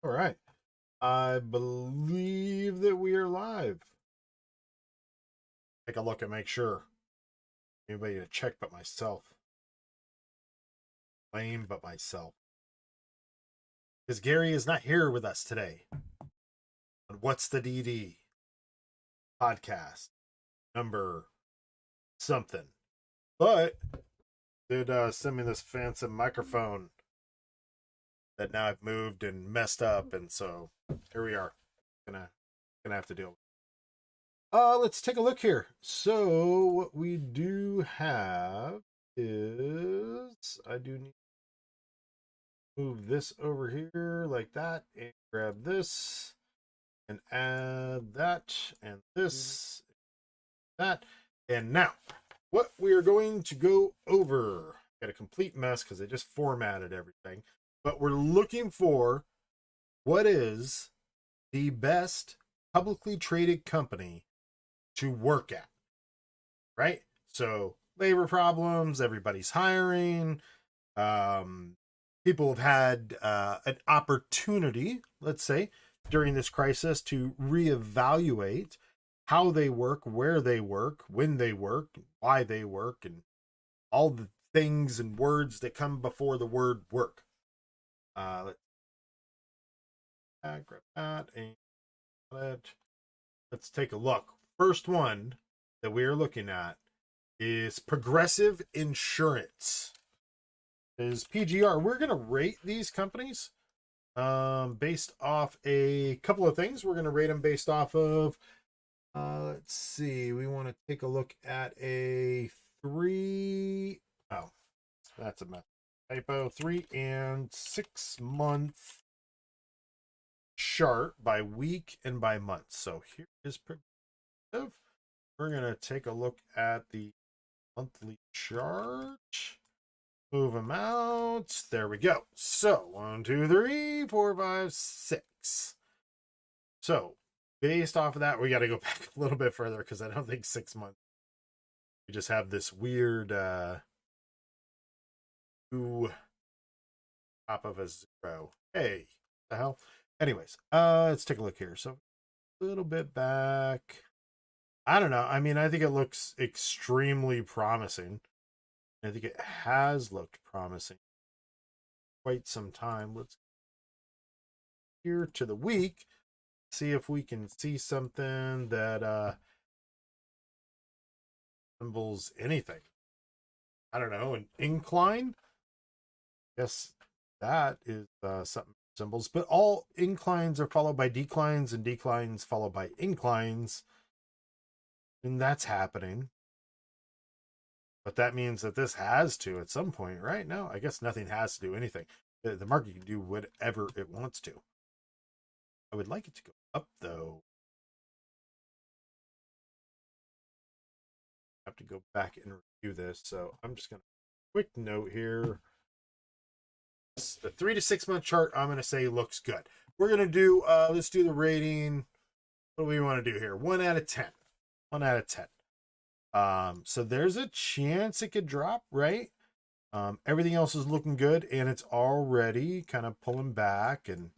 All right. I believe that we are live. Take a look and make sure. Anybody to check but myself. Lame but myself. Because Gary is not here with us today. On What's the DD podcast number something. But did send me this fancy microphone that now I've moved and messed up, and so here we are. Gonna have to deal with it. Let's take a look here. So what we do have is I do need to move this over here like that and grab this and add that and this, that. And now what we are going to go over, got a complete mess because I just formatted everything, but we're looking for what is the best publicly traded company to work at, right? So labor problems, everybody's hiring, people have had an opportunity, let's say, during this crisis to reevaluate how they work, where they work, when they work, why they work, and all the things and words that come before the word work. Let's grab that and let's take a look. First one that we are looking at is Progressive Insurance. Is PGR. We're going to rate these companies based off a couple of things. We're going to rate them based off of, let's see, we want to take a look at a 3, oh, that's a typo, 3 and 6 month chart by week and by month. So here is Progressive. We're going to take a look at the monthly chart. Move them out. There we go. So 1, 2, 3, 4, 5, 6. So based off of that, we got to go back a little bit further because I don't think 6 months. We just have this weird top of a 0. Hey, what the hell? Anyways, let's take a look here. So a little bit back. I don't know. I mean, I think it looks extremely promising. I think it has looked promising quite some time. Let's here to the week, see if we can see something that resembles anything. I don't know, an incline. Yes, that is something symbols, but all inclines are followed by declines and declines followed by inclines, and that's happening. But that means that this has to at some point, right? No, I guess nothing has to do anything. The market can do whatever it wants to. I would like it to go up, though. I have to go back and review this, so I'm just going to quick note here. The 3 to 6 month chart, I'm going to say looks good. We're going to do, let's do the rating. What do we want to do here? 1 out of 10. 1 out of 10. So there's a chance it could drop, right? Everything else is looking good, and it's already kind of pulling back, and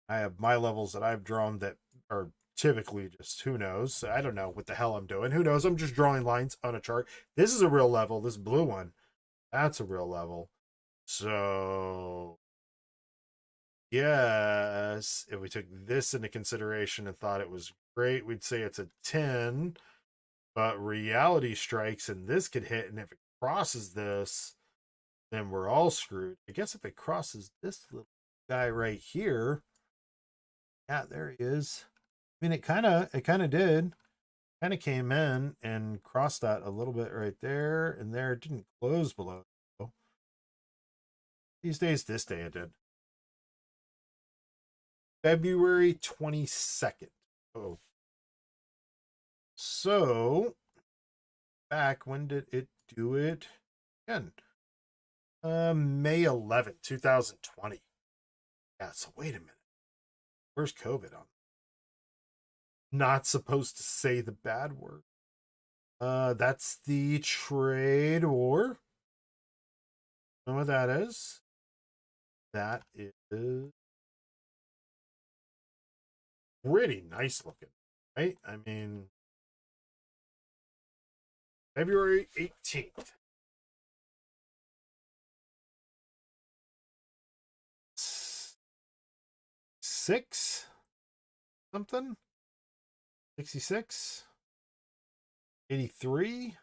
I have my levels that I've drawn that are typically just, who knows? I don't know what the hell I'm doing. Who knows? I'm just drawing lines on a chart. This is a real level. This blue one, that's a real level. So yes, if we took this into consideration and thought it was great, we'd say it's a 10. But reality strikes and this could hit, and if it crosses this, then we're all screwed. I guess if it crosses this little guy right here, yeah, there he is. I mean, it kind of did. Kind of came in and crossed that a little bit right there and there. It didn't close below. These days, this day it did. February 22nd. Oh. So, back, when did it do it? Again, May 11th, 2020. Yeah, so wait a minute. Where's COVID on? Not supposed to say the bad word. That's the trade war. You know what that is? That is pretty nice looking, right? I mean, February 18th. Six something? 66? 83?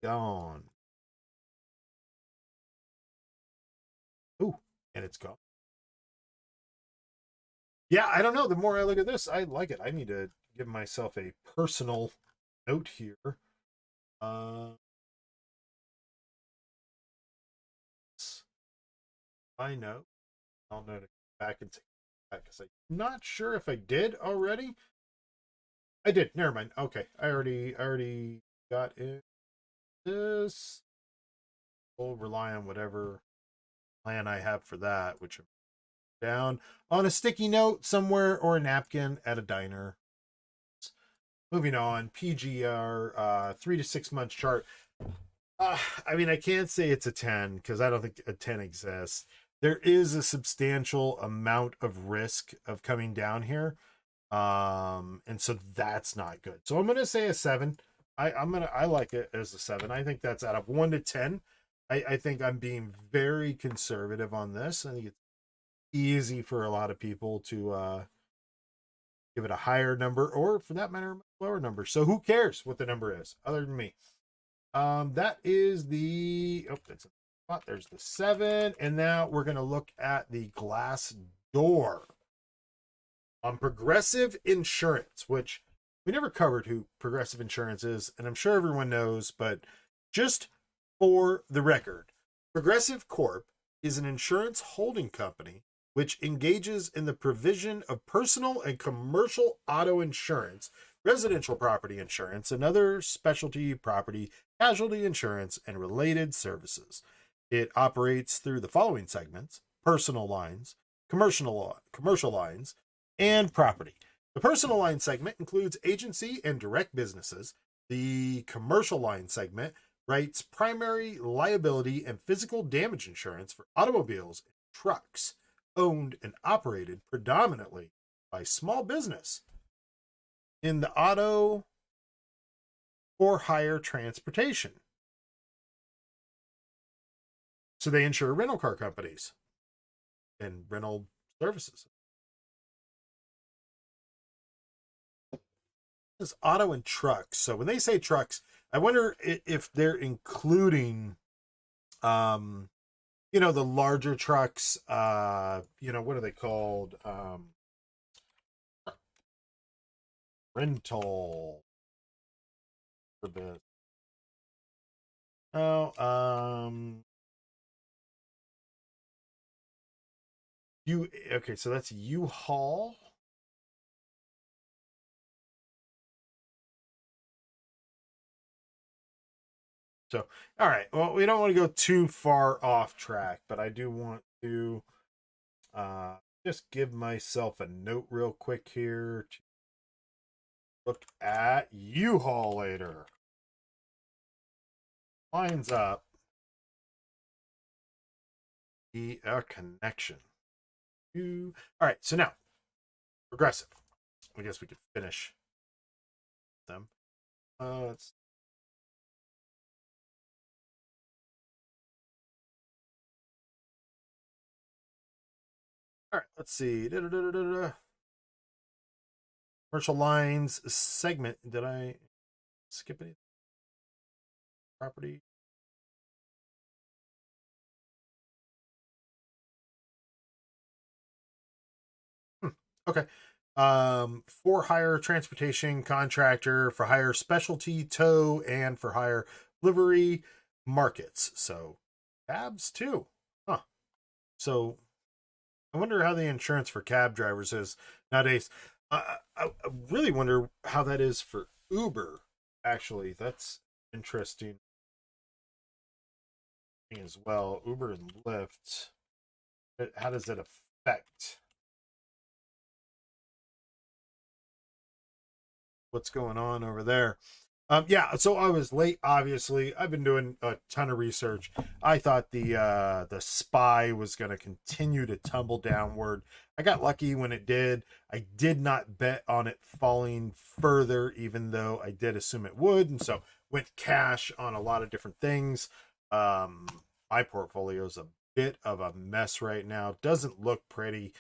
Gone. Ooh, and it's gone. Yeah, I don't know. The more I look at this, I like it. I need to give myself a personal note here. I know. I'll note it back and take it back because I'm not sure if I did already. I did. Never mind. Okay, I already got it. This. We'll rely on whatever plan I have for that, which I'm down on a sticky note somewhere or a napkin at a diner. Moving on, PGR 3 to 6 month chart. I mean, I can't say it's a 10 because I don't think a 10 exists. There is a substantial amount of risk of coming down here. And so that's not good. So I'm gonna say a 7. I like it as a 7. I think that's out of 1 to 10. I think I'm being very conservative on this. I think it's easy for a lot of people to give it a higher number, or for that matter, a lower number. So who cares what the number is, other than me? That is the that's a spot. There's the 7, and now we're gonna look at the Glassdoor. Progressive Insurance, which we never covered who Progressive Insurance is, and I'm sure everyone knows, but just for the record, Progressive Corp is an insurance holding company which engages in the provision of personal and commercial auto insurance, residential property insurance, and other specialty property, casualty insurance, and related services. It operates through the following segments: personal lines, commercial lines, and property. The personal line segment includes agency and direct businesses. The commercial line segment writes primary liability and physical damage insurance for automobiles and trucks owned and operated predominantly by small business in the auto or hire transportation. So they insure rental car companies and rental services. It's auto and trucks. So when they say trucks, I wonder if they're including the larger trucks, what are they called? Rental for the so that's U-Haul. So, all right. Well, we don't want to go too far off track, but I do want to just give myself a note real quick here to look at U-Haul later. Lines up the connection. All right. So now, Progressive. I guess we could finish them. Let's. All right, let's see. Commercial lines segment. Did I skip anything? Property. Okay. For hire transportation contractor, for hire specialty tow, and for hire livery markets. So cabs too. Huh. So I wonder how the insurance for cab drivers is nowadays. I really wonder how that is for Uber. Actually, that's interesting as well. Uber and Lyft. How does it affect what's going on over there? Yeah, so I was late, obviously. I've been doing a ton of research. I thought the SPY was going to continue to tumble downward. I got lucky when it did. I did not bet on it falling further, even though I did assume it would, and so went cash on a lot of different things. Um, my portfolio is a bit of a mess right now. Doesn't look pretty.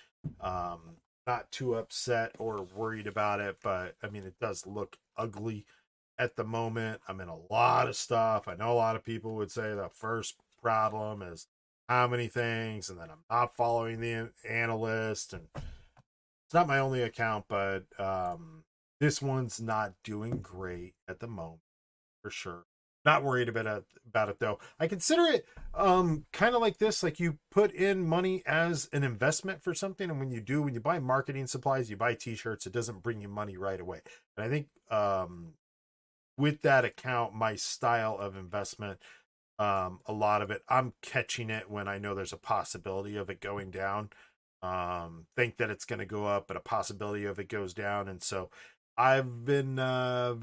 Not too upset or worried about it, but I mean, it does look ugly at the moment. I'm in a lot of stuff. I know a lot of people would say the first problem is how many things, and then I'm not following the analyst, and it's not my only account, but this one's not doing great at the moment for sure. Not worried about it though. I consider it kind of like this, like you put in money as an investment for something, and when you buy marketing supplies, you buy t-shirts, it doesn't bring you money right away. And I think with that account, my style of investment, a lot of it, I'm catching it when I know there's a possibility of it going down. Think that it's going to go up, but a possibility of it goes down. And so I've been, I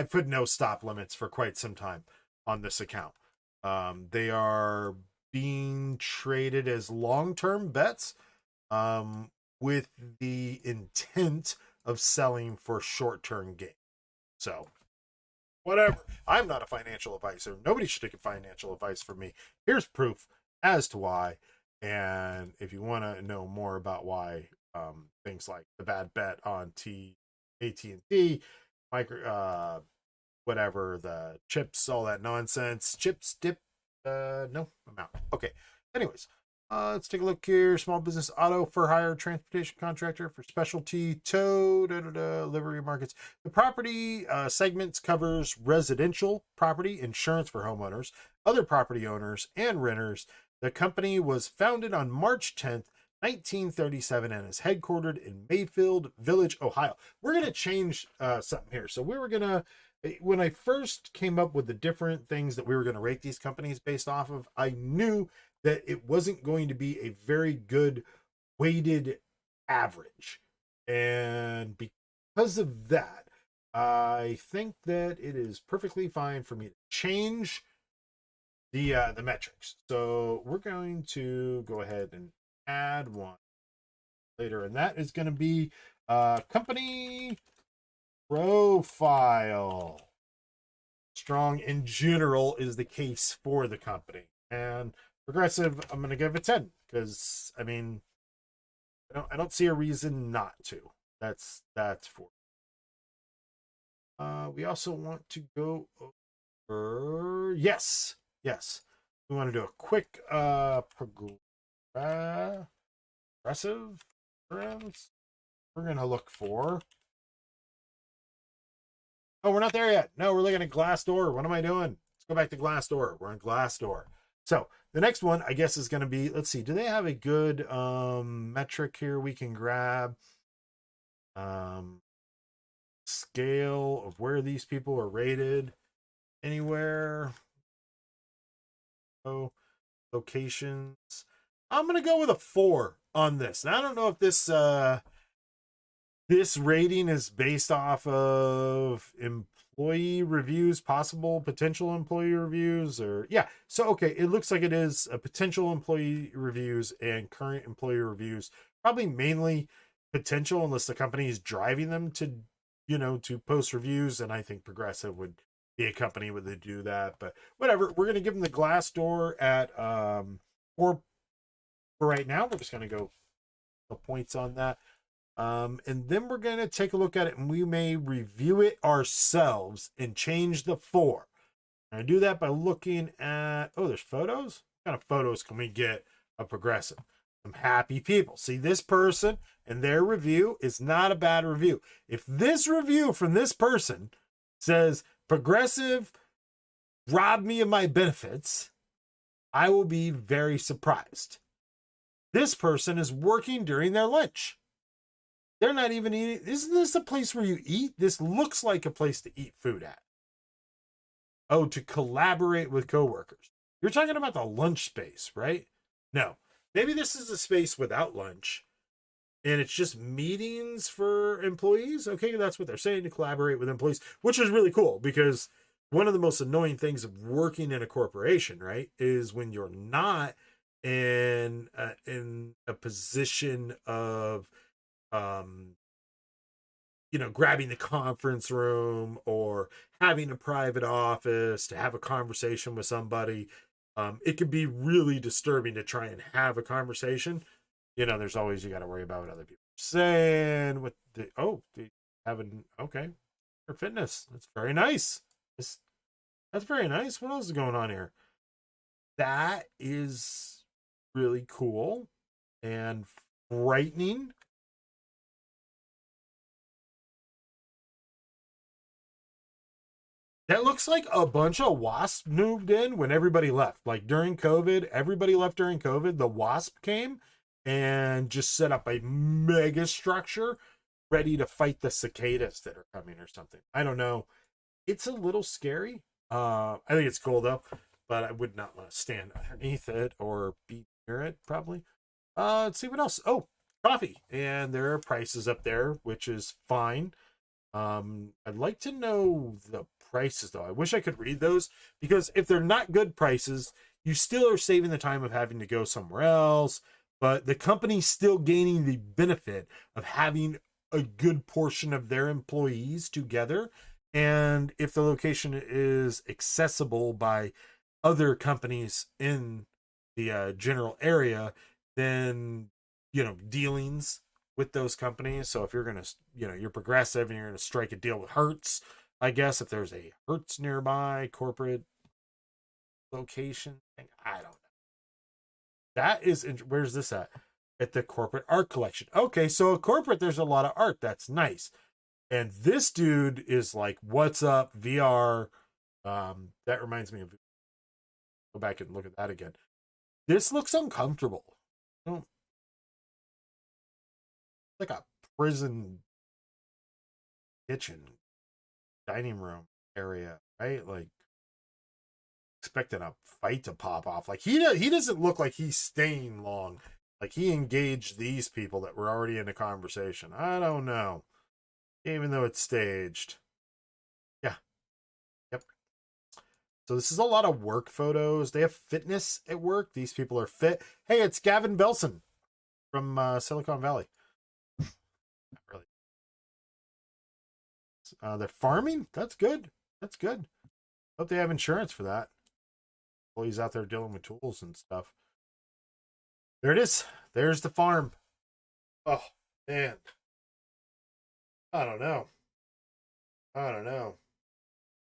put no stop limits for quite some time on this account. They are being traded as long-term bets, with the intent of selling for short-term gain. So, whatever. I'm not a financial advisor. Nobody should take financial advice from me. Here's proof as to why. And if you want to know more about why, things like the bad bet on AT&T, micro, whatever, the chips, all that nonsense, chips dip, no, I'm out. Okay. Anyways, let's take a look here. Small business auto for hire transportation contractor for specialty tow livery markets. The property segments covers residential property insurance for homeowners, other property owners, and renters. The company was founded on March 10th, 1937, and is headquartered in Mayfield Village, Ohio. We're going to change something here. So we were going to, when I first came up with the different things that we were going to rate these companies based off of, I knew that it wasn't going to be a very good weighted average. And because of that, I think that it is perfectly fine for me to change the metrics. So we're going to go ahead and add one later, and that is going to be company profile. Strong in general is the case for the company, and Progressive, I'm going to give it 10 because I mean, I don't see a reason not to. That's for. We also want to go over. Yes. We want to do a quick progressive trends. We're going to look for. Oh, we're not there yet. No, we're looking at Glassdoor. What am I doing? Let's go back to Glassdoor. We're in Glassdoor. So the next one, I guess, is going to be, let's see, do they have a good metric here we can grab? Scale of where these people are rated anywhere. Oh, locations. I'm going to go with a 4 on this. Now, I don't know if this rating is based off of employee reviews, possible potential employee reviews, or yeah. So, okay, it looks like it is a potential employee reviews and current employee reviews, probably mainly potential unless the company is driving them to, to post reviews. And I think Progressive would be a company would do that, but whatever. We're going to give them the Glassdoor at 4 for right now. We're just going to go the points on that. And then we're going to take a look at it, and we may review it ourselves and change the 4. And I do that by looking at, there's photos. What kind of photos can we get of Progressive? Some happy people. See, this person and their review is not a bad review. If this review from this person says Progressive robbed me of my benefits, I will be very surprised. This person is working during their lunch. They're not even eating. Isn't this a place where you eat? This looks like a place to eat food at. Oh, to collaborate with coworkers. You're talking about the lunch space, right? No. Maybe this is a space without lunch. and it's just meetings for employees. Okay, that's what they're saying, to collaborate with employees, which is really cool, because one of the most annoying things of working in a corporation, right, is when you're not in a position of grabbing the conference room or having a private office to have a conversation with somebody. It can be really disturbing to try and have a conversation. There's always, you got to worry about what other people are saying. With having, okay, for fitness. That's very nice. That's very nice. What else is going on here? That is really cool and frightening. That looks like a bunch of WASP moved in when everybody left. Like during COVID, everybody left during COVID. The WASP came and just set up a mega structure ready to fight the cicadas that are coming or something. I don't know. It's a little scary. I think it's cool though, but I would not want to stand underneath it or be near it probably. Let's see what else. Oh, coffee. And there are prices up there, which is fine. I'd like to know the prices though. I wish I could read those, because if they're not good prices, you still are saving the time of having to go somewhere else, but the company's still gaining the benefit of having a good portion of their employees together. And if the location is accessible by other companies in the general area, then dealings with those companies. So if you're gonna, you're progressive and you're gonna strike a deal with Hertz, I guess if there's a Hertz nearby corporate location, I don't know. That is, where's this at? At the corporate art collection. Okay, so a corporate, there's a lot of art. That's nice. And this dude is like, what's up, VR? That reminds me of, go back and look at that again. This looks uncomfortable. Like a prison kitchen, dining room area, right? Like expecting a fight to pop off. Like he doesn't look like he's staying long. Like he engaged these people that were already in a conversation. I don't know. Even though it's staged. Yeah. Yep. So this is a lot of work photos. They have fitness at work. These people are fit. Hey, it's Gavin Belson from Silicon Valley. Not really. They're farming. That's good. That's good. Hope they have insurance for that. Employees out there dealing with tools and stuff. There it is. There's the farm. Oh man. I don't know.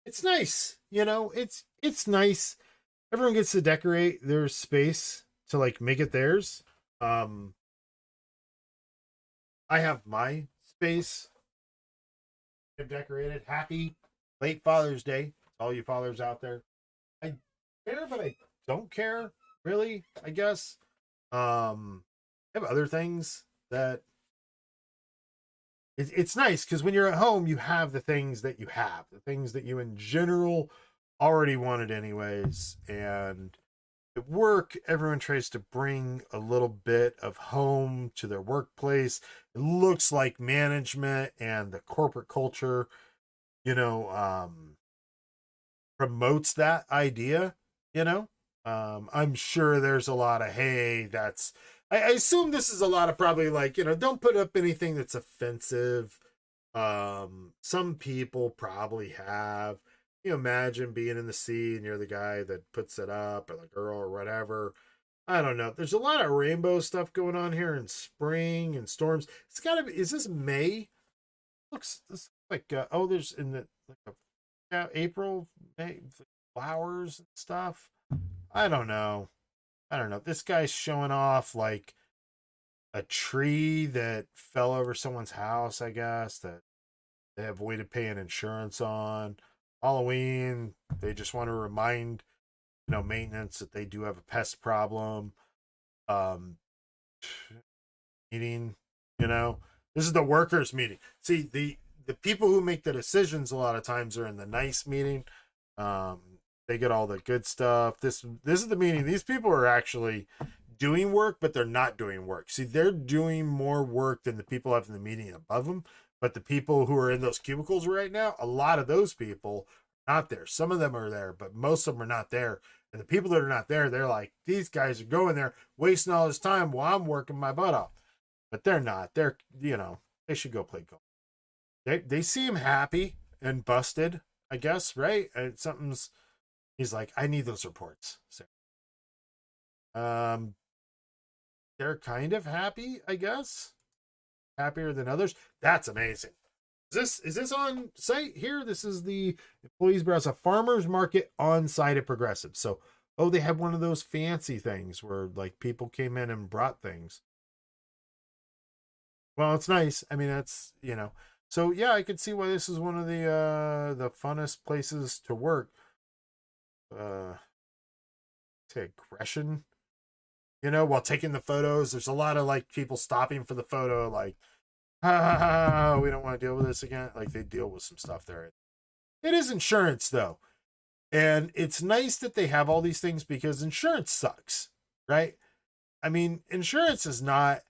It's nice. It's nice. Everyone gets to decorate their space to like make it theirs. I have my space decorated. Happy late Father's Day, all you fathers out there. I care, but I don't care really, I guess. I have other things that it's nice, because when you're at home, you have the things that you have, the things that you in general already wanted anyways. And at work, everyone tries to bring a little bit of home to their workplace. It looks like management and the corporate culture, promotes that idea, I'm sure there's a lot of, hey, I assume this is a lot of probably like, don't put up anything that's offensive. Some people probably have, imagine being in the sea and you're the guy that puts it up, or the girl or whatever. I don't know. There's a lot of rainbow stuff going on here in spring and storms. It's gotta be, is this May? Looks like, there's in the, like April, May, flowers and stuff. I don't know. This guy's showing off like a tree that fell over someone's house, I guess, that they avoided paying insurance on. Halloween, they just want to remind, maintenance that they do have a pest problem. Meeting, this is the workers' meeting. See, the people who make the decisions a lot of times are in the nice meeting. They get all the good stuff. This is the meeting. These people are actually doing work, but they're not doing work. See, they're doing more work than the people up in the meeting above them. But the people who are in those cubicles right now, a lot of those people are not there. Some of them are there, but most of them are not there. And the people that are not there, they're like, these guys are going there, wasting all this time while I'm working my butt off. But they're not. They're, they should go play golf. They seem happy and busted, I guess, right? He's like, I need those reports. So, they're kind of happy, I guess. Happier than others. That's amazing. Is this on site here? This is the Employees Browse, a farmer's market on site at Progressive. So, they have one of those fancy things where like people came in and brought things. Well, it's nice. I mean, that's, so yeah, I could see why this is one of the funnest places to work. Say aggression, while taking the photos. There's a lot of like people stopping for the photo, like, we don't want to deal with this again. Like they deal with some stuff there. It is insurance though. And it's nice that they have all these things because insurance sucks, right? I mean, insurance is not,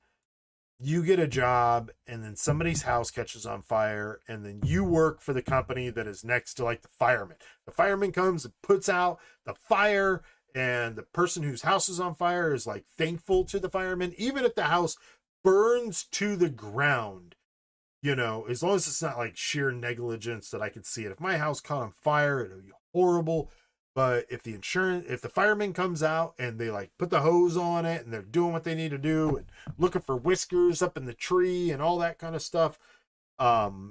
you get a job and then somebody's house catches on fire and then you work for the company that is next to like the fireman. The fireman comes and puts out the fire and the person whose house is on fire is like thankful to the fireman, even if the house burns to the ground, as long as it's not like sheer negligence that I could see it. If my house caught on fire, it would be horrible. But if the fireman comes out and they like put the hose on it and they're doing what they need to do and looking for whiskers up in the tree and all that kind of stuff,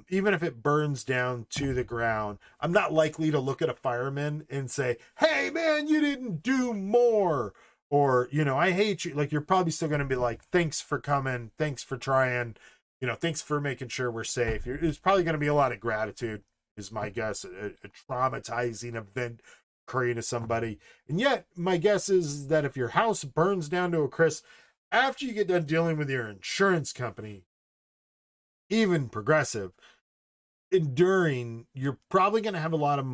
even if it burns down to the ground, I'm not likely to look at a fireman and say, hey man, you didn't do more. Or, I hate you. Like, you're probably still going to be like, thanks for coming. Thanks for trying, thanks for making sure we're safe. It's probably going to be a lot of gratitude is my guess. A traumatizing event occurring to somebody. And yet my guess is that if your house burns down to a crisp after you get done dealing with your insurance company, even Progressive, enduring, you're probably going to have a lot of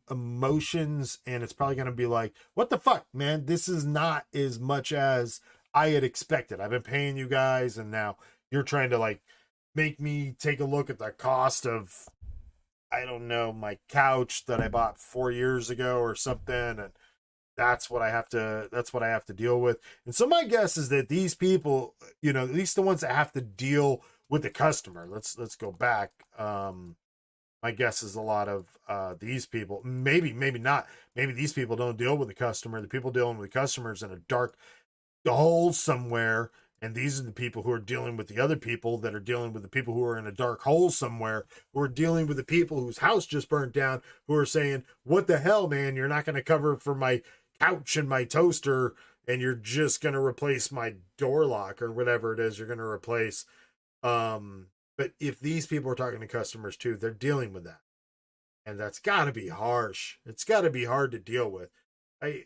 emotions, and it's probably going to be like, what the fuck, man, this is not as much as I had expected. I've been paying you guys and now you're trying to like make me take a look at the cost of, I don't know, my couch that I bought 4 years ago or something, and that's what I have to deal with. And so my guess is that these people, at least the ones that have to deal with the customer, let's go back. My guess is a lot of these people, maybe not. Maybe these people don't deal with the customer. The people dealing with the customers in a dark hole somewhere. And these are the people who are dealing with the other people that are dealing with the people who are in a dark hole somewhere, who are dealing with the people whose house just burnt down, who are saying, what the hell, man, you're not going to cover for my couch and my toaster, and you're just going to replace my door lock or whatever it is you're going to replace. But if these people are talking to customers too, they're dealing with that. And that's got to be harsh. It's got to be hard to deal with. I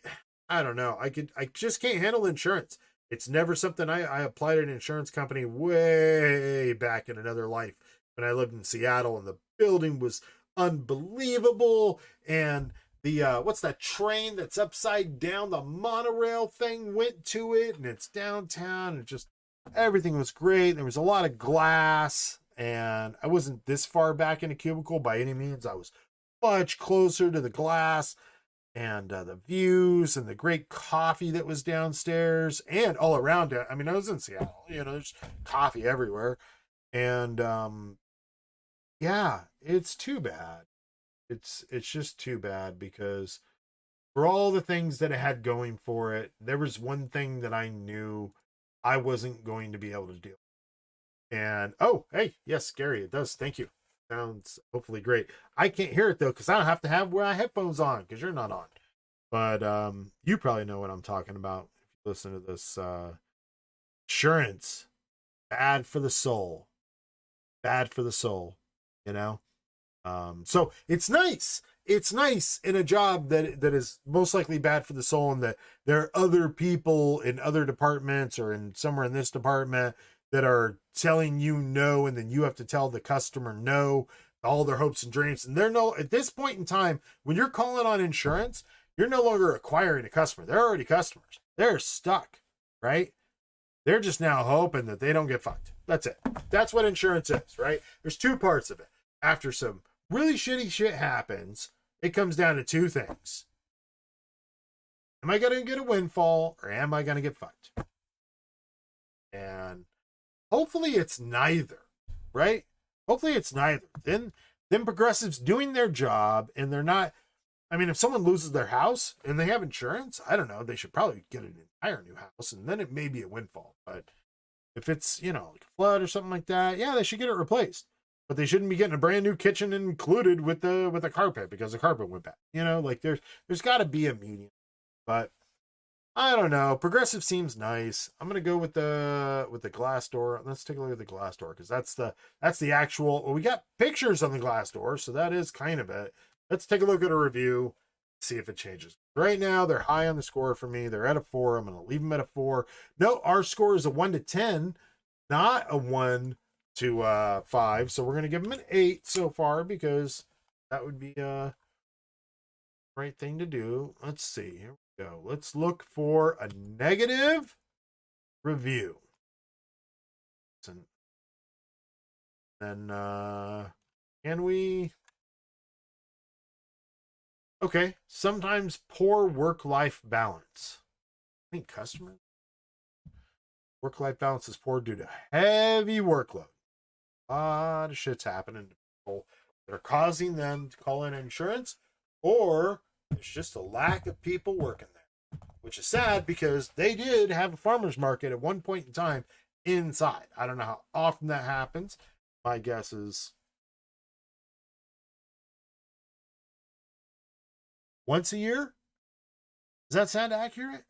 don't know. I just can't handle insurance. It's never something I applied at an insurance company way back in another life when I lived in Seattle, and the building was unbelievable. And the, what's that train that's upside down? The monorail thing went to it, and it's downtown, and just everything was great. There was a lot of glass, and I wasn't this far back in a cubicle by any means. I was much closer to the glass and the views and the great coffee that was downstairs and all around it. I mean, I was in Seattle, there's coffee everywhere. And yeah, it's too bad. It's just too bad, because for all the things that it had going for it, there was one thing that I knew I wasn't going to be able to do. And oh, hey, yes, Gary, it does. Thank you. Sounds hopefully great. I can't hear it though, because I don't have to have my headphones on, because you're not on. But you probably know what I'm talking about if you listen to this. Insurance, bad for the soul. Bad for the soul, So it's nice. It's nice in a job that is most likely bad for the soul, and that there are other people in other departments or in somewhere in this department that are telling you no, and then you have to tell the customer no, all their hopes and dreams. And at this point in time, when you're calling on insurance, you're no longer acquiring a customer. They're already customers. They're stuck, right? They're just now hoping that they don't get fucked. That's it. That's what insurance is, right? There's two parts of it. After some really shitty shit happens, it comes down to two things. Am I going to get a windfall or am I going to get fucked? And hopefully it's neither, right? Hopefully it's neither. Then progressives doing their job and they're not. I mean, if someone loses their house and they have insurance, I don't know, they should probably get an entire new house and then it may be a windfall. But if it's, like a flood or something like that, yeah, they should get it replaced. But they shouldn't be getting a brand new kitchen included with the carpet because the carpet went bad. Like there's got to be a medium. But I don't know. Progressive seems nice. I'm gonna go with the Glassdoor. Let's take a look at the Glassdoor because that's the actual. Well, we got pictures on the Glassdoor, so that is kind of it. Let's take a look at a review, see if it changes. Right now, they're high on the score for me. They're at a 4. I'm gonna leave them at a 4. No, our score is a 1 to 10, not a 1 to 5. So we're gonna give them an 8 so far because that would be right thing to do. Let's see. Here we go. Let's look for a negative review. And then can we? Okay. Sometimes poor work-life balance. I think customers work-life balance is poor due to heavy workload. A lot of shit's happening to people that are causing them to call in insurance. Or there's just a lack of people working there, which is sad because they did have a farmer's market at one point in time inside. I don't know how often that happens. My guess is once a year. Does that sound accurate?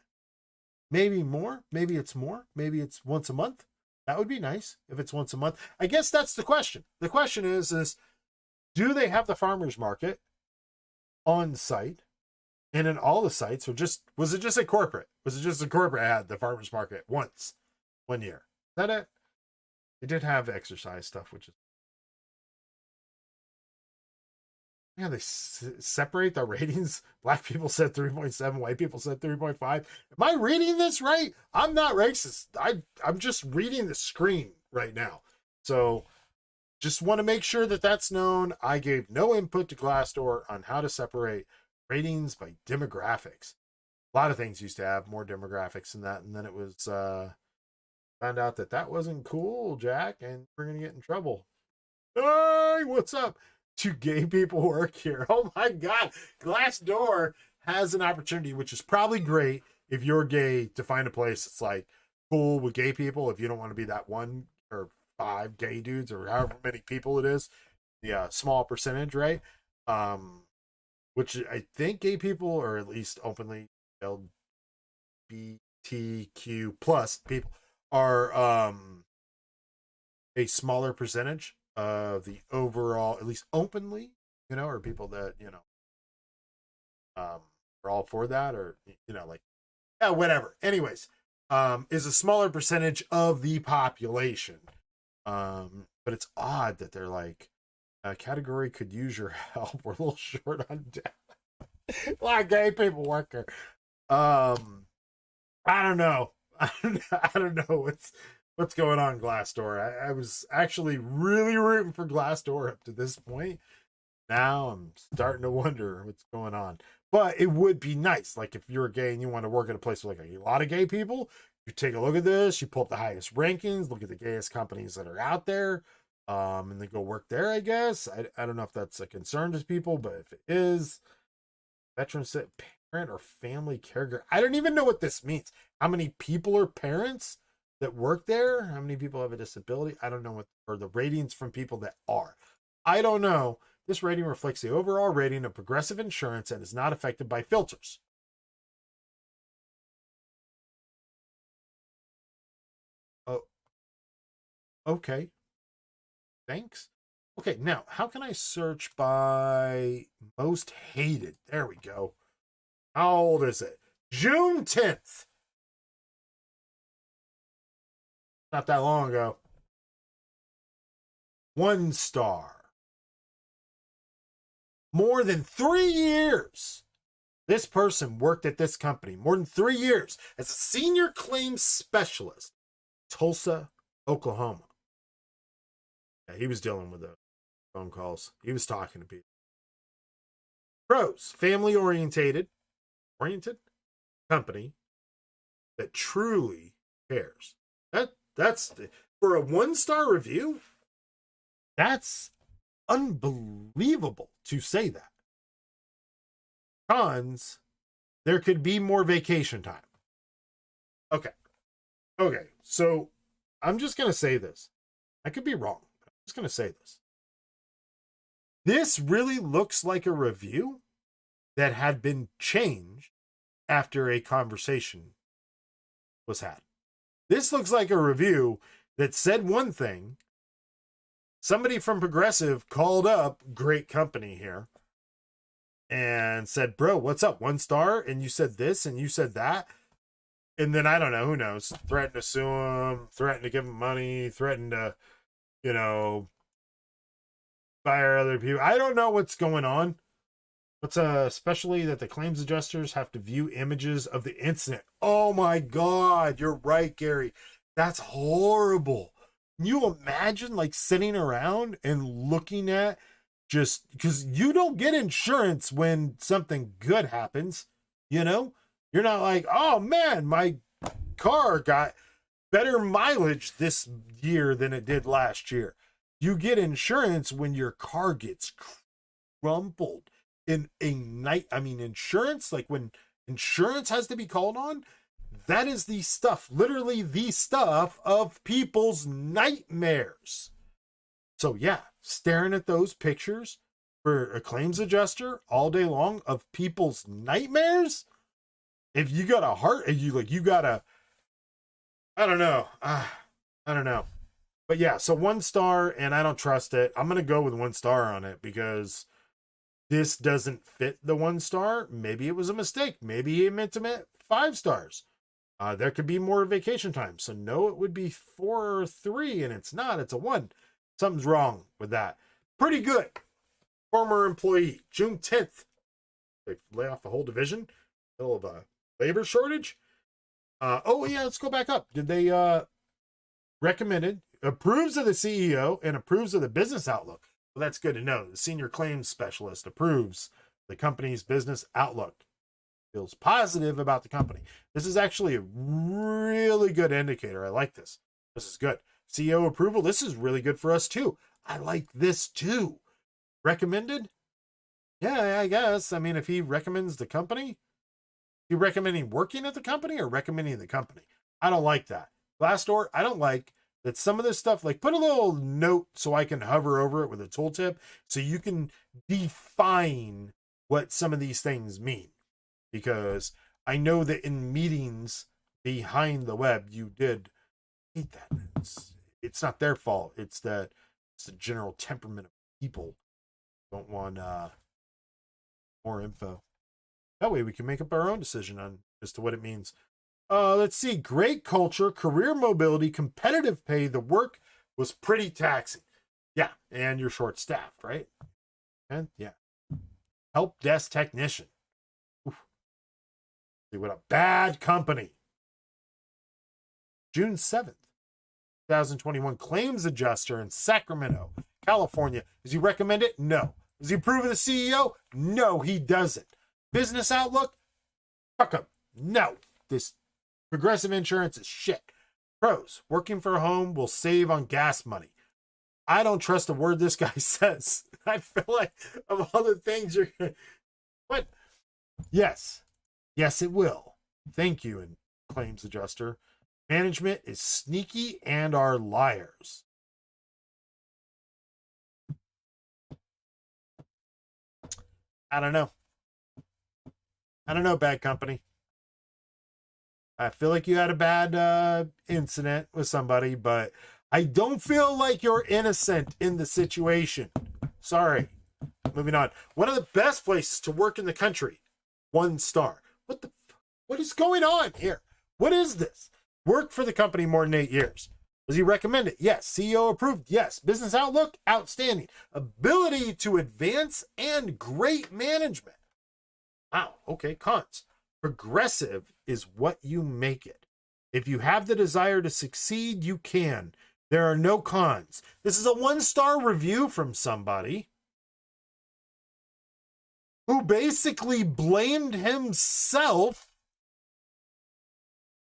Maybe more. Maybe it's more. Maybe it's once a month. That would be nice if it's once a month. I guess that's the question. The question is do they have the farmer's market on site and in all the sites, or was it just a corporate? Was it just a corporate had the farmer's market once, 1 year? Is that it? They did have exercise stuff, which is they separate the ratings. Black people said 3.7, white people said 3.5. Am I reading this right? I'm not racist. I'm just reading the screen right now. So just want to make sure that that's known. I gave no input to Glassdoor on how to separate ratings by demographics. A lot of things used to have more demographics than that, and then it was found out that wasn't cool, Jack, and we're gonna get in trouble. Hey, what's up? Do gay people work here? Oh my God, Glassdoor has an opportunity, which is probably great if you're gay, to find a place that's like cool with gay people. If you don't want to be that 1 or 5 gay dudes or however many people it is, the small percentage, right? Which I think gay people, or at least openly LGBTQ plus people, are a smaller percentage of the overall, at least openly, or people that are all for that, or whatever. Anyways, is a smaller percentage of the population. But it's odd that they're like, category could use your help. We're a little short on data. A lot of gay people work here. I don't know. I don't know what's going on, Glassdoor. I was actually really rooting for Glassdoor up to this point. Now I'm starting to wonder what's going on. But it would be nice, like if you're gay and you want to work at a place with like a lot of gay people, you take a look at this, you pull up the highest rankings, look at the gayest companies that are out there, and then go work there, I guess. I don't know if that's a concern to people, but if it is, veteran parent or family caregiver. I don't even know what this means. How many people are parents that work there? How many people have a disability? I don't know what, or the ratings from people that are. I don't know. This rating reflects the overall rating of Progressive Insurance and is not affected by filters. Oh, okay. Thanks. Okay, now, how can I search by most hated? There we go. How old is it? June 10th. Not that long ago. 1 star. More than 3 years. This person worked at this company more than 3 years as a senior claims specialist, Tulsa, Oklahoma. Yeah, he was dealing with the phone calls. He was talking to people. Pros, family oriented company that truly cares. That's for a 1-star review. That's unbelievable to say that. Cons, there could be more vacation time. Okay. So I'm just going to say this. I could be wrong. I'm just going to say this. This really looks like a review that had been changed after a conversation was had. This looks like a review that said one thing. Somebody from Progressive called up, great company here, and said, bro, what's up? 1 star? And you said this and you said that. And then I don't know, who knows, threatened to sue him, threatened to give him money, threatened to, fire other people. I don't know what's going on. But especially that the claims adjusters have to view images of the incident. Oh my God, you're right, Gary. That's horrible. Can you imagine sitting around and looking at, just because you don't get insurance when something good happens, you're not like, oh man, my car got better mileage this year than it did last year. You get insurance when your car gets crumpled in a night. Insurance, when insurance has to be called on, that is the stuff, literally the stuff of people's nightmares. So yeah, staring at those pictures for a claims adjuster all day long of people's nightmares. If you got a heart, you got a, I don't know. But yeah, so 1 star, and I don't trust it. I'm going to go with 1 star on it because this doesn't fit the 1 star. Maybe it was a mistake. Maybe he meant to make 5 stars. There could be more vacation time. So no, it would be 4 or 3, and it's not. It's a 1. Something's wrong with that. Pretty good. Former employee, June 10th. They lay off the whole division. Middle of a labor shortage. Let's go back up. Did they approves of the CEO and approves of the business outlook? Well, that's good to know. The senior claims specialist approves the company's business outlook. Feels positive about the company. This is actually a really good indicator. I like this. This is good. CEO approval. This is really good for us too. I like this too. Recommended? Yeah, I guess. If he recommends the company, you recommending working at the company or recommending the company? I don't like that. Glassdoor, I don't like that some of this stuff, put a little note so I can hover over it with a tooltip so you can define what some of these things mean. Because I know that in meetings behind the web, you did hate that. It's not their fault. It's the general temperament of people. Don't want more info. That way we can make up our own decision on as to what it means. Let's see. Great culture, career mobility, competitive pay. The work was pretty taxing. Yeah, and you're short-staffed, right? And yeah. Help desk technician. Oof. See, what a bad company. June 7th, 2021. Claims adjuster in Sacramento, California. Does he recommend it? No. Does he approve of the CEO? No, he doesn't. Business outlook? Fuck him. No. This Progressive insurance is shit. Pros, working for home will save on gas money. I don't trust a word this guy says. I feel like of all the things you're going to... What? Yes. Yes, it will. Thank you, and claims adjuster. Management is sneaky and are liars. I don't know. Bad company. I feel like you had a bad incident with somebody, but I don't feel like you're innocent in the situation. Sorry. Moving on. One of the best places to work in the country. 1 star. What is going on here? What is this? Worked for the company more than 8 years. Does he recommend it? Yes. CEO approved? Yes. Business outlook? Outstanding. Ability to advance and great management. Wow, okay, cons. Progressive is what you make it. If you have the desire to succeed, you can. There are no cons. This is a 1-star review from somebody who basically blamed himself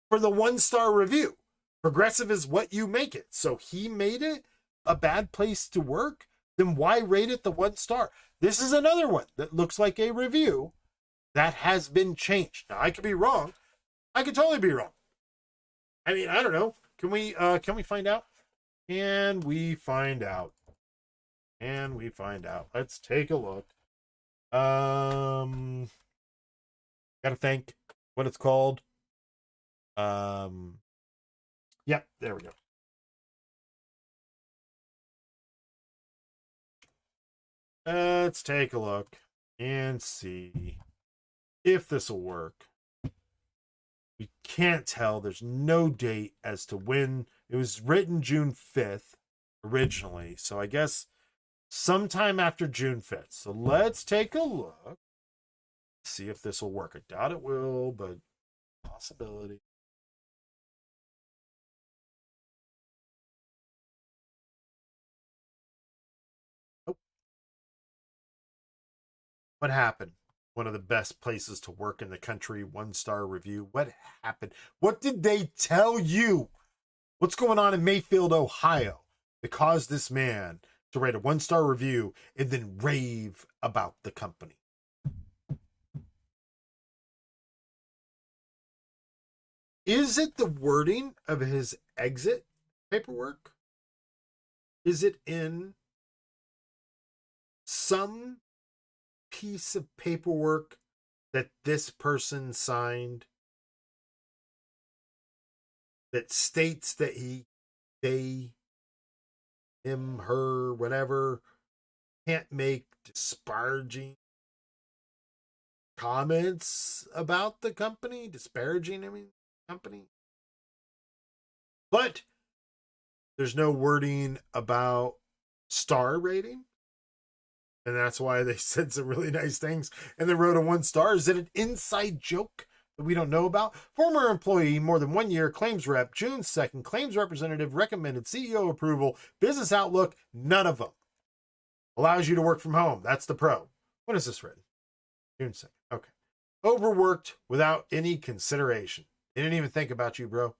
for the 1-star review. Progressive is what you make it. So he made it a bad place to work. Then why rate it the 1 star? This is another one that looks like a review that has been changed. Now, I could be wrong. I could totally be wrong. I mean, I don't know. Can we find out? Can we find out? Can we find out? Let's take a look. Gotta think what it's called. Yep, there we go. Let's take a look and see if this will work. We can't tell. There's no date as to when. It was written June 5th originally, so I guess sometime after June 5th. So let's take a look. See if this will work. I doubt it will, but possibility. Oh. What happened? One of the best places to work in the country, 1-star review. What happened? What did they tell you? What's going on in Mayfield, Ohio that caused this man to write a 1-star review and then rave about the company? Is it the wording of his exit paperwork? Is it in some piece of paperwork that this person signed that states that they, him, her, whatever, can't make disparaging comments about the company? Disparaging, company? But there's no wording about star rating. And that's why they said some really nice things. And they wrote a 1 star. Is it an inside joke that we don't know about? Former employee, more than 1 year, claims rep, June 2nd, claims representative, recommended CEO approval, business outlook, none of them. Allows you to work from home. That's the pro. When is this written? June 2nd. Okay. Overworked without any consideration. They didn't even think about you, bro.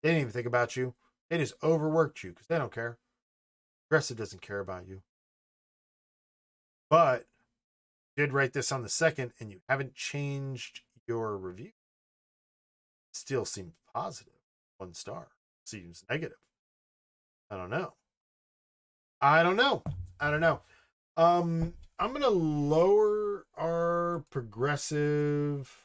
They didn't even think about you. They just overworked you because they don't care. Progressive doesn't care about you. But did write this on the 2nd and you haven't changed your review. Still seems positive. 1 star. Seems negative. I don't know. I'm going to lower our progressive.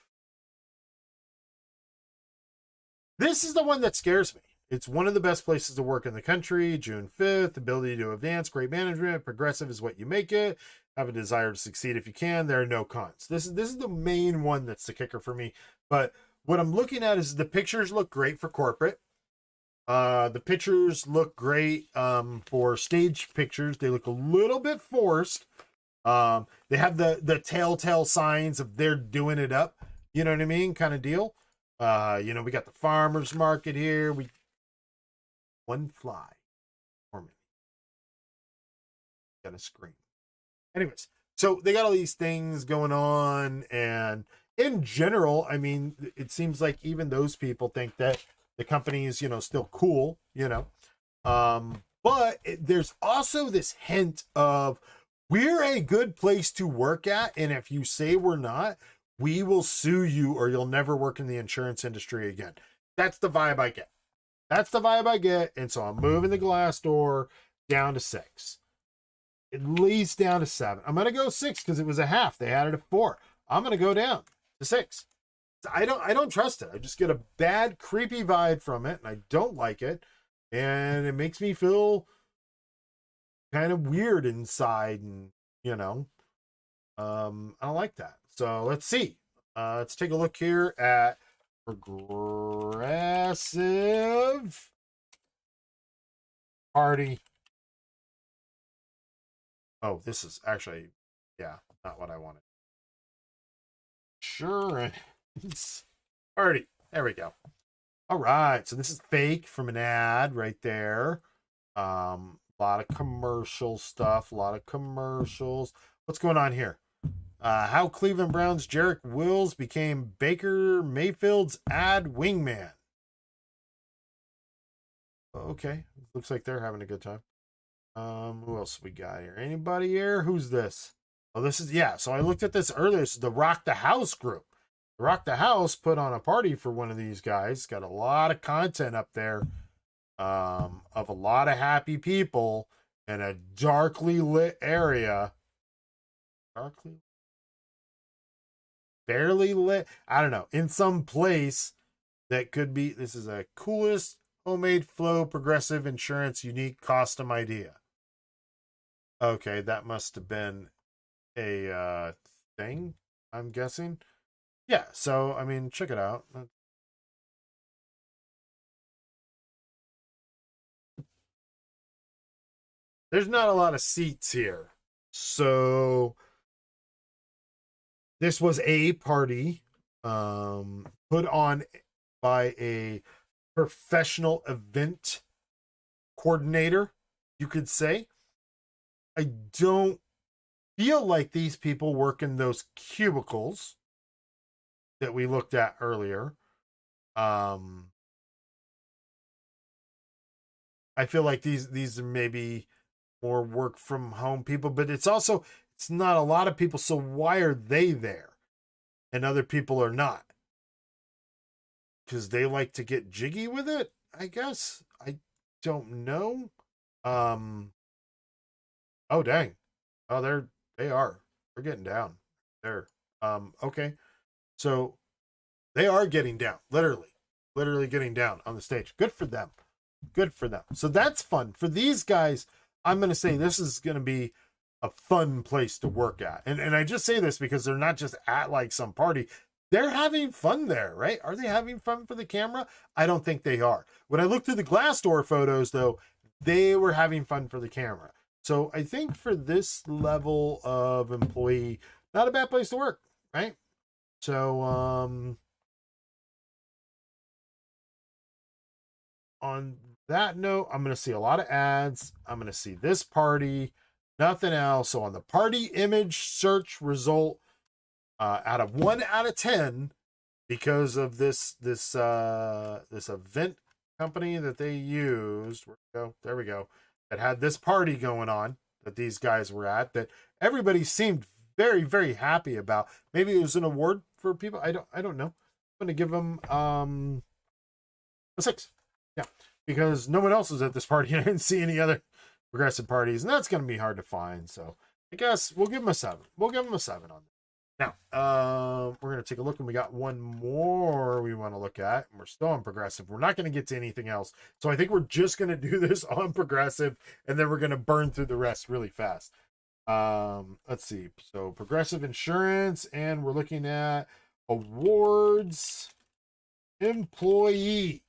This is the one that scares me. It's one of the best places to work in the country. June 5th, ability to advance, great management. Progressive is what you make it. Have a desire to succeed if you can. There are no cons. This is the main one that's the kicker for me. But what I'm looking at is the pictures look great for corporate. The pictures look great for stage pictures. They look a little bit forced. They have the telltale signs of they're doing it up. You know what I mean? Kind of deal. We got the farmer's market here. One fly for me. Got a screen. Anyways, so they got all these things going on, and in general, I mean, it seems like even those people think that the company is, still cool, but there's also this hint of we're a good place to work at, and if you say we're not, we will sue you or you'll never work in the insurance industry again. That's the vibe I get. And so I'm moving the Glassdoor down to 6. At least down to 7. I'm going to go 6 because it was a half. They had it at 4. I'm going to go down to 6. I don't trust it. I just get a bad, creepy vibe from it, and I don't like it. And it makes me feel kind of weird inside, and I don't like that. So let's see. Let's take a look here at Progressive Party. Oh, this is actually, not what I wanted. insurance party. There we go. All right. So this is fake from an ad right there. A lot of commercial stuff. A lot of commercials. What's going on here? How Cleveland Browns Jarek Wills became Baker Mayfield's ad wingman. Okay. Looks like they're having a good time. Who else we got here? Anybody here? Who's this? Oh, this is, yeah. So I looked at this earlier. This is the Rock the House group. The Rock the House put on a party for one of these guys. Got a lot of content up there of a lot of happy people in a darkly lit area. Darkly? Barely lit? I don't know. In some place that could be, this is a coolest homemade flow progressive insurance unique custom idea. Okay, that must have been a thing, I'm guessing. Yeah, so I mean, check it out. There's not a lot of seats here. So this was a party put on by a professional event coordinator, you could say. I don't feel like these people work in those cubicles that we looked at earlier. I feel like these are maybe more work from home people, but it's not a lot of people, so why are they there and other people are not? Because they like to get jiggy with it, I guess. I don't know. Oh dang. Oh, they are. They're getting down. There. Okay. So they are getting down, literally getting down on the stage. Good for them. Good for them. So that's fun. For these guys, I'm going to say this is going to be a fun place to work at. And I just say this because they're not just at like some party. They're having fun there, right? Are they having fun for the camera? I don't think they are. When I looked through the Glassdoor photos, though, they were having fun for the camera. So I think for this level of employee, not a bad place to work, right? So on that note, I'm going to see a lot of ads. I'm going to see this party, nothing else. So on the party image search result, out of 1 out of 10, because of this event company that they used, there we go, that had this party going on that these guys were at, that everybody seemed very, very happy about. Maybe it was an award for people. I don't know. I'm going to give them a 6. Yeah, because no one else was at this party. I didn't see any other progressive parties, and that's going to be hard to find. So I guess we'll give them a 7. We'll give them a 7 on that. Now, we're going to take a look, and we got one more we want to look at, and we're still on progressive. We're not going to get to anything else. So I think we're just going to do this on progressive, and then we're going to burn through the rest really fast. Let's see. So progressive insurance, and we're looking at awards employee.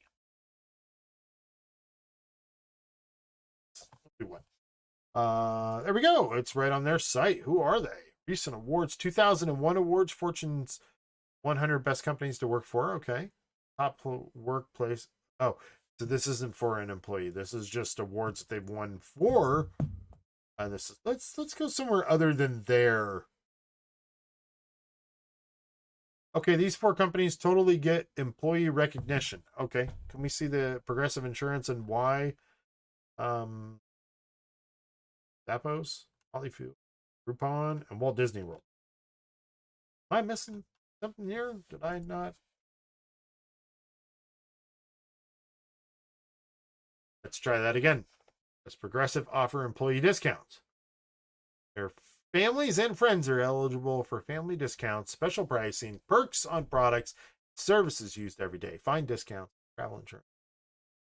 There we go. It's right on their site. Who are they? Recent awards, 2001 awards, Fortune's 100 best companies to work for. Okay. Top workplace. Oh, so this isn't for an employee. This is just awards that they've won for. And this is, let's go somewhere other than there. Okay, these 4 companies totally get employee recognition. Okay. Can we see the Progressive Insurance and why? Zappos, Polyfuel, Groupon, and Walt Disney World. Am I missing something here? Did I not? Let's try that again. Does Progressive offer employee discounts? Their families and friends are eligible for family discounts, special pricing, perks on products, services used every day. Find discounts, travel insurance.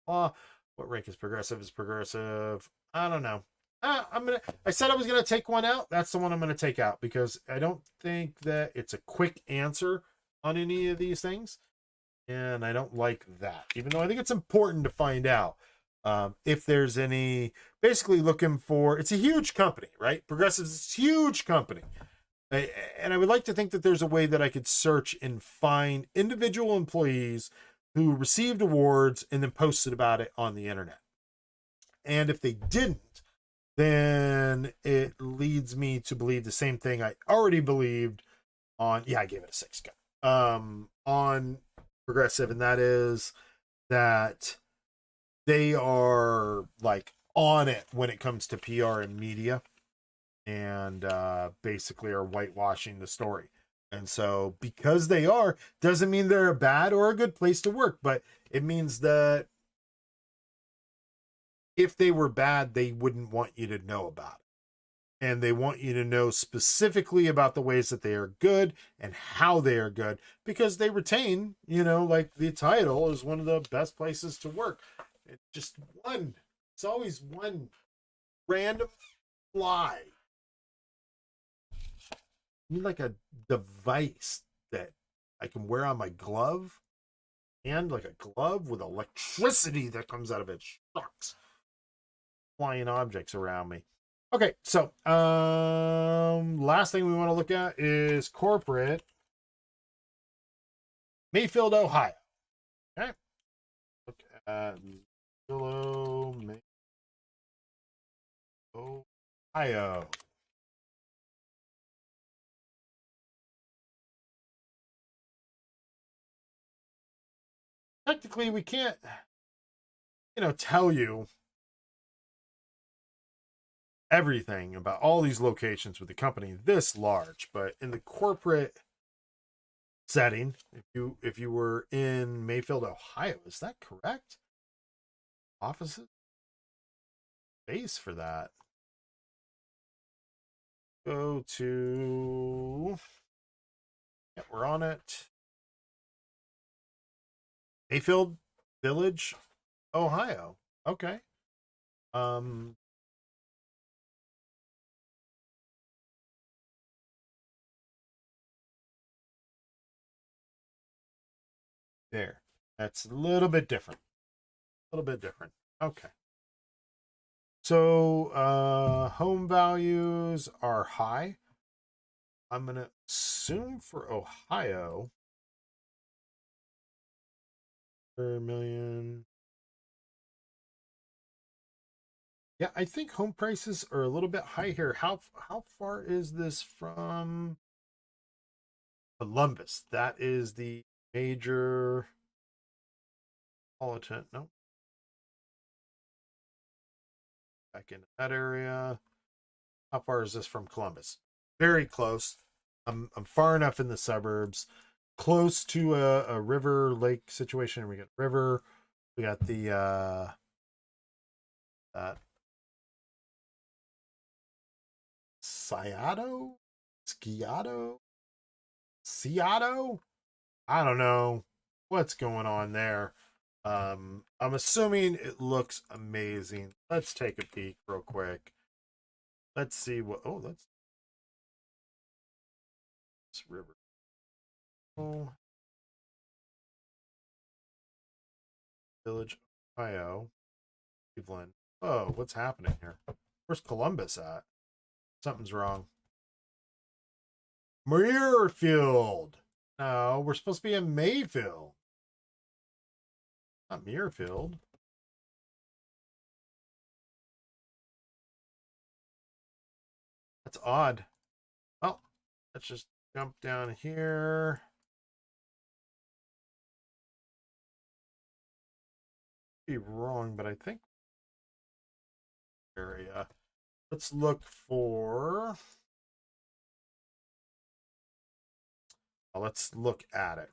What rank is Progressive? Is Progressive? I don't know. I said I was gonna take one out. That's the one I'm gonna take out because I don't think that it's a quick answer on any of these things, and I don't like that. Even though I think it's important to find out if there's any. Basically, looking for, it's a huge company, right? Progressive's a huge company. And I would like to think that there's a way that I could search and find individual employees who received awards and then posted about it on the internet. And if they didn't, then it leads me to believe the same thing I already believed on, yeah, I gave it a 6 on Progressive, and that is that they are like on it when it comes to PR and media, and basically are whitewashing the story. And so because they are, doesn't mean they're a bad or a good place to work, but it means that if they were bad, they wouldn't want you to know about it. And they want you to know specifically about the ways that they are good and how they are good, because they retain, like the title is one of the best places to work. It's just one. It's always one random fly. I need like a device that I can wear on my glove, and like a glove with electricity that comes out of it. Shucks. Flying objects around me. Okay, so last thing we want to look at is corporate Mayfield, Ohio. Okay. Look at Ohio. Technically, we can't, tell you everything about all these locations with the company this large, but in the corporate setting, if you were in Mayfield, Ohio, is that correct? Offices? Base for that. Go to, yeah, we're on it. Mayfield Village, Ohio. Okay. There. That's a little bit different. A little bit different. Okay. So home values are high. I'm gonna assume for Ohio per million. Yeah, I think home prices are a little bit high here. How far is this from Columbus? That is the major metropolitan. No, back in that area. How far is this from Columbus? Very close. I'm far enough in the suburbs, close to a river lake situation. We got river. We got the Sciato, Sciato, Seattle. I don't know what's going on there. I'm assuming it looks amazing. Let's take a peek real quick. Let's see what. Oh, that's river. Oh, Village, Ohio, Cleveland. Oh, what's happening here? Where's Columbus at? Something's wrong. Muirfield. No, we're supposed to be in Mayfield. Not Muirfield. That's odd. Well, let's just jump down here. Be wrong, but I think area. Let's look for. Let's look at it.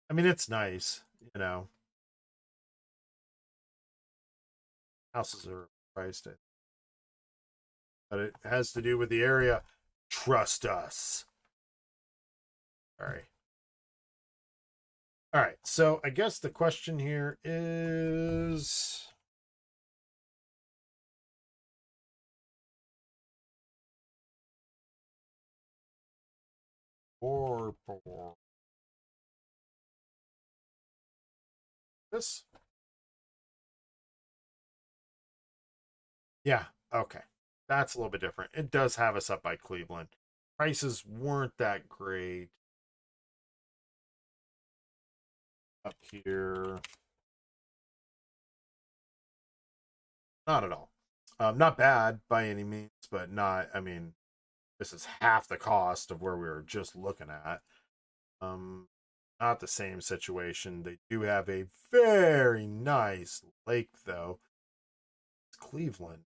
I mean, it's nice, Houses are priced it, but it has to do with the area. Trust us. All right. All right. So I guess the question here is. Or this. Yeah, okay. That's a little bit different. It does have us up by Cleveland. Prices weren't that great up here. Not at all. Not bad by any means, but not, I mean, this is half the cost of where we were just looking at. Not the same situation. They do have a very nice lake, though. It's Cleveland.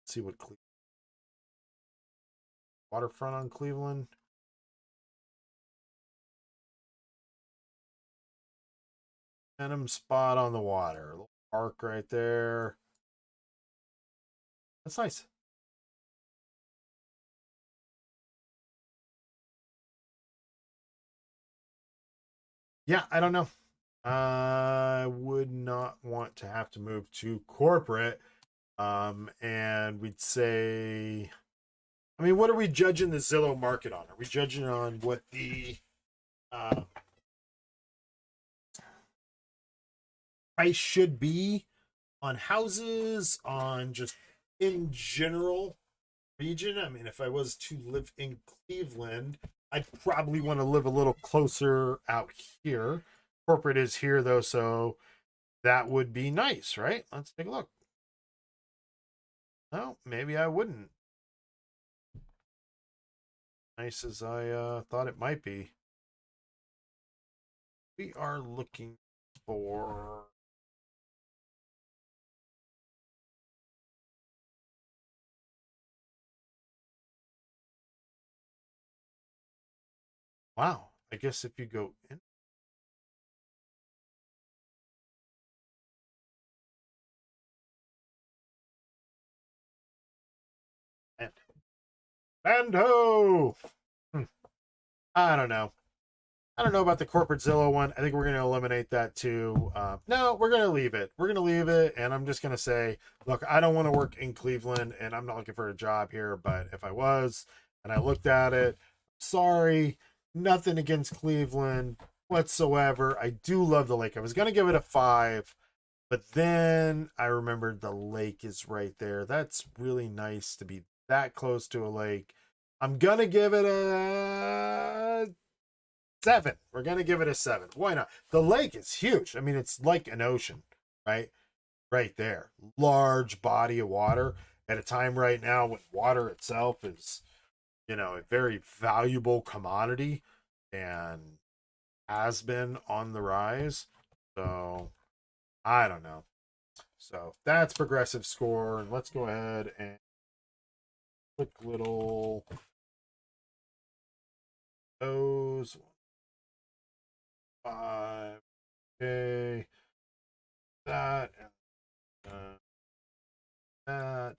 Let's see what waterfront on Cleveland. Denim spot on the water. A little park right there. That's nice. Yeah, I don't know. I would not want to have to move to corporate. And we'd say, I mean, what are we judging the Zillow market on? Are we judging on what the price should be on houses, on just in general region? I mean, if I was to live in Cleveland, I'd probably want to live a little closer out here. Corporate is here though, so that would be nice, right? Let's take a look. No, maybe I wouldn't. Nice as I thought it might be. We are looking for wow. I guess if you go in and Bando. I don't know. I don't know about the corporate Zillow one. I think we're going to eliminate that too. No, we're going to leave it. We're going to leave it. And I'm just going to say, look, I don't want to work in Cleveland and I'm not looking for a job here. But if I was and I looked at it, sorry, nothing against Cleveland whatsoever. I do love the lake. I was going to give it a 5, but then I remembered the lake is right there. That's really nice to be that close to a lake. I'm going to give it a 7. We're going to give it a 7. Why not? The lake is huge. I mean, it's like an ocean, right? Right there. Large body of water at a time right now when water itself is, you know, a very valuable commodity and has been on the rise. So, I don't know. So, that's progressive score. And let's go ahead and quick little those 5. Okay. That and that.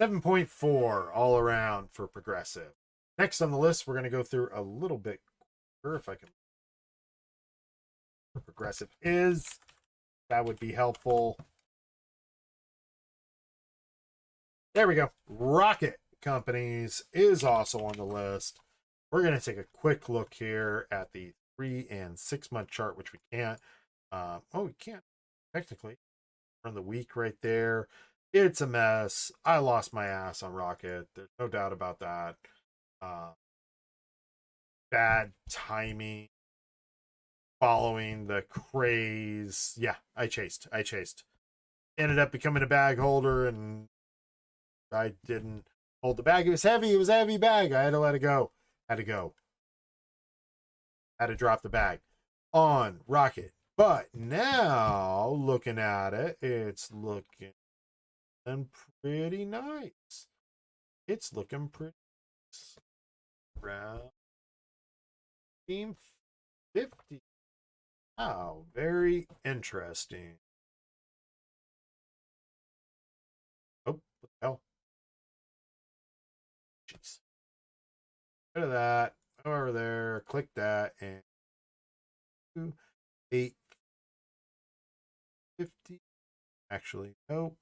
7.4 all around for progressive. Next on the list, we're going to go through a little bit quicker if I can. Progressive is. That would be helpful. There we go. Rocket Companies is also on the list. We're going to take a quick look here at the 3 and 6 month chart, which we can't. We can't technically. From the week right there. It's a mess. I lost my ass on Rocket. There's no doubt about that. Bad timing. Following the craze. Yeah, I chased. Ended up becoming a bag holder and I didn't hold the bag. It was heavy. It was a heavy bag. I had to let it go. Had to drop the bag on Rocket. But now, looking at it, it's looking pretty nice. It's looking pretty nice. Around 50. Oh, very interesting. Oh, what the hell? Jeez. Rid of that. Over there. Click that and 850. Actually, nope.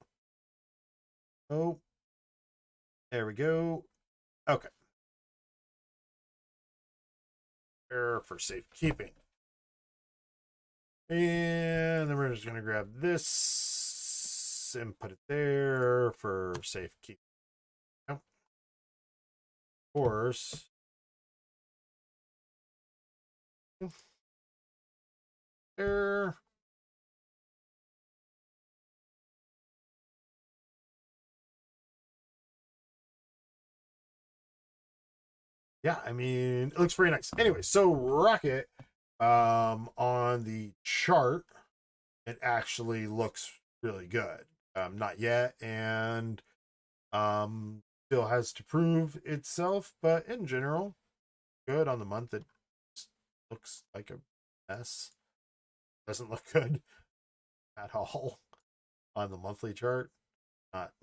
Oh, there we go. Okay. Error for safekeeping. And then we're just going to grab this and put it there for safekeeping. Of course. There. Yeah, I mean, it looks pretty nice. Anyway, so Rocket, on the chart, it actually looks really good. Not yet, and still has to prove itself, but in general, good. On the month. It looks like a mess. Doesn't look good at all on the monthly chart. Not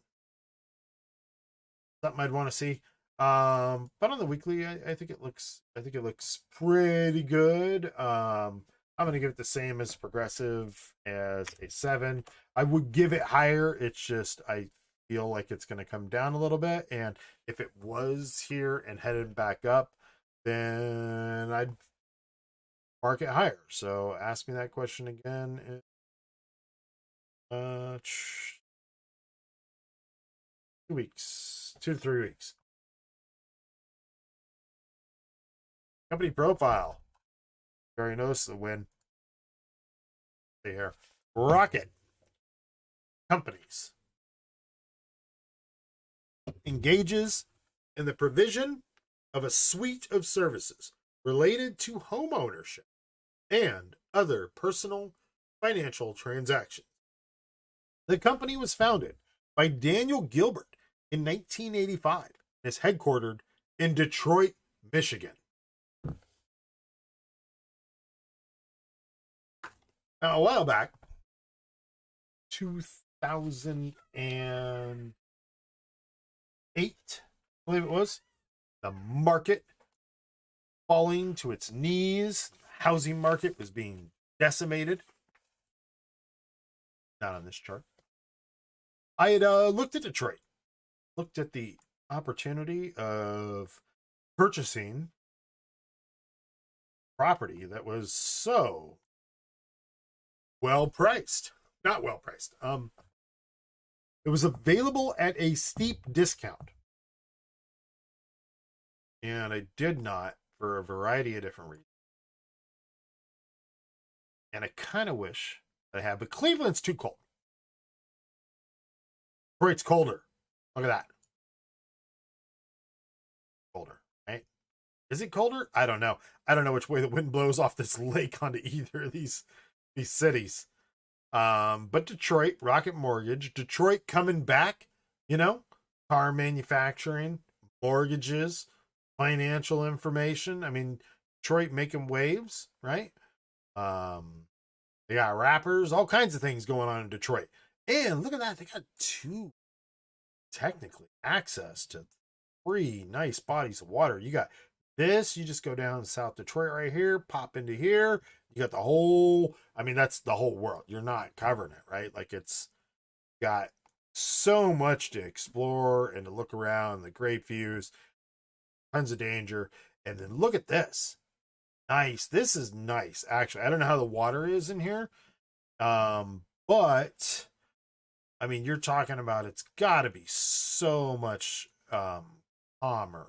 something I'd want to see. But on the weekly, I think it looks pretty good. I'm gonna give it the same as Progressive as a 7. I would give it higher. It's just I feel like it's gonna come down a little bit, and if it was here and headed back up, then I'd mark it higher. So ask me that question again in 2 weeks, 2 to 3 weeks. Company profile. Very notice the win. See here. Rocket Companies engages in the provision of a suite of services related to home ownership and other personal financial transactions. The company was founded by Daniel Gilbert in 1985 and is headquartered in Detroit, Michigan. Now, a while back, 2008, I believe it was, the market falling to its knees. The housing market was being decimated. Not on this chart. I had looked at Detroit, looked at the opportunity of purchasing property that was so well priced. Not well priced. It was available at a steep discount. And I did not, for a variety of different reasons. And I kind of wish that I had, but Cleveland's too cold. Detroit's colder. Look at that. Colder, right? Is it colder? I don't know. I don't know which way the wind blows off this lake onto either of these cities. But Detroit, Rocket Mortgage, Detroit coming back, car manufacturing, mortgages, financial information. I mean, Detroit making waves, right? They got rappers, all kinds of things going on in Detroit. And look at that, they got 2 technically access to 3 nice bodies of water. You got this, you just go down South Detroit right here, pop into here. You got the whole, I mean, that's the whole world. You're not covering it, right? Like it's got so much to explore and to look around, the great views, tons of danger. And then look at this. Nice. This is nice, actually. I don't know how the water is in here. But I mean, you're talking about it's got to be so much calmer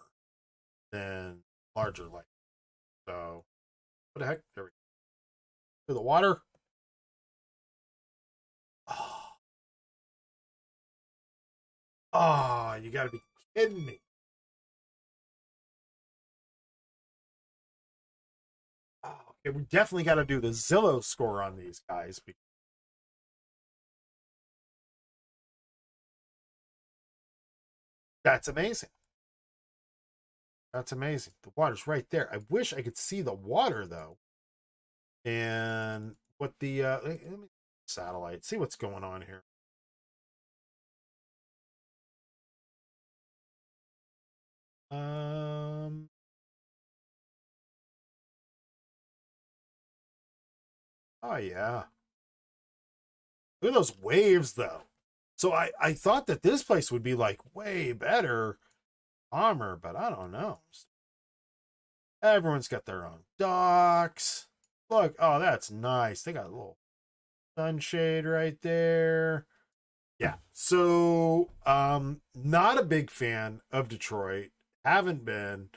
than larger lake. So, what the heck? There we go. To the water. Oh, you got to be kidding me. Oh, okay, we definitely got to do the Zillow score on these guys. That's amazing. That's amazing. The water's right there. I wish I could see the water though. And what the let me satellite, see what's going on here. Oh yeah. Look at those waves though. So I thought that this place would be like way better, calmer, but I don't know. Everyone's got their own docks. Look, oh, that's nice. They got a little sunshade right there. Yeah. So, not a big fan of Detroit. Haven't been.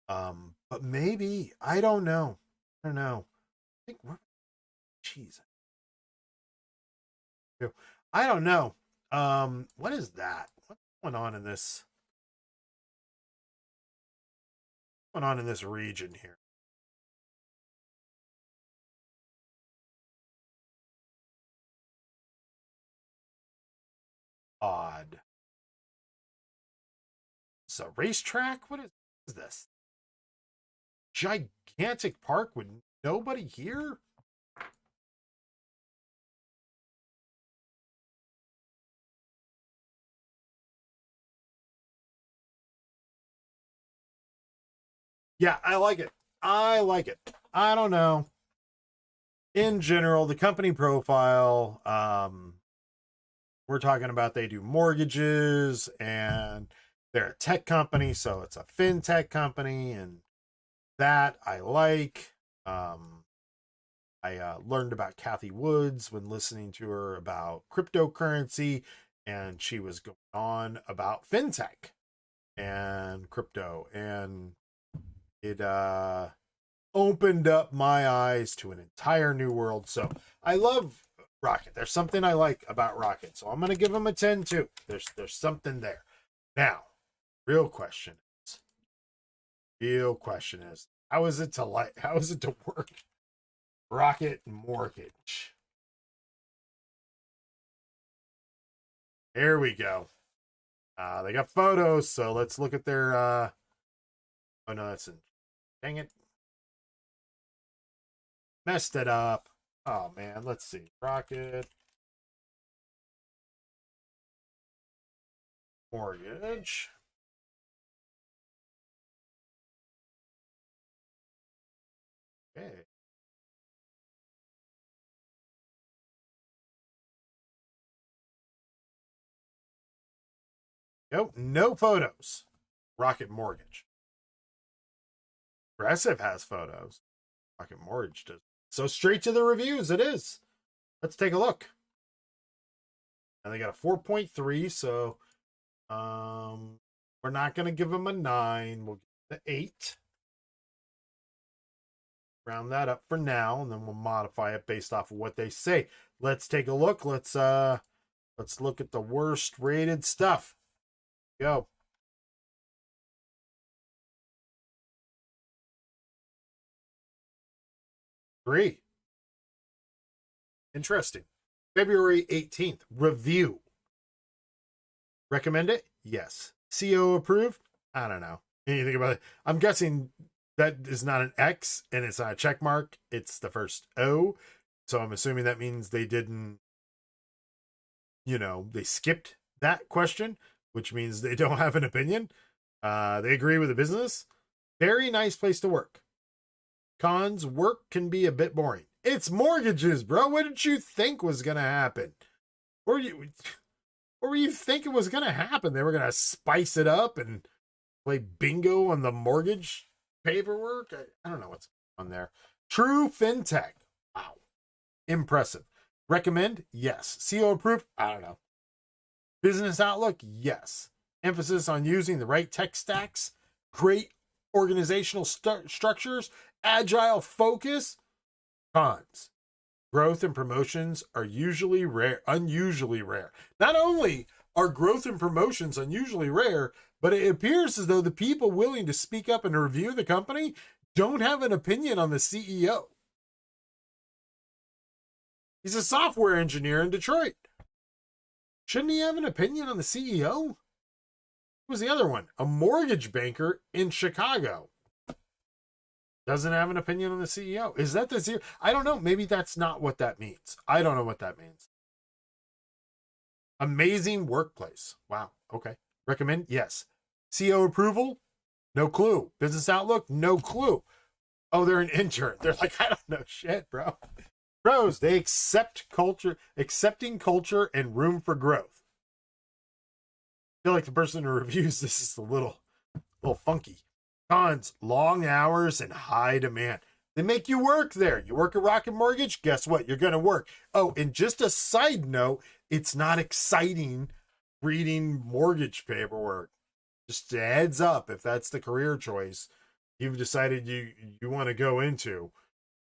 But maybe, I don't know. I don't know. I think we're cheese. I don't know. What is that? What's going on in this? What's going on in this region here? Odd. It's a racetrack? What is this? Gigantic park with nobody here? Yeah, I like it. I like it. I don't know. In general, the company profile, we're talking about they do mortgages and they're a tech company, so it's a fintech company, and that I like. I learned about Cathie Woods when listening to her about cryptocurrency, and she was going on about fintech and crypto, and it opened up my eyes to an entire new world. So I love Rocket. There's something I like about Rocket, so I'm gonna give them a 10 too. There's something there. Now, real question is, how is it to work Rocket Mortgage? There we go. They got photos, so let's look at their oh no, that's in, dang it, messed it up. Oh man, let's see. Rocket Mortgage. Okay. Nope, no photos. Rocket Mortgage. Progressive has photos. Rocket Mortgage does. So straight to the reviews, it is. Let's take a look. And they got a 4.3, so we're not going to give them a 9. We'll give the 8. Round that up for now, and then we'll modify it based off of what they say. Let's take a look. Let's look at the worst rated stuff. Go. Three. Interesting. February 18th. Review. Recommend it? Yes. CO approved? I don't know anything about it. I'm guessing that is not an X and it's not a check mark. It's the first O. So I'm assuming that means they didn't, they skipped that question, which means they don't have an opinion. They agree with the business. Very nice place to work. Cons, work can be a bit boring. It's mortgages, bro. What did you think was going to happen? What were you thinking was going to happen? They were going to spice it up and play bingo on the mortgage paperwork? I don't know what's on there. True fintech. Wow. Impressive. Recommend? Yes. CO approved? I don't know. Business outlook? Yes. Emphasis on using the right tech stacks. Great organizational structures. Agile focus. Cons. Growth and promotions are unusually rare. Not only are growth and promotions unusually rare, but it appears as though the people willing to speak up and review the company don't have an opinion on the CEO. He's a software engineer in Detroit. Shouldn't he have an opinion on the CEO? Who was the other one? A mortgage banker in Chicago. Doesn't have an opinion on the CEO. Is that the CEO? I don't know. Maybe that's not what that means. I don't know what that means. Amazing workplace. Wow. Okay. Recommend? Yes. CO approval? No clue. Business outlook? No clue. Oh, they're an intern. They're like, I don't know shit, bro. Pros, they accepting culture and room for growth. I feel like the person who reviews this is a little funky. Cons, long hours and high demand. They make you work there. You work at Rocket Mortgage, guess what? You're going to work. Oh, and just a side note, it's not exciting reading mortgage paperwork. Just a heads up, if that's the career choice you've decided you want to go into.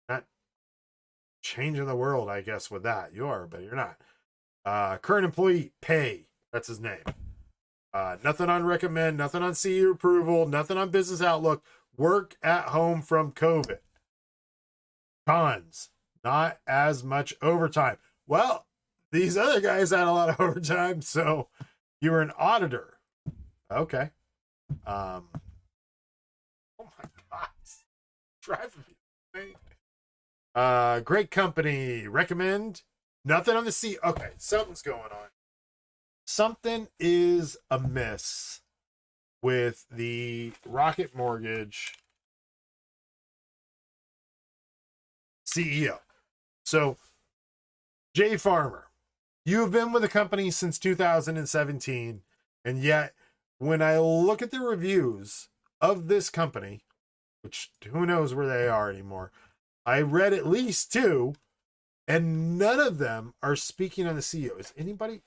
Not changing the world, I guess, with that. You are, but you're not. Current employee, pay. That's his name. Nothing on recommend, nothing on CEO approval, nothing on business outlook. Work at home from COVID. Cons, not as much overtime. Well, these other guys had a lot of overtime, so you were an auditor. Okay. Oh my God. Driving me. Great company. Recommend. Nothing on the C. Okay, something's going on. Something is amiss with the Rocket Mortgage CEO. So, Jay Farmer, you have been with the company since 2017, and yet when I look at the reviews of this company, which who knows where they are anymore, I read at least 2, and none of them are speaking on the CEO. Is anybody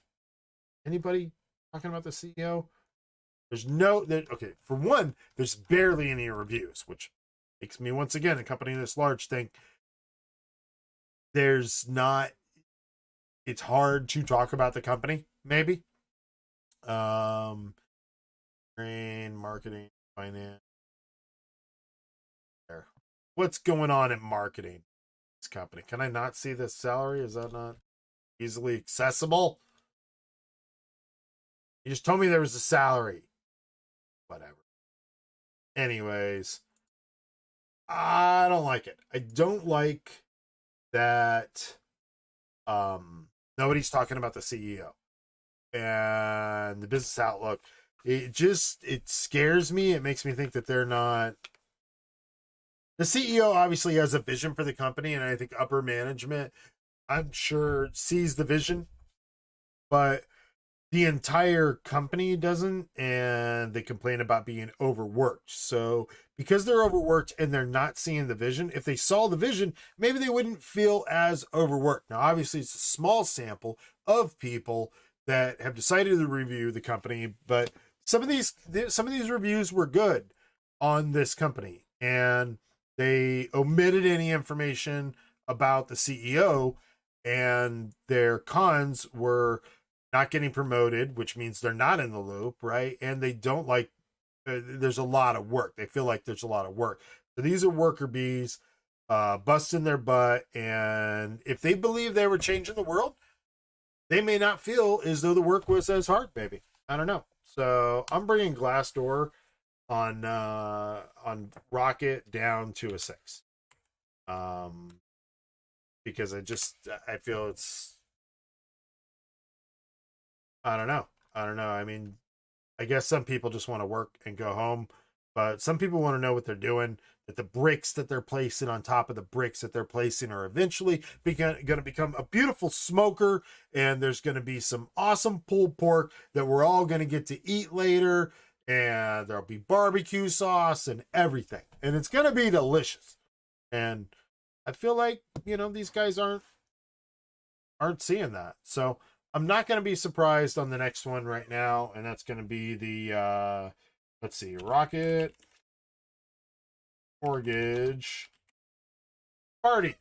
talking about the CEO? There's okay, for one, there's barely any reviews, which makes me, once again, a company this large, think it's hard to talk about the company, maybe. Marketing, finance. What's going on in marketing? This company. Can I not see the salary? Is that not easily accessible? You just told me there was a salary. Whatever. Anyways, I don't like it. I don't like that nobody's talking about the CEO and the business outlook. It scares me. It makes me think that they're not. The CEO obviously has a vision for the company, and I think upper management, I'm sure, sees the vision, but the entire company doesn't, and they complain about being overworked. So because they're overworked and they're not seeing the vision, if they saw the vision, maybe they wouldn't feel as overworked. Now, obviously, it's a small sample of people that have decided to review the company, but some of these reviews were good on this company, and they omitted any information about the CEO, and their cons were not getting promoted, which means they're not in the loop, right? And they don't like, there's a lot of work. They feel like there's a lot of work. So these are worker bees, busting their butt. And if they believe they were changing the world, they may not feel as though the work was as hard, maybe. I don't know. So I'm bringing Glassdoor on Rocket down to a 6. Because I feel it's, I don't know. I mean, I guess some people just want to work and go home, but some people want to know what they're doing, that the bricks that they're placing on top of the bricks that they're placing are eventually going to become a beautiful smoker, and there's going to be some awesome pulled pork that we're all going to get to eat later, and there'll be barbecue sauce and everything, and it's going to be delicious. And I feel like, these guys aren't seeing that. So I'm not going to be surprised on the next one right now, and that's going to be the, let's see, Rocket Mortgage Party.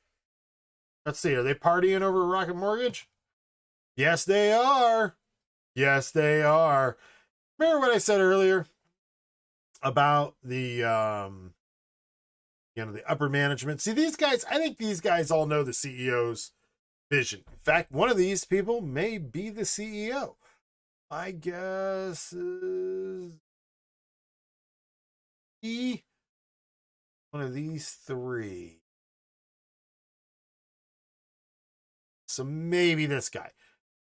Let's see, are they partying over Rocket Mortgage? Yes, they are. Yes, they are. Remember what I said earlier about the, the upper management? See, these guys, I think these guys all know the CEO's vision. In fact, one of these people may be the CEO. I guess one of these 3. So maybe this guy,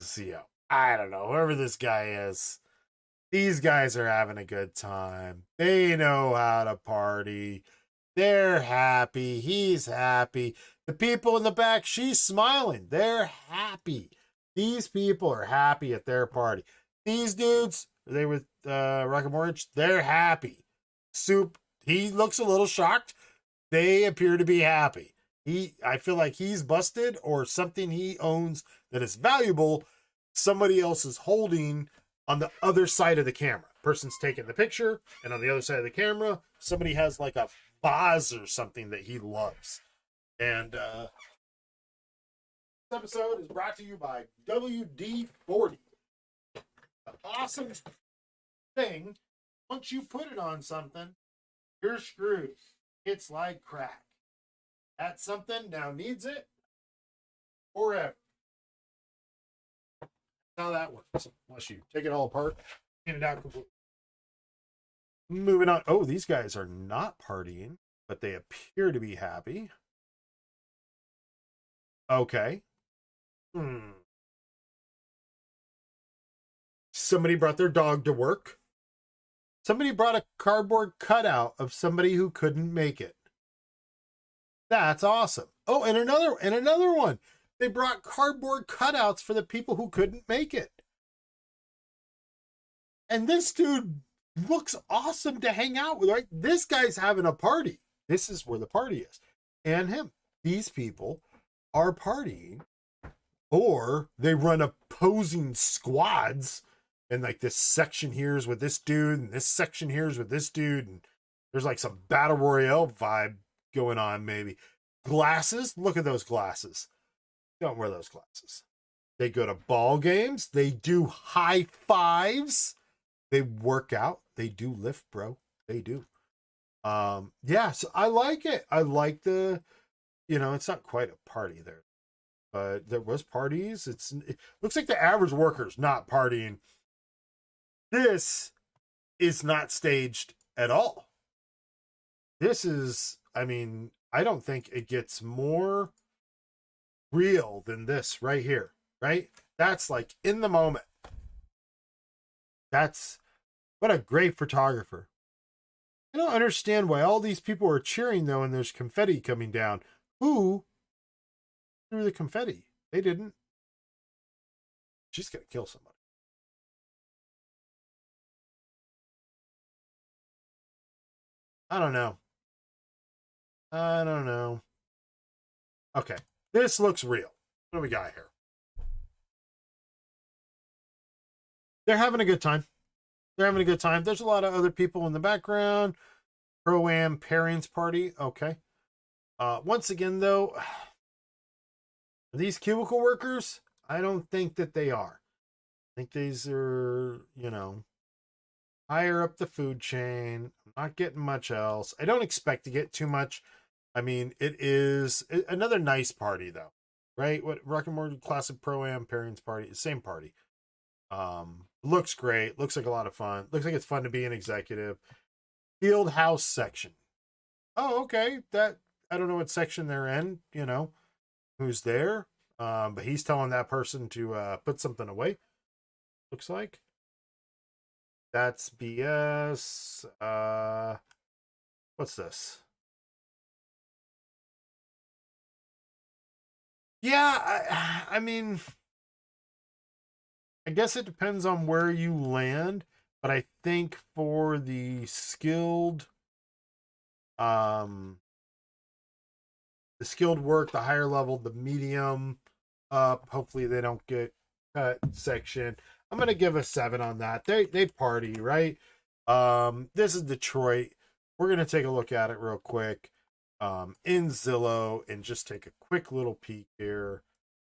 the CEO. I don't know. Whoever this guy is, these guys are having a good time. They know how to party. They're happy. He's happy. The people in the back, she's smiling. They're happy. These people are happy at their party. These dudes, they with Rocket Mortgage, they're happy. Soup, he looks a little shocked, They appear to be happy. I feel like he's busted, or something he owns that is valuable, somebody else is holding on the other side of the camera. Person's taking the picture, and on the other side of the camera, somebody has like a vase or something that he loves. And this episode is brought to you by WD-40. The awesome thing, once you put it on something, you're screwed. It's like crack. That something now needs it forever. That's how that works. Unless you take it all apart, clean it out completely. Moving on. Oh, these guys are not partying, but they appear to be happy. Okay. Somebody brought their dog to work. Somebody brought a cardboard cutout of somebody who couldn't make it. That's awesome. Oh, and another one. They brought cardboard cutouts for the people who couldn't make it. And this dude looks awesome to hang out with, right? This guy's having a party. This is where the party is. And him. These people are partying, or they run opposing squads, and like this section here is with this dude, and this section here is with this dude, and there's like some battle royale vibe going on, maybe. Glasses, look at those glasses. Don't wear those glasses. They go to ball games, they do high fives, they work out, they do lift, bro. They do. Yeah, so I like it. I like the, it's not quite a party there, but there was parties. It looks like the average worker's not partying. This is not staged at all. This is, I don't think it gets more real than this right here, right? That's like in the moment. That's what a great photographer. I don't understand why all these people are cheering though, and there's confetti coming down. Who threw the confetti? They didn't. She's gonna kill somebody. I don't know. Okay, this looks real. What do we got here? They're having a good time. There's a lot of other people in the background. Pro-Am pairings party. Okay. Once again, though, these cubicle workers, I don't think that they are. I think these are, higher up the food chain. I'm not getting much else. I don't expect to get too much. It is another nice party, though, right? What Rock and Mortar Classic Pro-Am pairings party, same party. Looks great. Looks like a lot of fun. Looks like it's fun to be an executive. Field house section. Oh, okay. That, I don't know what section they're in, who's there. But he's telling that person to put something away. Looks like. That's BS. What's this? Yeah, I guess it depends on where you land, but I think for the skilled work, the higher level, the medium up, hopefully they don't get cut section, I'm gonna give a 7 on that. They party, right? This is Detroit. We're gonna take a look at it real quick in Zillow and just take a quick little peek here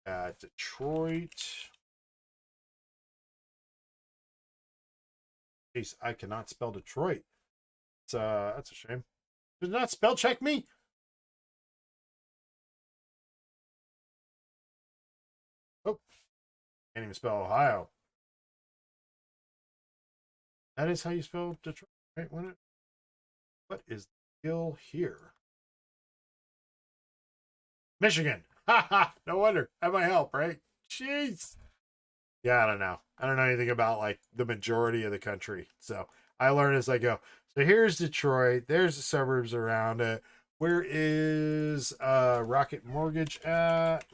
at Detroit. Jeez, I cannot spell Detroit. That's a shame. Did not spell check me? Oh, can't even spell Ohio. That is how you spell Detroit, right? What is the deal here? Michigan. Ha ha. No wonder. Have my help, right? Jeez. Yeah, I don't know. I don't know anything about like the majority of the country. So I learn as I go. So here's Detroit. There's the suburbs around it. Where is Rocket Mortgage at?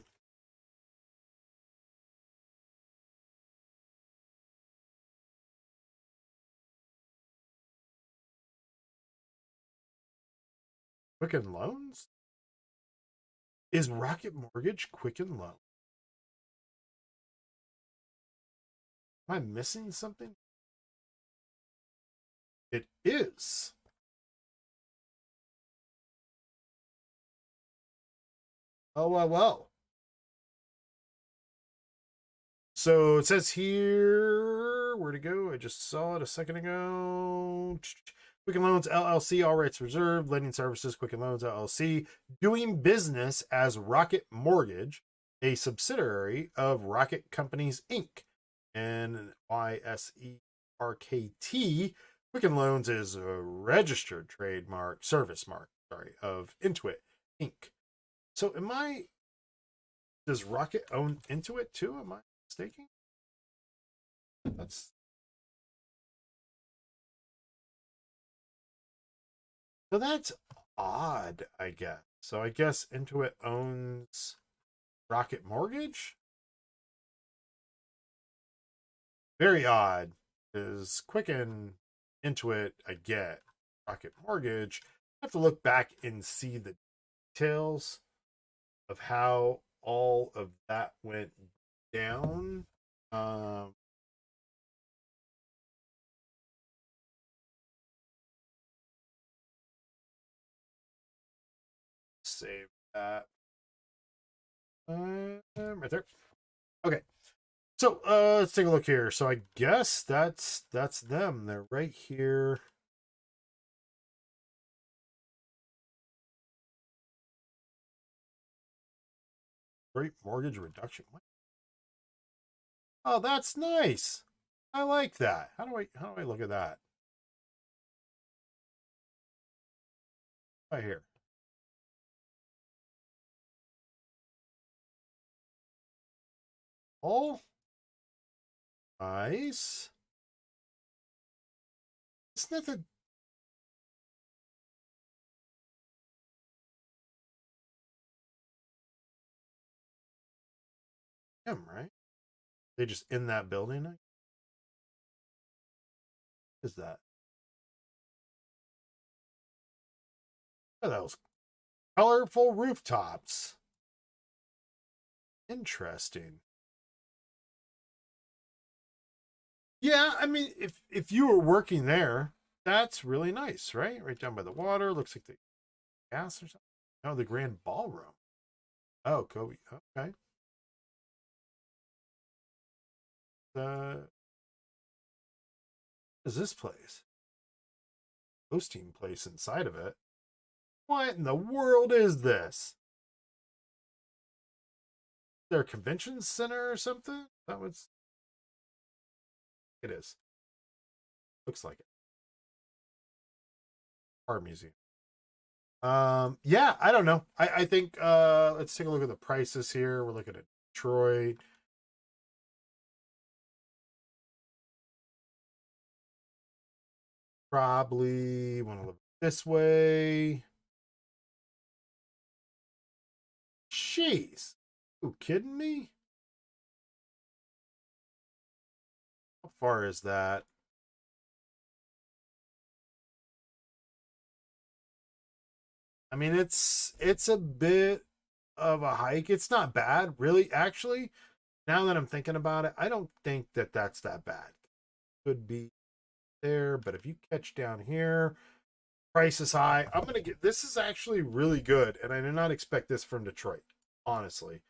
Quicken Loans? Is Rocket Mortgage Quicken Loan? Am I missing something? It is. Oh, well. So it says here, where to go? I just saw it a second ago. Quicken Loans LLC, all rights reserved. Lending services, Quicken Loans LLC, doing business as Rocket Mortgage, a subsidiary of Rocket Companies Inc. and YSERKT. Quicken Loans is a registered trademark, service mark, of Intuit Inc. So does Rocket own Intuit too? Am I mistaken? That's odd, I guess. So I guess Intuit owns Rocket Mortgage? Very odd. Because Quicken, Intuit, I get. Rocket Mortgage, I have to look back and see the details of how all of that went down. Save that. Right there. Okay. So let's take a look here. So I guess that's them. They're right here. Great mortgage reduction. What? Oh, that's nice. I like that. How do I look at that? Right here. Oh, nice. Isn't that the them, right? They just in that building? Is that? Oh, those colorful rooftops. Interesting. Yeah, I mean, if you were working there, that's really nice, right? Right down by the water. Looks like the gas or something. Oh, the grand ballroom. Oh, Kobe. Okay. What is this place? Hosting place inside of it. What in the world is this? Their convention center or something? That was. It is. Looks like it. Art museum. Yeah, I don't know. I think let's take a look at the prices here. We're looking at Detroit. Probably want to look this way. Jeez. You kidding me? How far is that? I mean, it's a bit of a hike. It's not bad, really. Actually, now that I'm thinking about it, I don't think that that's that bad. Could be there, but if you catch down here, price is high. I'm gonna get this is actually really good, and I did not expect this from Detroit. Honestly,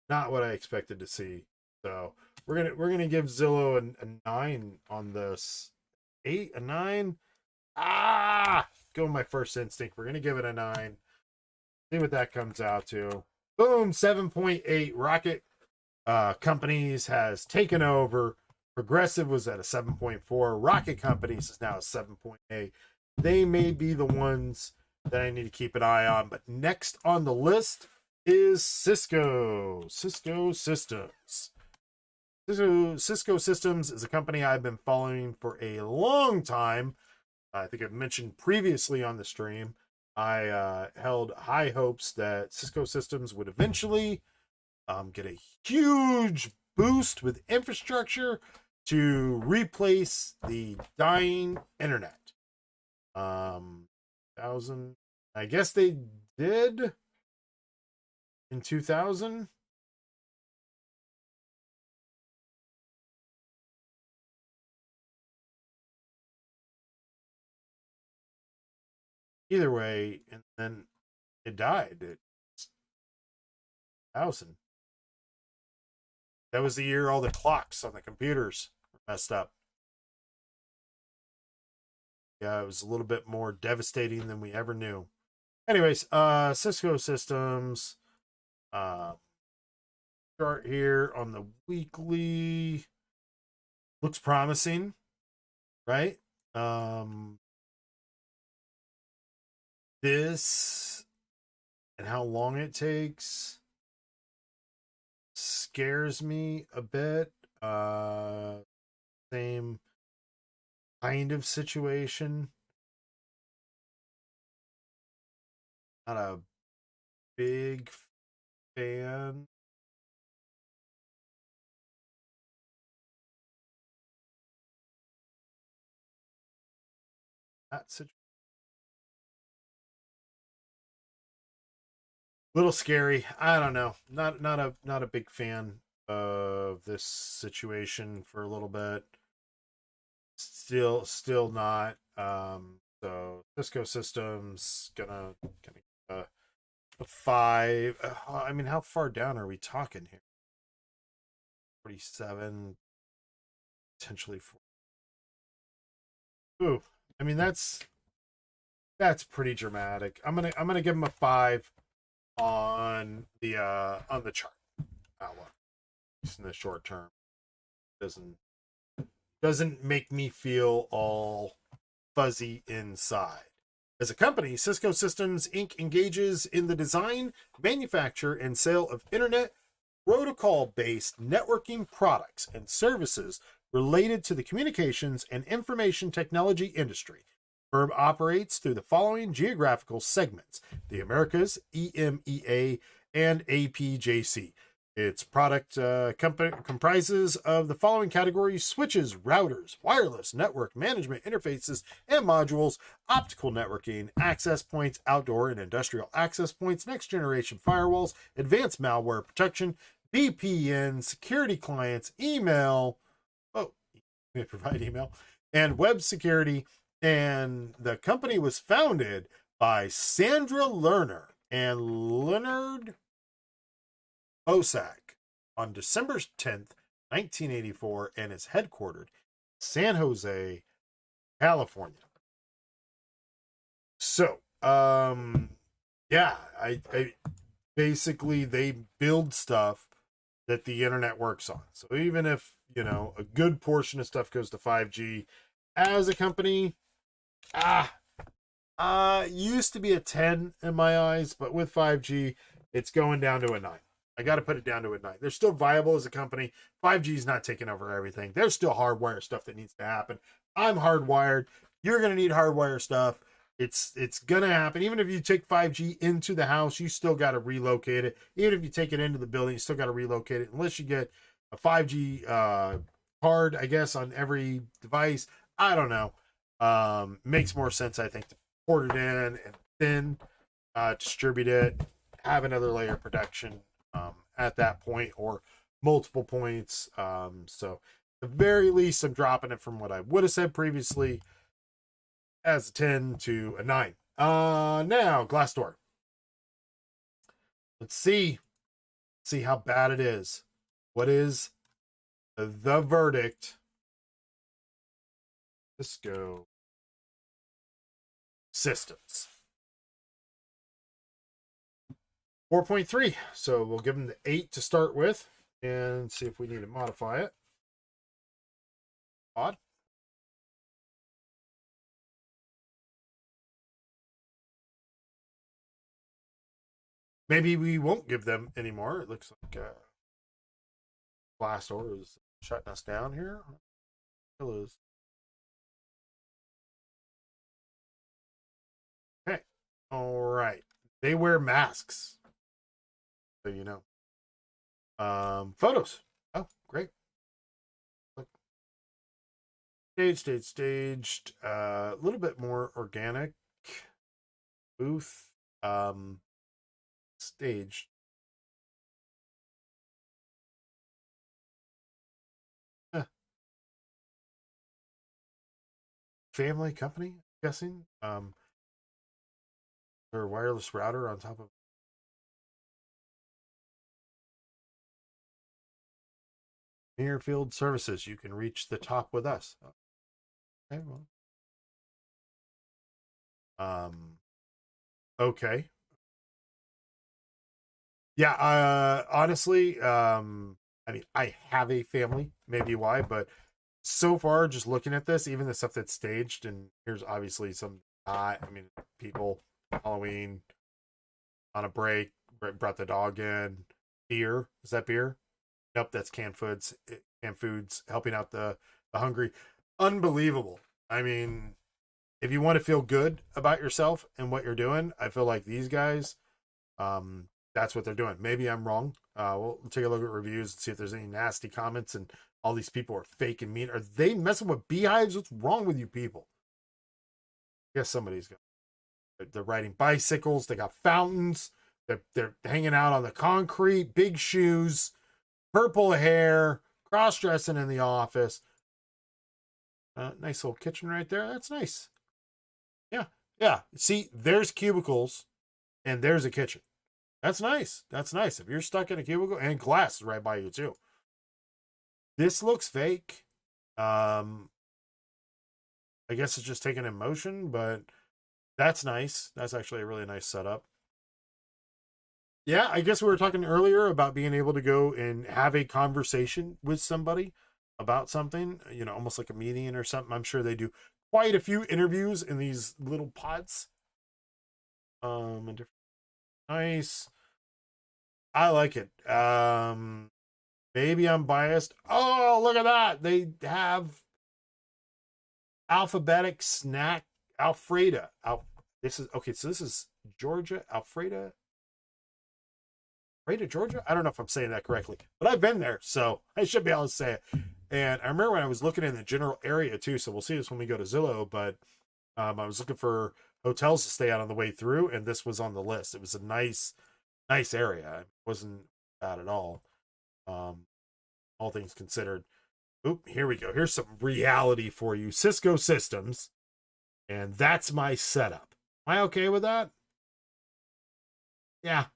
not what I expected to see. So we're gonna give Zillow a 9 on this. 8, a 9. Go with my first instinct. We're gonna give it a 9. See what that comes out to. Boom, 7.8. Rocket Companies has taken over. Progressive was at a 7.4. Rocket Companies is now a 7.8. They may be the ones that I need to keep an eye on. But next on the list is Cisco. Cisco Systems. Cisco Systems is a company I've been following for a long time. I think I've mentioned previously on the stream. I held high hopes that Cisco Systems would eventually get a huge boost with infrastructure to replace the dying internet. 1,000 I guess they did in 2000. Either way, and then it died. It's 2000. That was the year all the clocks on the computers were messed up. Yeah, it was a little bit more devastating than we ever knew. Anyways, Cisco Systems chart here on the weekly looks promising, right? This and how long it takes scares me a bit. Same kind of situation. Not a big fan. That situation. Little scary. I don't know. Not a big fan of this situation for a little bit. Still not. So Cisco Systems gonna a 5. I mean, how far down are we talking here? 47, potentially 4. Ooh, I mean that's pretty dramatic. I'm gonna give him a 5 on the chart outlook. Just in the short term, doesn't make me feel all fuzzy inside. As a company, Cisco Systems Inc. engages in the design, manufacture, and sale of internet protocol-based networking products and services related to the communications and information technology industry. Firm operates through the following geographical segments: the Americas, EMEA, and APJC. Its product comprises of the following categories: switches, routers, wireless network management interfaces and modules, optical networking, access points, outdoor and industrial access points, next generation firewalls, advanced malware protection, VPN, security clients, email. Oh, they provide email and web security. And the company was founded by Sandra Lerner and Leonard Bosak on December 10th, 1984, and is headquartered in San Jose, California. So, yeah, I basically they build stuff that the internet works on. So even if, a good portion of stuff goes to 5G, as a company, used to be a 10 in my eyes, but with 5G, it's going down to a 9. I got to put it down to a 9. They're still viable as a company. 5G is not taking over everything. There's still hardwire stuff that needs to happen. I'm hardwired. You're going to need hardwire stuff. It's going to happen. Even if you take 5G into the house, you still got to relocate it. Even if you take it into the building, you still got to relocate it. Unless you get a 5G card, I guess, on every device. I don't know. Makes more sense, I think, to port it in and then distribute it, have another layer of protection at that point, or multiple points. So at the very least, I'm dropping it from what I would have said previously as a 10 to a 9. Now, Glassdoor. Let's see how bad it is. What is the verdict? Cisco Systems. 4.3. So we'll give them the 8 to start with and see if we need to modify it. Odd. Maybe we won't give them anymore. It looks like Glassdoor is shutting us down here. Still is. Okay. All right. They wear masks. So you know. Photos. Oh, great. Staged. A little bit more organic. booth staged. Family company, I'm guessing. Their wireless router on top of near field services. You can reach the top with us. Okay, well. Okay. Yeah, honestly, I mean, I have a family, maybe why, but so far, just looking at this, even the stuff that's staged, and here's obviously some, I mean, people, Halloween, on a break, brought the dog in, beer, is that beer? Nope, that's canned foods, helping out the hungry. Unbelievable. I mean, if you want to feel good about yourself and what you're doing, I feel like these guys, that's what they're doing. Maybe I'm wrong. We'll take a look at reviews and see if there's any nasty comments and all these people are fake and mean. Are they messing with beehives? What's wrong with you people? I guess somebody's got. They're riding bicycles. They got fountains. They're hanging out on the concrete. Big shoes, purple hair, cross dressing in the office. Nice little kitchen right there. That's nice. Yeah, yeah. See, there's cubicles, and there's a kitchen. That's nice. That's nice. If you're stuck in a cubicle, and glass is right by you too. This looks fake. I guess it's just taken in motion, but that's nice. That's actually a really nice setup. Yeah, I guess we were talking earlier about being able to go and have a conversation with somebody about something, you know, almost like a meeting or something. I'm sure they do quite a few interviews in these little pods. And different. Nice. I like it. Maybe I'm biased. Oh, look at that. They have alphabetic snack Alfreda. This is okay, so this is Georgia, Alfreda, Georgia. I don't know if I'm saying that correctly, but I've been there, so I should be able to say it. And I remember when I was looking in the general area too, so we'll see this when we go to Zillow, but I was looking for hotels to stay out on the way through, and this was on the list. It was a nice area. It wasn't bad at all. All things considered. Oop, here we go. Here's some reality for you. Cisco systems, and that's my setup. Am I okay with that? Yeah.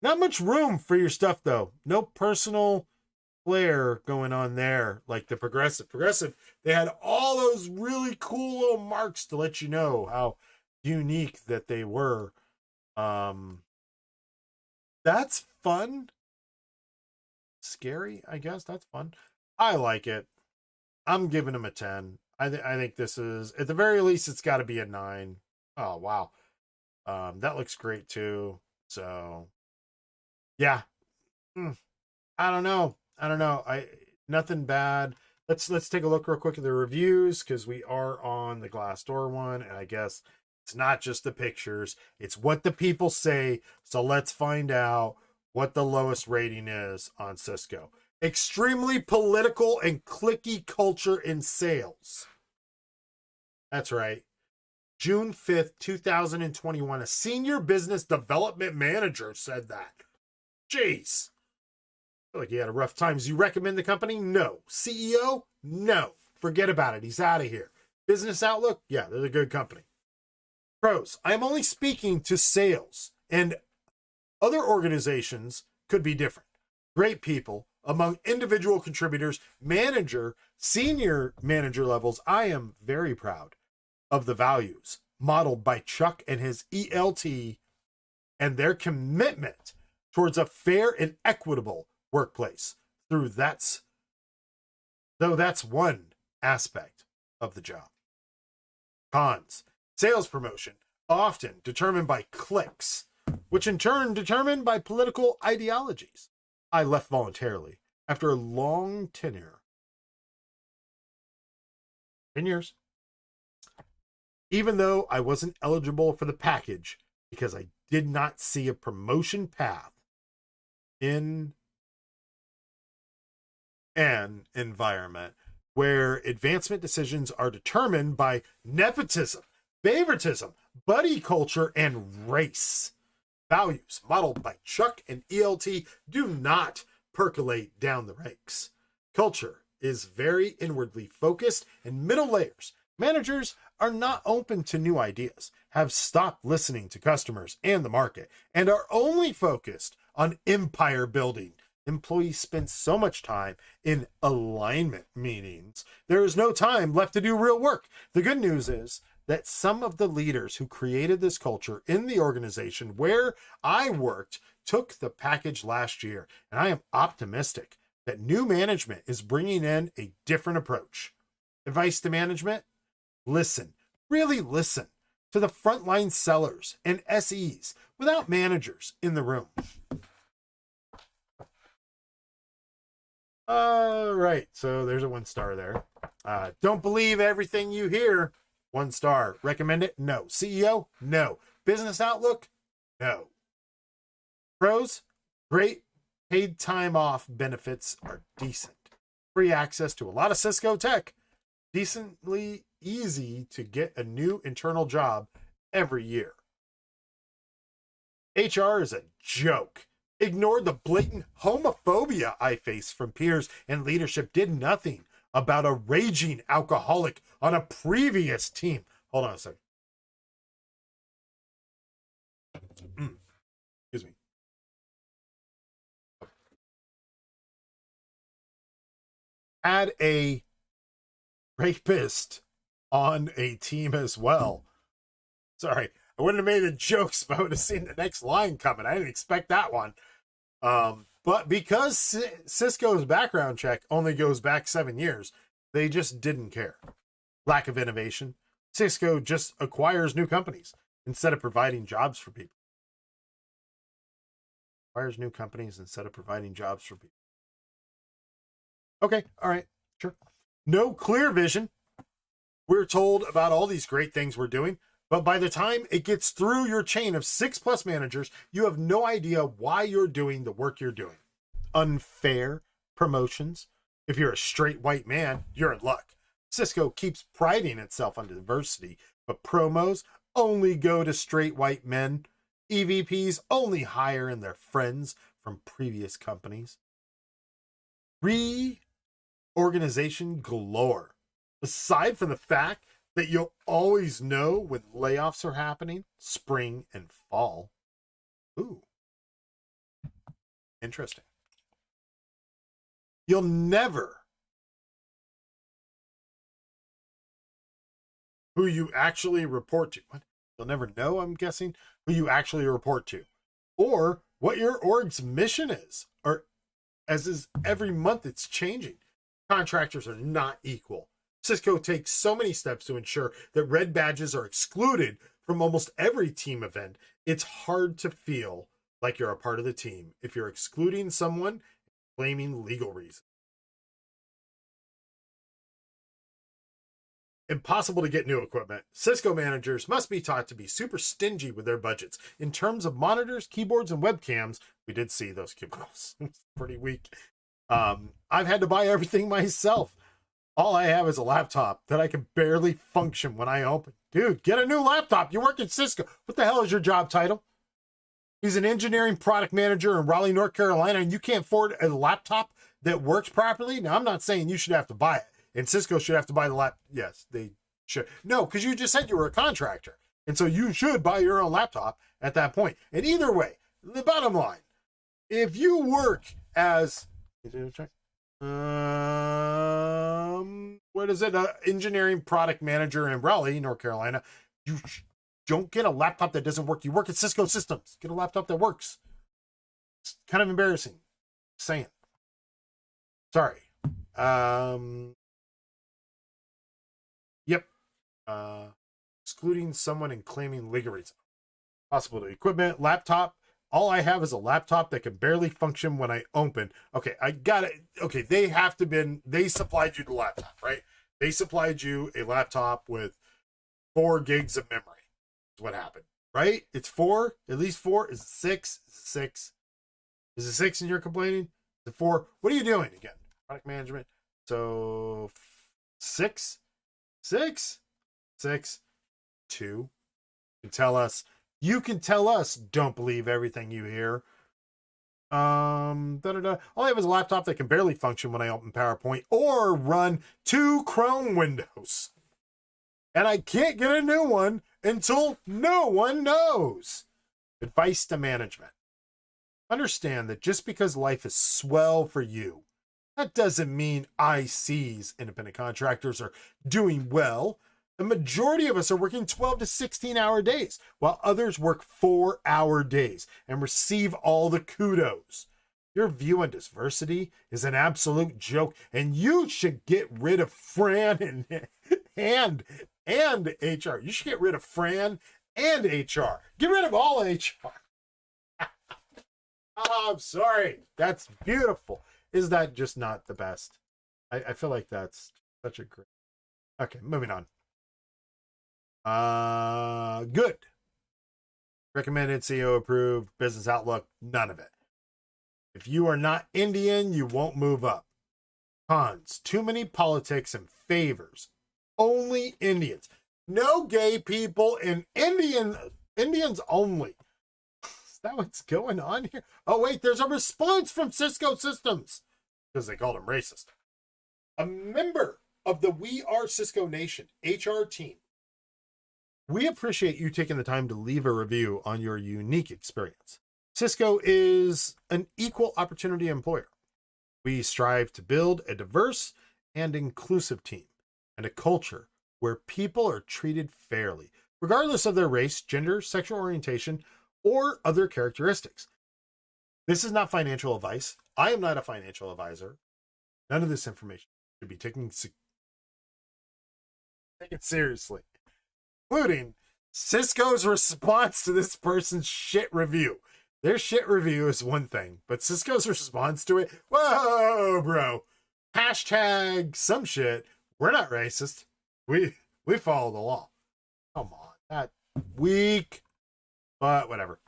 Not much room for your stuff, though. No personal flair going on there like the Progressive. Progressive, they had all those really cool little marks to let you know how unique that they were. That's fun. Scary, I guess. That's fun. I like it. I'm giving him a 10. I think this is, at the very least, it's got to be a 9. Oh, wow. That looks great, too. So, yeah. I don't know. Nothing bad. Let's take a look real quick at the reviews, because we are on the Glassdoor one, and I guess it's not just the pictures, it's what the people say. So let's find out what the lowest rating is on Cisco. Extremely political and cliquey culture in sales. That's right. June 5th, 2021, a senior business development manager said that. Jeez. I feel like he had a rough time. Does he recommend the company? No. CEO? No. Forget about it. He's out of here. Business outlook? Yeah, they're a good company. Pros. I am only speaking to sales, and other organizations could be different. Great people. Among individual contributors, manager, senior manager levels, I am very proud of the values modeled by Chuck and his ELT and their commitment towards a fair and equitable workplace. Though that's one aspect of the job. Cons. Sales promotion, often determined by clicks, which in turn determined by political ideologies. I left voluntarily after a long tenure. 10 years. Even though I wasn't eligible for the package because I did not see a promotion path in an environment where advancement decisions are determined by nepotism, favoritism, buddy culture, and race. Values modeled by Chuck and ELT do not percolate down the ranks. Culture is very inwardly focused, and middle layers, managers, are not open to new ideas, have stopped listening to customers and the market, and are only focused on empire building. Employees spend so much time in alignment meetings, there is no time left to do real work. The good news is that some of the leaders who created this culture in the organization where I worked took the package last year, and I am optimistic that new management is bringing in a different approach. Advice to management: listen, really listen to the frontline sellers and SEs without managers in the room. All right, so there's a 1 star there. Don't believe everything you hear. 1 star. Recommend it? No. CEO? No. Business outlook? No. Pros? Great. Paid time off benefits are decent. Free access to a lot of Cisco tech. Decently easy to get a new internal job every year. HR is a joke. Ignored the blatant homophobia I face from peers, and leadership did nothing about a raging alcoholic on a previous team. Hold on a second. Excuse me. Had a rapist on a team as well. Sorry, I wouldn't have made the jokes if I would have seen the next line coming. I didn't expect that one. But because Cisco's background check only goes back 7 years, they just didn't care. Lack of innovation. Cisco just acquires new companies instead of providing jobs for people. Acquires new companies instead of providing jobs for people. Okay, all right, sure. No clear vision. We're told about all these great things we're doing, but by the time it gets through your chain of 6+ managers, you have no idea why you're doing the work you're doing. Unfair promotions. If you're a straight white man, you're in luck. Cisco keeps priding itself on diversity, but promos only go to straight white men. EVPs only hire in their friends from previous companies. Reorganization galore. Aside from the fact that you'll always know when layoffs are happening, spring and fall. Ooh. Interesting. You'll never who you actually report to. What? You'll never know, I'm guessing, who you actually report to. Or what your org's mission is. Or as is every month it's changing. Contractors are not equal. Cisco takes so many steps to ensure that red badges are excluded from almost every team event. It's hard to feel like you're a part of the team if you're excluding someone, claiming legal reasons. Impossible to get new equipment. Cisco managers must be taught to be super stingy with their budgets. In terms of monitors, keyboards, and webcams, we did see those cubicles. It's pretty weak. I've had to buy everything myself. All I have is a laptop that I can barely function when I open. Dude, get a new laptop. You work at Cisco. What the hell is your job title? He's an engineering product manager in Raleigh, North Carolina, and you can't afford a laptop that works properly? Now, I'm not saying you should have to buy it, and Cisco should have to buy the laptop. Yes, they should. No, because you just said you were a contractor, and so you should buy your own laptop at that point. And either way, the bottom line, if you work as... what is it? Engineering product manager in Raleigh, North Carolina. You don't get a laptop that doesn't work. You work at Cisco Systems. Get a laptop that works. It's kind of embarrassing. Saying. Sorry. Yep. Excluding someone and claiming legal reasons. Possible to equipment, laptop. All I have is a laptop that can barely function when I open. Okay, I got it. Okay, they supplied you the laptop, right? They supplied you a laptop with 4 gigs of memory. That's what happened, right? It's 4, at least 4. Is it 6? Is it 6? Is it 6 and you're complaining? Is it 4? What are you doing again? Product management. So 6, 2. tell us. You can tell us. Don't believe everything you hear. All I have is a laptop that can barely function when I open PowerPoint or run 2 Chrome windows. And I can't get a new one until no one knows. Advice to management. Understand that just because life is swell for you, that doesn't mean ICs, independent contractors, are doing well. The majority of us are working 12 to 16-hour days, while others work 4-hour days and receive all the kudos. Your view on diversity is an absolute joke, and you should get rid of Fran and HR. You should get rid of Fran and HR. Get rid of all HR. Oh, I'm sorry. That's beautiful. Is that just not the best? I feel like that's such a great... Okay, moving on. Good. Recommended, CEO approved, business outlook, none of it. If you are not Indian, you won't move up. Cons, too many politics and favors. Only Indians. No gay people and Indians only. Is that what's going on here? Oh, wait, there's a response from Cisco Systems because they called him racist. A member of the We Are Cisco Nation HR team. We appreciate you taking the time to leave a review on your unique experience. Cisco is an equal opportunity employer. We strive to build a diverse and inclusive team and a culture where people are treated fairly, regardless of their race, gender, sexual orientation, or other characteristics. This is not financial advice. I am not a financial advisor. None of this information should be taken seriously, including Cisco's response to this person's shit review. Their shit review is one thing, but Cisco's response to it, whoa, bro. Hashtag some shit. We're not racist. We follow the law. Come on, that weak, but whatever.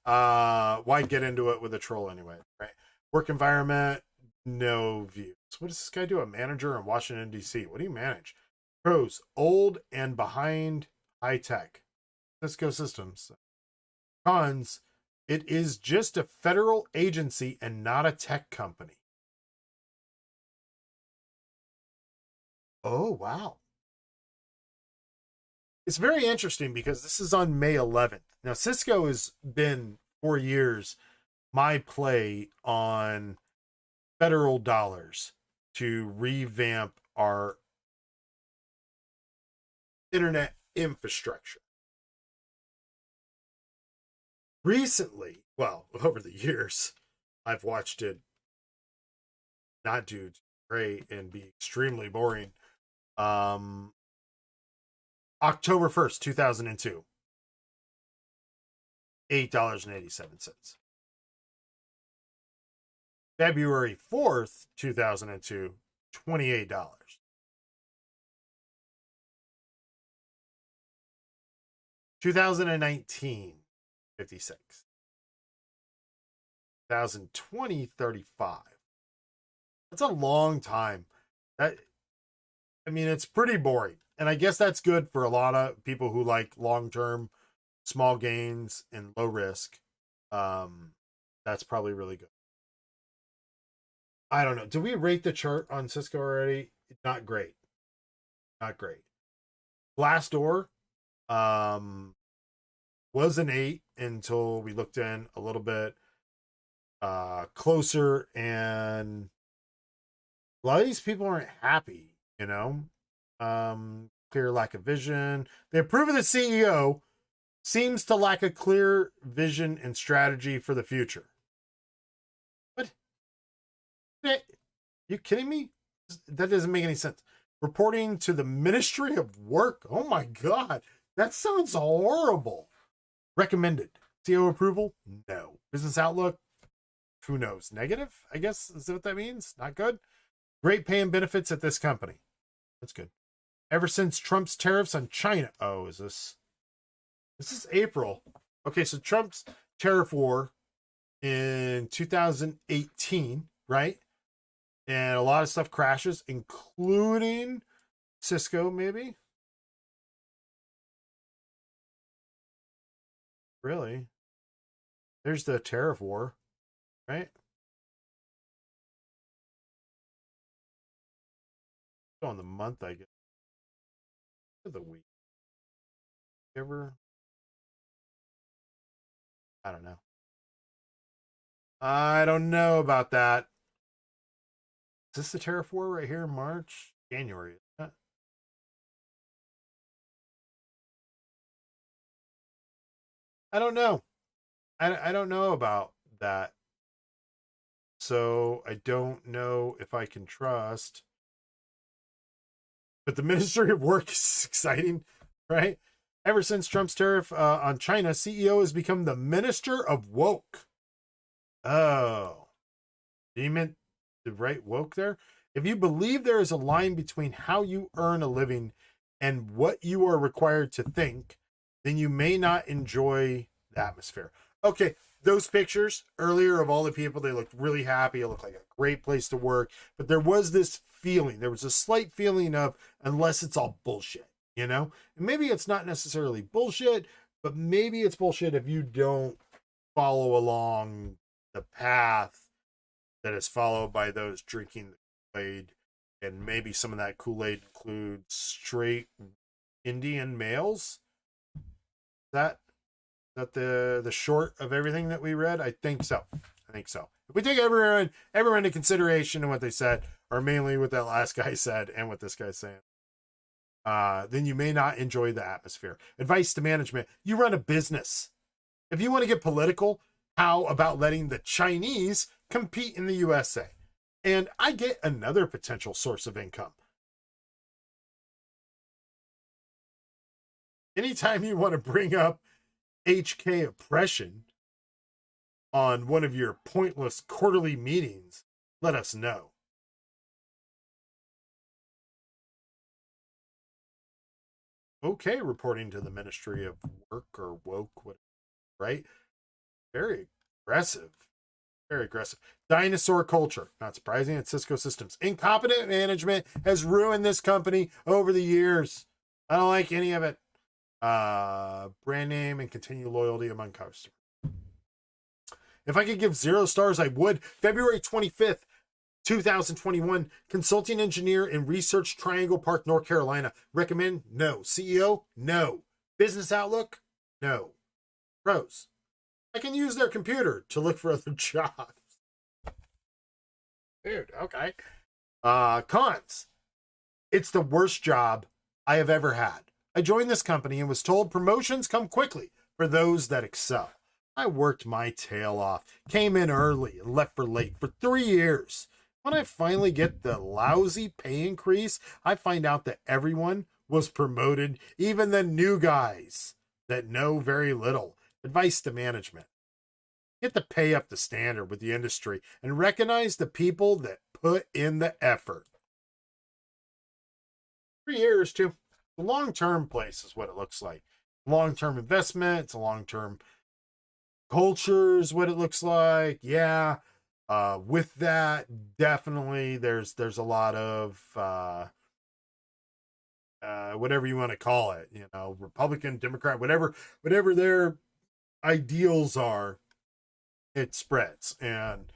Why get into it with a troll anyway, right? Work environment, no views. What does this guy do? A manager in Washington, D.C. What do you manage? Pros, old and behind high tech. Cisco Systems. Cons, it is just a federal agency and not a tech company. Oh, wow. It's very interesting because this is on May 11th. Now, Cisco has been for years my play on federal dollars to revamp our internet infrastructure. Recently, well, over the years, I've watched it not do great and be extremely boring. October 1st, 2002. $8.87. February 4th, 2002, $28. $2019, 56. 2020, 35. That's a long time. It's pretty boring. And I guess that's good for a lot of people who like long-term small gains and low risk. That's probably really good. I don't know. Do we rate the chart on Cisco already? Not great. Not great. Glassdoor was an 8 until we looked in a little bit closer, and a lot of these people aren't happy, clear lack of vision. They approve of the CEO, seems to lack a clear vision and strategy for the future. What? You kidding me? That doesn't make any sense. Reporting to the Ministry of Work. Oh my God. That sounds horrible. Recommended. CEO approval? No. Business outlook? Who knows? Negative, I guess, is that what that means? Not good. Great pay and benefits at this company. That's good. Ever since Trump's tariffs on China. Oh, is this April? Okay, so Trump's tariff war in 2018, right? And a lot of stuff crashes, including Cisco, maybe. really. There's the tariff war, right? On the month, I guess. Or the week. Ever? I don't know. I don't know about that. Is this the tariff war right here? March? January? I don't know. I don't know about that. So I don't know if I can trust. But the Ministry of Work is exciting, right? Ever since Trump's tariff on China, CEO has become the Minister of Woke. Oh, you meant the right woke there? If you believe there is a line between how you earn a living and what you are required to think, then you may not enjoy the atmosphere. Okay, those pictures earlier of all the people, they looked really happy. It looked like a great place to work. But there was this feeling, there was a slight feeling of, unless it's all bullshit, you know? And maybe it's not necessarily bullshit, but maybe it's bullshit if you don't follow along the path that is followed by those drinking the Kool-Aid. And maybe some of that Kool-Aid includes straight Indian males. That the short of everything that we read? I think so. If we take everyone into consideration and what they said, or mainly what that last guy said and what this guy's saying, then you may not enjoy the atmosphere. Advice to management: you run a business. If you want to get political, how about letting the Chinese compete in the USA? And I get another potential source of income. Anytime you want to bring up HK oppression on one of your pointless quarterly meetings, let us know. Okay, reporting to the Ministry of Work or Woke, right? Very aggressive. Very aggressive. Dinosaur culture. Not surprising at Cisco Systems. Incompetent management has ruined this company over the years. I don't like any of it. Brand name and continued loyalty among customers. If I could give 0 stars, I would. February 25th, 2021, consulting engineer in Research Triangle Park, North Carolina. Recommend? No. CEO? No. Business outlook? No. Pros: I can use their computer to look for other jobs. Dude, okay. Cons: it's the worst job I have ever had. I joined this company and was told promotions come quickly for those that excel. I worked my tail off, came in early and left for late for 3 years. When I finally get the lousy pay increase, I find out that everyone was promoted, even the new guys that know very little. Advice to management: get the pay up to standard with the industry and recognize the people that put in the effort. 3 years, too. The long-term place is what it looks like. Long-term investment, it's a long-term culture is what it looks like. Yeah. With that, definitely there's a lot of whatever you want to call it, you know, Republican, Democrat, whatever their ideals are, it spreads. And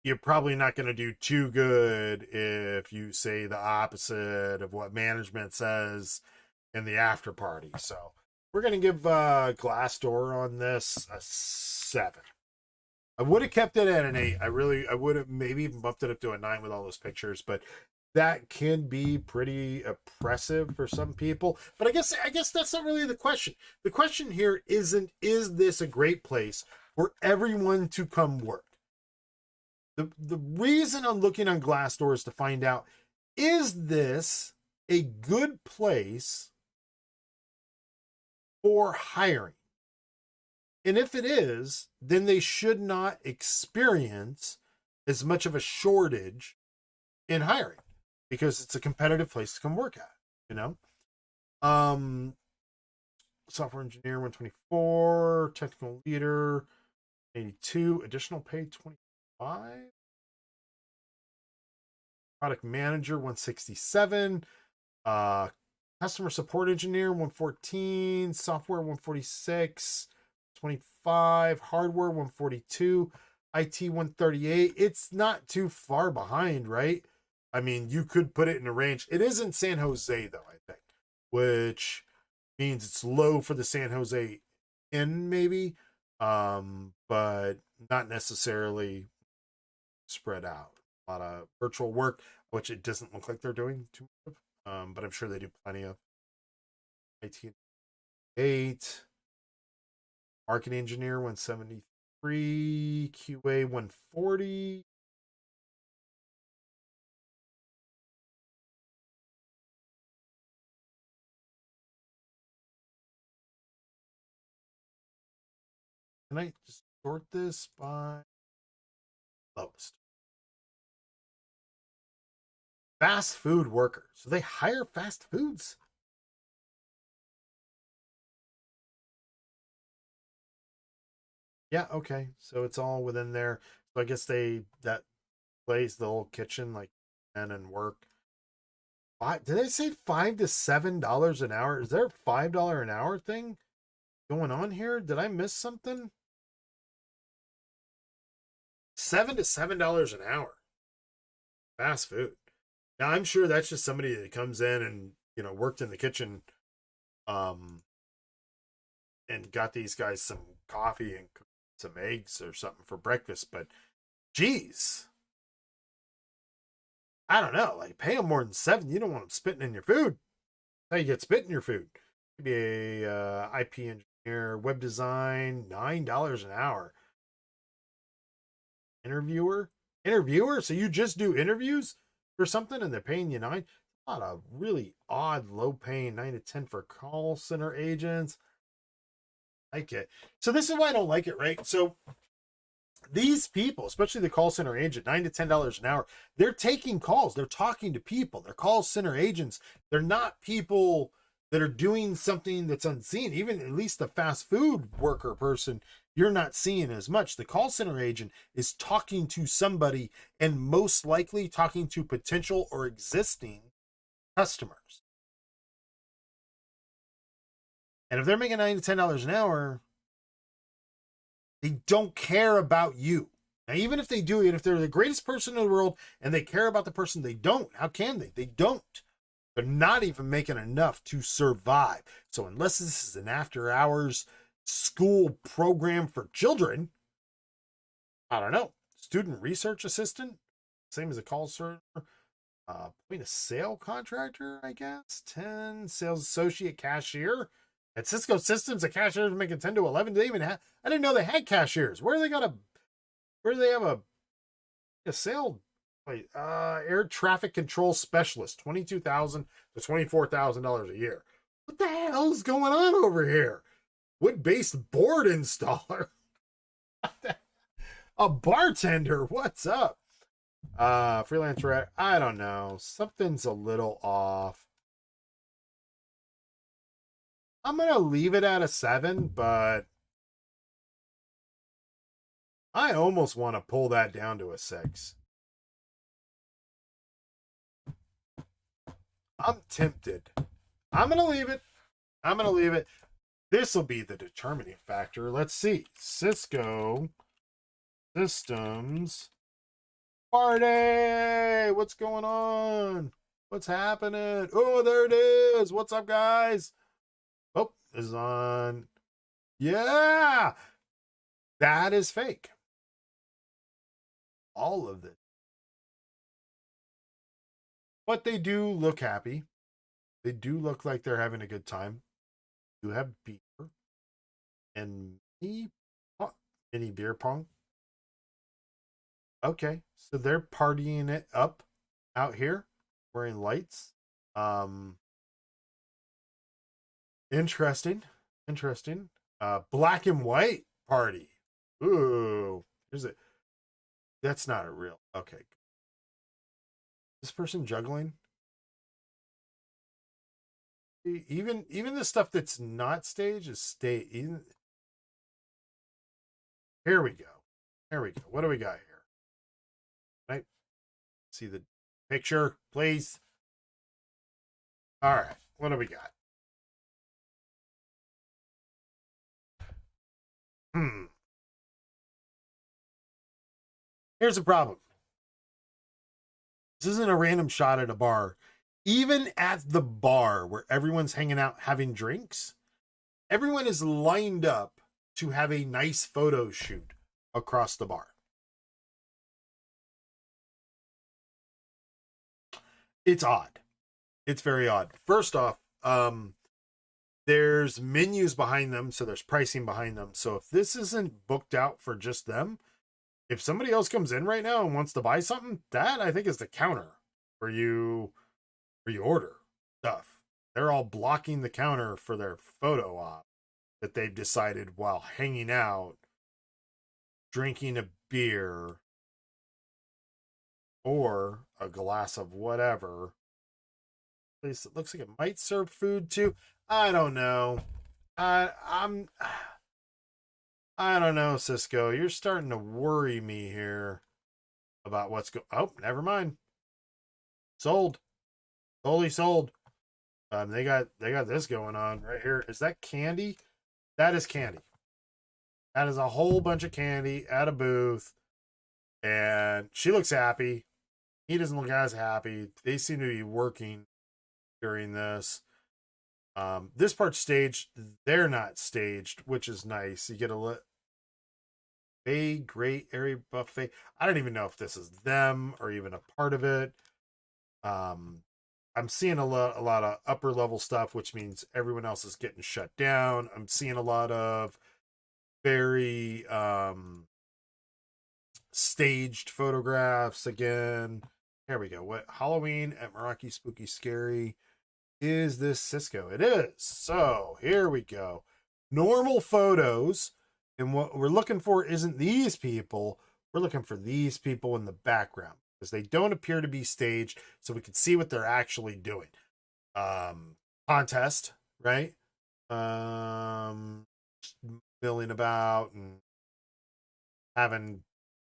you're probably not going to do too good if you say the opposite of what management says in the after party. So we're going to give Glassdoor on this a 7. I would have kept it at an 8. I would have maybe even bumped it up to a 9 with all those pictures, but that can be pretty oppressive for some people. But I guess that's not really the question. The question here isn't, is this a great place for everyone to come work? The reason I'm looking on Glassdoor is to find out, is this a good place for hiring? And if it is, then they should not experience as much of a shortage in hiring because it's a competitive place to come work at, you know? Software engineer 124, technical leader 82, additional pay 25. Product manager 167, customer support engineer 114, software 146, 25, hardware 142, IT 138. It's not too far behind, right? I mean, you could put it in a range. It is in San Jose, though, I think, which means it's low for the San Jose Inn, maybe, but not necessarily spread out. A lot of virtual work, which it doesn't look like they're doing too much of, but I'm sure they do plenty of. IT 8, marketing engineer 173, QA 140. Can I just sort this by lowest? Fast food workers. So they hire fast foods. Yeah, okay. So it's all within there. So I guess that place, the whole kitchen, like and work. Did they say $5 to $7 an hour? Is there a $5 an hour thing going on here? Did I miss something? $7 an hour. Fast food. Now I'm sure that's just somebody that comes in and worked in the kitchen, um, and got these guys some coffee and some eggs or something for breakfast. But geez, I don't know. Like, pay them more than 7. You don't want them spitting in your food. How you get spit in your food? Maybe a IP engineer, web design, $9 an hour. Interviewer. So you just do interviews for something, and they're paying you 9. A lot of really odd, low paying 9 to 10 for call center agents. I like it. So this is why I don't like it, right? So these people, especially the call center agent, $9 to $10 an hour, they're taking calls. They're talking to people. They're call center agents. They're not people that are doing something that's unseen. Even at least the fast food worker person, you're not seeing as much. The call center agent is talking to somebody, and most likely talking to potential or existing customers. And if they're making $9 to $10 an hour, they don't care about you. Now, even if they do, and if they're the greatest person in the world and they care about the person, they don't. How can they? They don't. They're not even making enough to survive. So unless this is an after hours school program for children, I don't know. Student research assistant, same as a call center. Point of sale contractor, I guess. 10 sales associate cashier. At Cisco Systems, the cashiers are making 10 to 11. They even have, I didn't know they had cashiers. Where do they have a sale? Wait, air traffic control specialist, $22,000 to $24,000 a year. What the hell is going on over here? Wood-based board installer. A bartender. What's up? Freelancer. I don't know. Something's a little off. I'm going to leave it at a 7, but I almost want to pull that down to a 6. I'm tempted. I'm going to leave it. This will be the determining factor. Let's see. Cisco Systems party. What's going on? What's happening? Oh, there it is. What's up, guys? Oh, this is on. Yeah, that is fake. All of it. But they do look happy. They do look like they're having a good time. You have beer and mini beer pong. Okay, so they're partying it up out here, wearing lights. Interesting. Black and white party. Ooh, here's it. That's not a real. Okay. This person juggling. Even the stuff that's not stage is stage. Here we go. What do we got here? Right. See the picture, please. All right. What do we got? Here's the problem. This isn't a random shot at a bar. Even at the bar where everyone's hanging out having drinks, everyone is lined up to have a nice photo shoot across the bar. It's odd. It's very odd. First off, there's menus behind them, so there's pricing behind them. So if this isn't booked out for just them, if somebody else comes in right now and wants to buy something, that I think is the counter for you order stuff. They're all blocking the counter for their photo op that they've decided while hanging out, drinking a beer or a glass of whatever. At least it looks like it might serve food too. I don't know. I don't know, Cisco. You're starting to worry me here about what's going. Oh, never mind. Sold. Totally sold. They got this going on right here. Is that candy? That is candy. That is a whole bunch of candy at a booth, and she looks happy. He doesn't look as happy. They seem to be working during this. This part's staged. They're not staged, which is nice. You get a great area buffet. I don't even know if this is them or even a part of it. I'm seeing a lot of upper level stuff, which means everyone else is getting shut down. I'm seeing a lot of very staged photographs again. Here we go. What Halloween at Meraki Spooky Scary? Is this Cisco? It is. So here we go. Normal photos. And what we're looking for isn't these people. We're looking for these people in the background because they don't appear to be staged. So we can see what they're actually doing. Contest, right? Milling about and having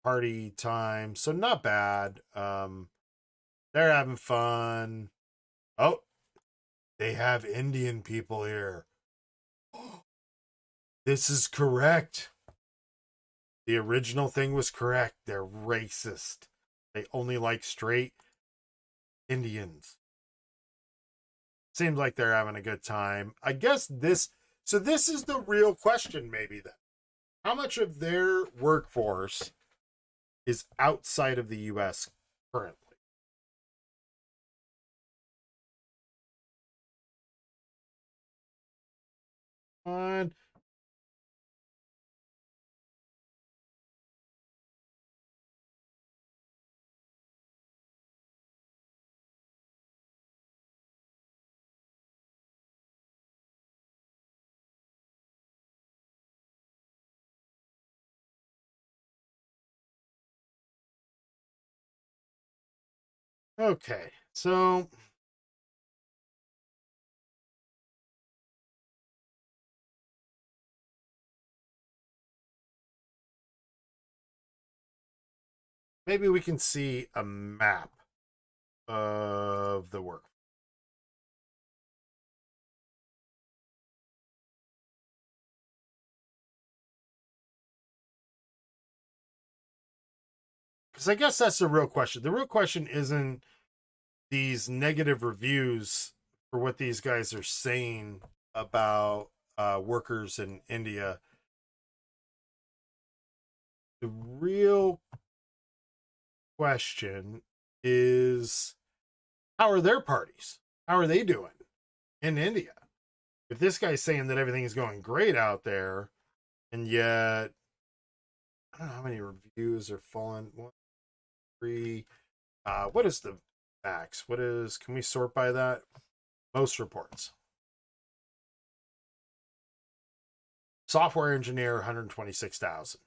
party time. So not bad. They're having fun. Oh, they have Indian people here. This is correct. The original thing was correct. They're racist. They only like straight Indians. Seems like they're having a good time. I guess this is the real question maybe then. How much of their workforce is outside of the US currently? On. Okay, so maybe we can see a map of the work. Because I guess that's the real question. The real question isn't these negative reviews for what these guys are saying about workers in India. The real question is, how are their parties? How are they doing in India? If this guy's saying that everything is going great out there, and yet I don't know how many reviews are falling. 1, 3. What is the max? Can we sort by that? Most reports. Software engineer, 126,000.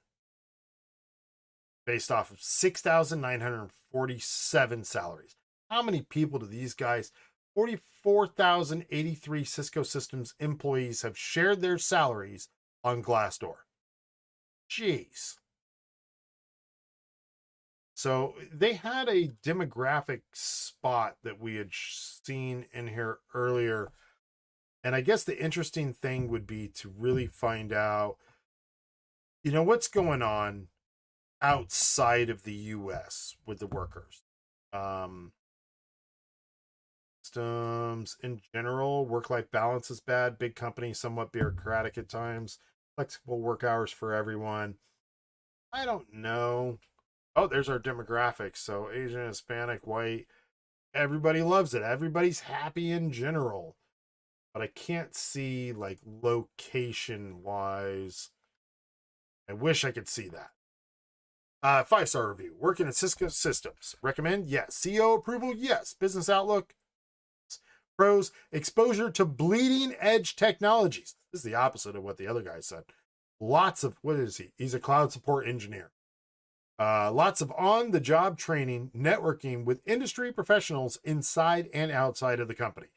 Based off of 6,947 salaries. How many people do these guys, 44,083 Cisco Systems employees, have shared their salaries on Glassdoor? Jeez. So they had a demographic spot that we had seen in here earlier. And I guess the interesting thing would be to really find out You know what's going on outside of the US with the workers? Um, Systems in general, work-life balance is bad. Big company, somewhat bureaucratic at times. Flexible work hours for everyone. I don't know. Oh, there's our demographics. So Asian, Hispanic, white. Everybody loves it. Everybody's happy in general. But I can't see like location wise. I wish I could see that. 5-star review. Working at Cisco Systems. Recommend? Yes. CEO approval? Yes. Business outlook? Pros, exposure to bleeding edge technologies. This is the opposite of what the other guy said. Lots of, what is he? He's a cloud support engineer. Lots of on the job training, networking with industry professionals inside and outside of the company.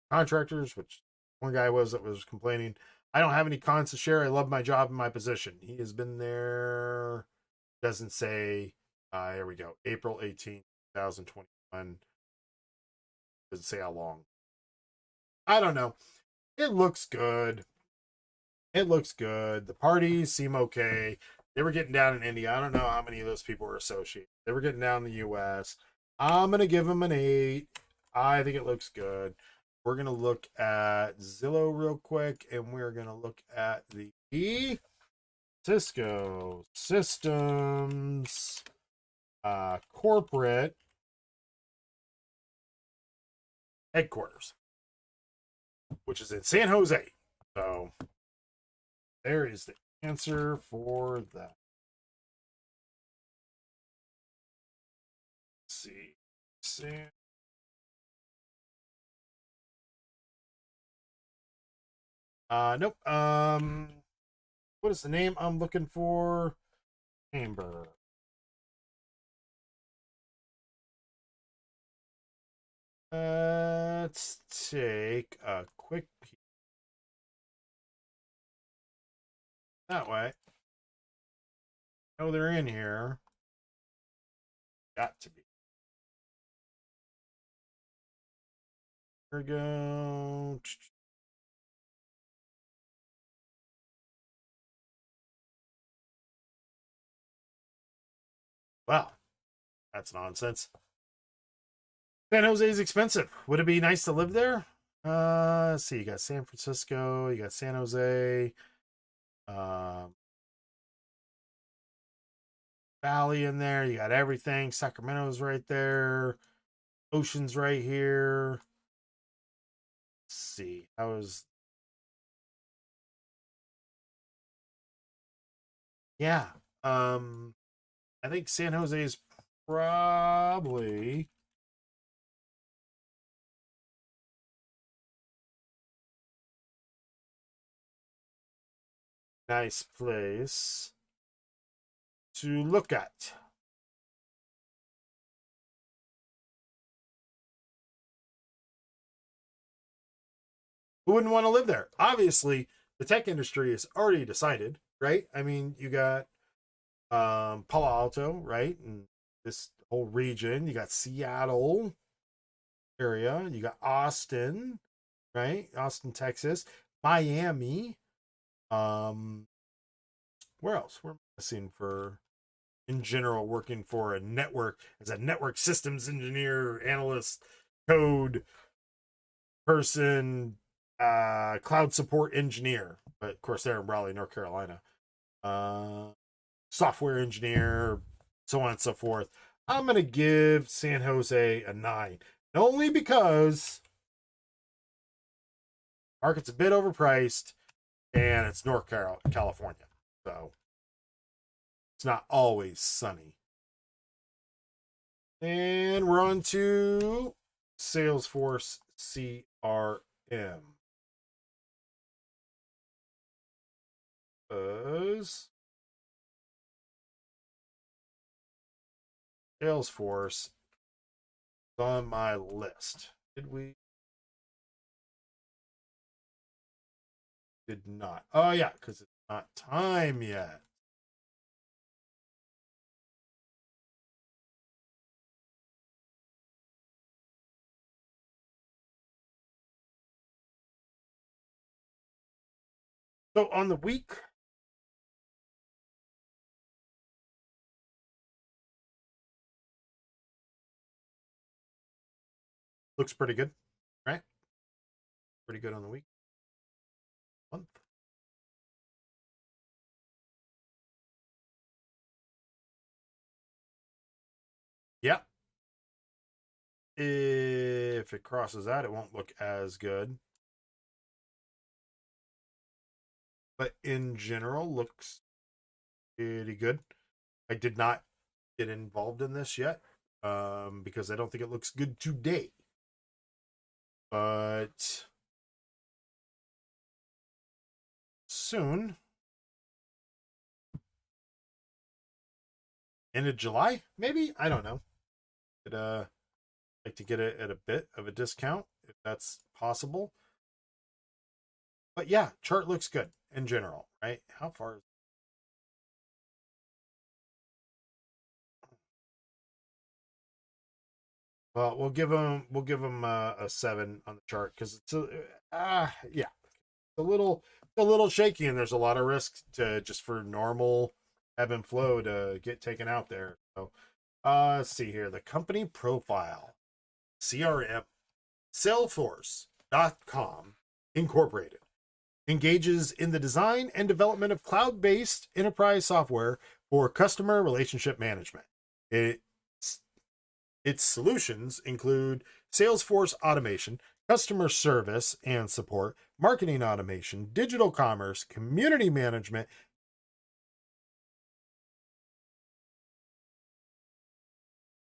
Contractors, which one guy was that was complaining, I don't have any cons to share. I love my job and my position. He has been there, doesn't say, here we go, April 18th, 2021. Doesn't say how long. I don't know. It looks good. It looks good. The parties seem okay. They were getting down in India. I don't know how many of those people were associated. They were getting down in the US. I'm going to give them an 8. I think it looks good. We're going to look at Zillow real quick, and we're going to look at the Cisco Systems corporate headquarters, which is in San Jose. So there is the answer for that. Let's see. Nope. What is the name I'm looking for? Chamber. Let's take a quick peek. That way. Oh, they're in here. Got to be. Here we go. Wow, that's nonsense. San Jose is expensive. Would it be nice to live there? Let's see. You got San Francisco. You got San Jose. Valley in there. You got everything. Sacramento's right there. Ocean's right here. Let's see. How is... Yeah. I think San Jose is probably a nice place to look at. Who wouldn't want to live there? Obviously, the tech industry is already decided, right? I mean, you got Palo Alto, right? And this whole region. You got Seattle area. You got Austin, right? Austin, Texas. Miami. Where else? We're missing for in general working for a network as a network systems engineer, analyst, code person, cloud support engineer. But of course, they're in Raleigh, North Carolina. Software engineer, so on and so forth. I'm going to give San Jose a 9. Only because market's a bit overpriced and it's North California. So it's not always sunny. And we're on to Salesforce CRM. Salesforce on my list. Did we? Did not. Oh, yeah, because it's not time yet. So on the week Looks pretty good, right? Pretty good on the week. Month. Yeah. If it crosses that, it won't look as good. But in general, looks pretty good. I did not get involved in this yet because I don't think it looks good today. But soon, end of July, maybe? I don't know. I'd like to get it at a bit of a discount if that's possible. But yeah, chart looks good in general, right? How far is well, we'll give them a 7 on the chart because it's yeah, a little shaky, and there's a lot of risk to just for normal ebb and flow to get taken out there. So let's see here. The company profile, CRM, Salesforce.com Incorporated engages in the design and development of cloud-based enterprise software for customer relationship management. Its solutions include Salesforce automation, customer service and support, marketing automation, digital commerce, community management,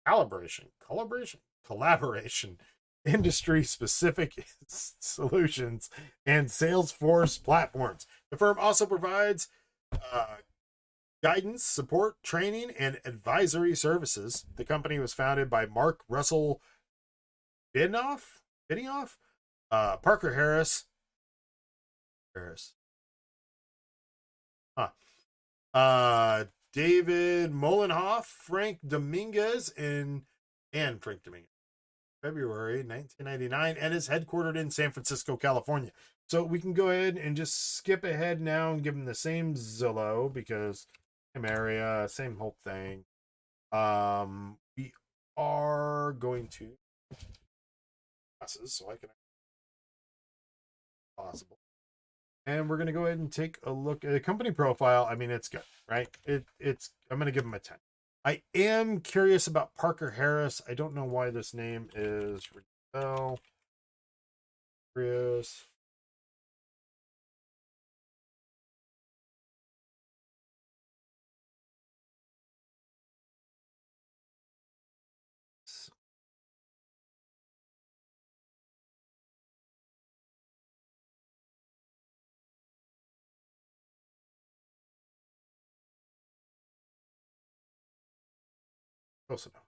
collaboration, industry-specific solutions, and Salesforce platforms. The firm also provides guidance, support, training, and advisory services. The company was founded by Mark Russell Benioff, Parker Harris, huh? David Molenhoff, Frank Dominguez, and Frank Dominguez, February 1999, and is headquartered in San Francisco, California. So we can go ahead and just skip ahead now and give them the same Zillow because same area, same whole thing. We are going to classes, so I can possible. And we're going to go ahead and take a look at a company profile. I mean, it's good, right? It's I'm going to give them a 10. I am curious about Parker Harris. I don't know why this name is curious. Close enough.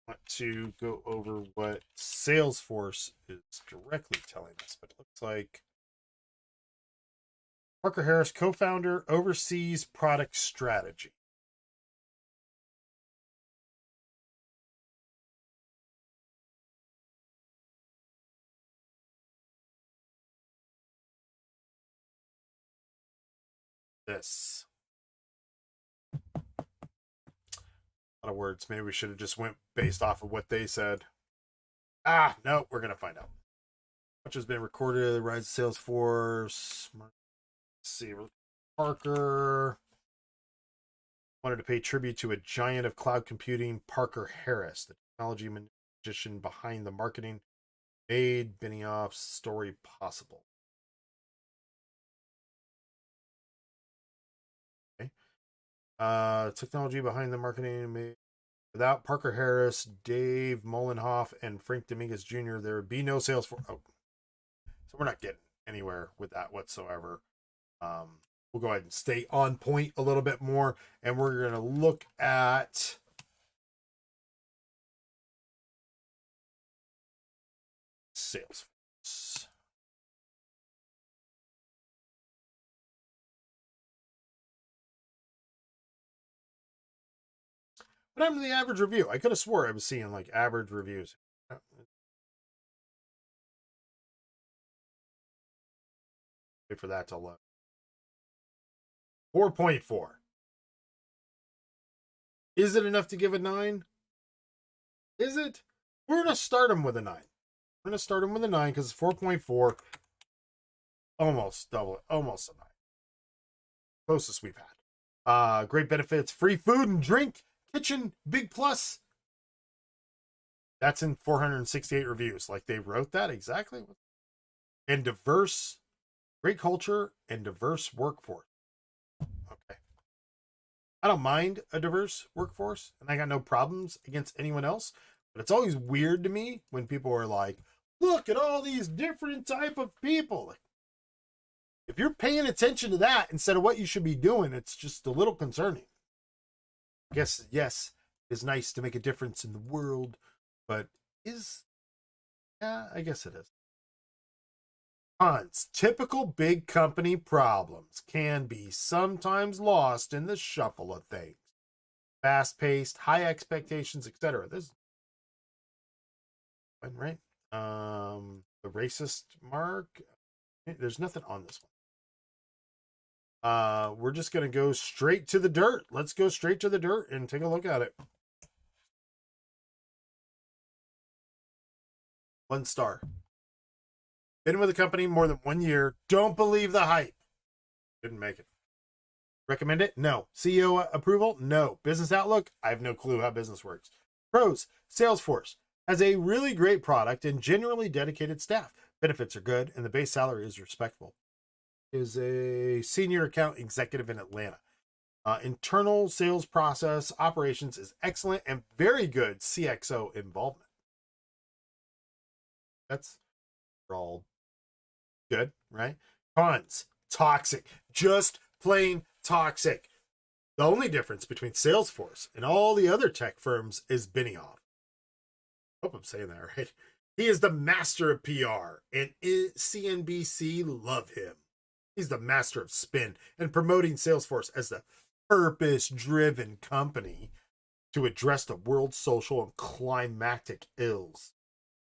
I want to go over what Salesforce is directly telling us, but it looks like Parker Harris, co-founder, oversees product strategy. This. A lot of words. Maybe we should have just went based off of what they said. No, we're gonna find out. Much has been recorded. The rise of Salesforce. Let's see, Parker wanted to pay tribute to a giant of cloud computing, Parker Harris, the technology magician behind the marketing, made Benioff's story possible. Okay. Technology behind the marketing made. Without Parker Harris, Dave Molenhoff, and Frank Dominguez Jr., there would be no Salesforce. Oh, so we're not getting anywhere with that whatsoever. We'll go ahead and stay on point a little bit more, and we're going to look at Salesforce. What happened to the average review? I could have swore I was seeing like average reviews. Wait for that to load. 4.4. Is it enough to give a 9? Is it? We're going to start them with a 9. We're going to start them with a 9 because it's 4.4. Almost double it. Almost a 9. Closest we've had. Great benefits. Free food and drink. Kitchen. Big plus. That's in 468 reviews. Like they wrote that exactly. And diverse. Great culture and diverse workforce. Okay. I don't mind a diverse workforce, and I got no problems against anyone else, but it's always weird to me when people are like, look at all these different type of people. Like, if you're paying attention to that instead of what you should be doing, it's just a little concerning. I guess, yes, it's nice to make a difference in the world, but yeah, I guess it is. Cons. Typical big company problems can be sometimes lost in the shuffle of things. Fast-paced, high expectations, etc. This one, right? The racist mark. There's nothing on this one. We're just going to go straight to the dirt. Let's go straight to the dirt and take a look at it. 1 star. Been with the company more than 1 year. Don't believe the hype. Didn't make it. Recommend it? No. CEO approval? No. Business outlook? I have no clue how business works. Pros. Salesforce has a really great product and genuinely dedicated staff. Benefits are good and the base salary is respectable. Is a senior account executive in Atlanta. Internal sales process operations is excellent and very good CXO involvement. That's all good, right? Cons. Toxic. Just plain toxic. The only difference between Salesforce and all the other tech firms is Benioff. Hope I'm saying that right. He is the master of PR, and CNBC love him. He's the master of spin and promoting Salesforce as the purpose-driven company to address the world's social and climatic ills.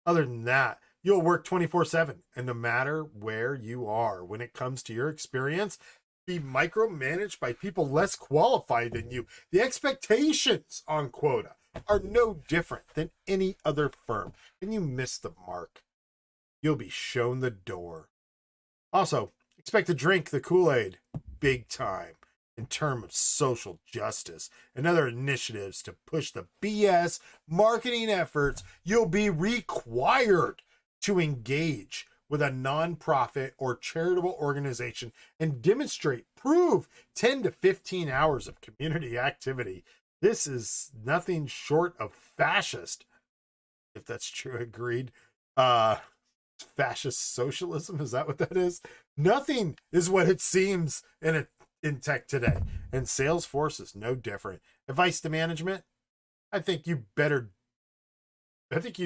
Other than that, you'll work 24/7, and no matter where you are, when it comes to your experience, be micromanaged by people less qualified than you. The expectations on quota are no different than any other firm, and you miss the mark, you'll be shown the door. Also, expect to drink the Kool-Aid big time in terms of social justice and other initiatives to push the BS marketing efforts. You'll be required to engage with a nonprofit or charitable organization and prove 10 to 15 hours of community activity. This is nothing short of fascist, if that's true. Agreed. Fascist socialism, is that what that is? Nothing is what it seems in tech today, and Salesforce is no different. Advice to management: I think you'd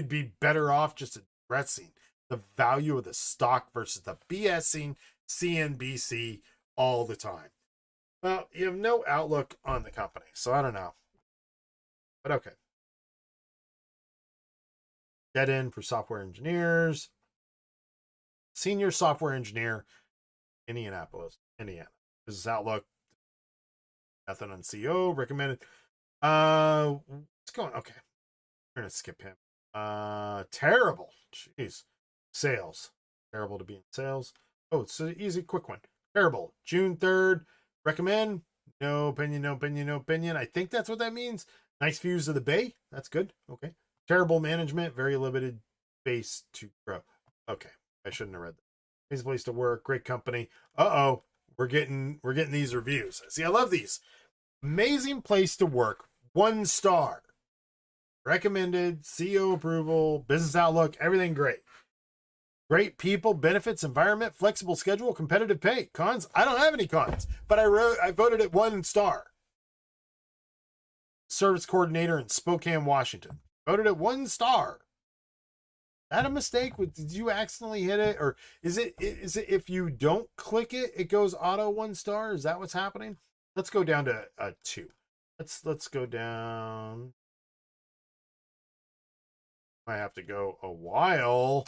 be better off just addressing the value of the stock versus the BSing CNBC all the time. Well, you have no outlook on the company, so I don't know. But okay. Dead end for software engineers. Senior software engineer, Indianapolis, Indiana. Business outlook. Nothing on CEO. Recommended. What's going on? Okay. We're going to skip him. Terrible. Jeez. Sales. Terrible to be in sales. Oh, it's an easy, quick one. Terrible. June 3rd. Recommend. No opinion, no opinion, no opinion. I think that's what that means. Nice views of the bay. That's good. Okay. Terrible management. Very limited space to grow. Okay. I shouldn't have read that. Nice place to work. Great company. Uh-oh. We're getting these reviews. See, I love these. Amazing place to work. 1 star. Recommended. CEO approval. Business outlook. Everything great. Great people, benefits, environment, flexible schedule, competitive pay. Cons? I don't have any cons, but I voted it 1 star. Service coordinator in Spokane, Washington. Voted it 1 star. That a mistake? Did you accidentally hit it? Or is it if you don't click it, it goes auto 1 star? Is that what's happening? Let's go down to 2. Let's go down. I have to go a while.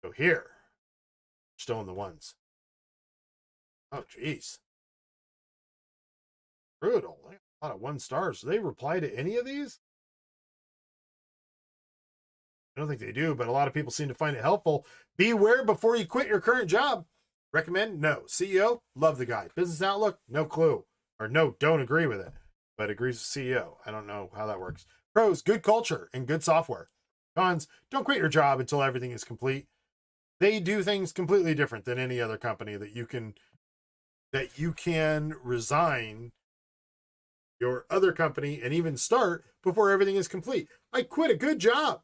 Go here. Still in the 1s. Oh, geez. Brutal. A lot of 1 stars. Do they reply to any of these? I don't think they do, but a lot of people seem to find it helpful. Beware before you quit your current job. Recommend? No. CEO? Love the guy. Business outlook? No clue. Or no, don't agree with it, but agrees with CEO. I don't know how that works. Pros, good culture and good software. Cons, don't quit your job until everything is complete. They do things completely different than any other company that you can resign your other company and even start before everything is complete. I quit a good job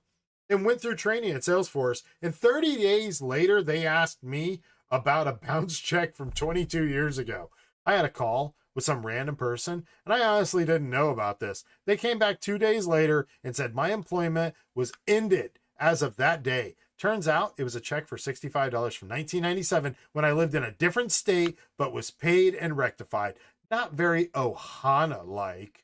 and went through training at Salesforce, and 30 days later, they asked me about a bounce check from 22 years ago. I had a call with some random person, and I honestly didn't know about this. They came back 2 days later and said my employment was ended as of that day. Turns out it was a check for $65 from 1997 when I lived in a different state, but was paid and rectified. Not very Ohana-like.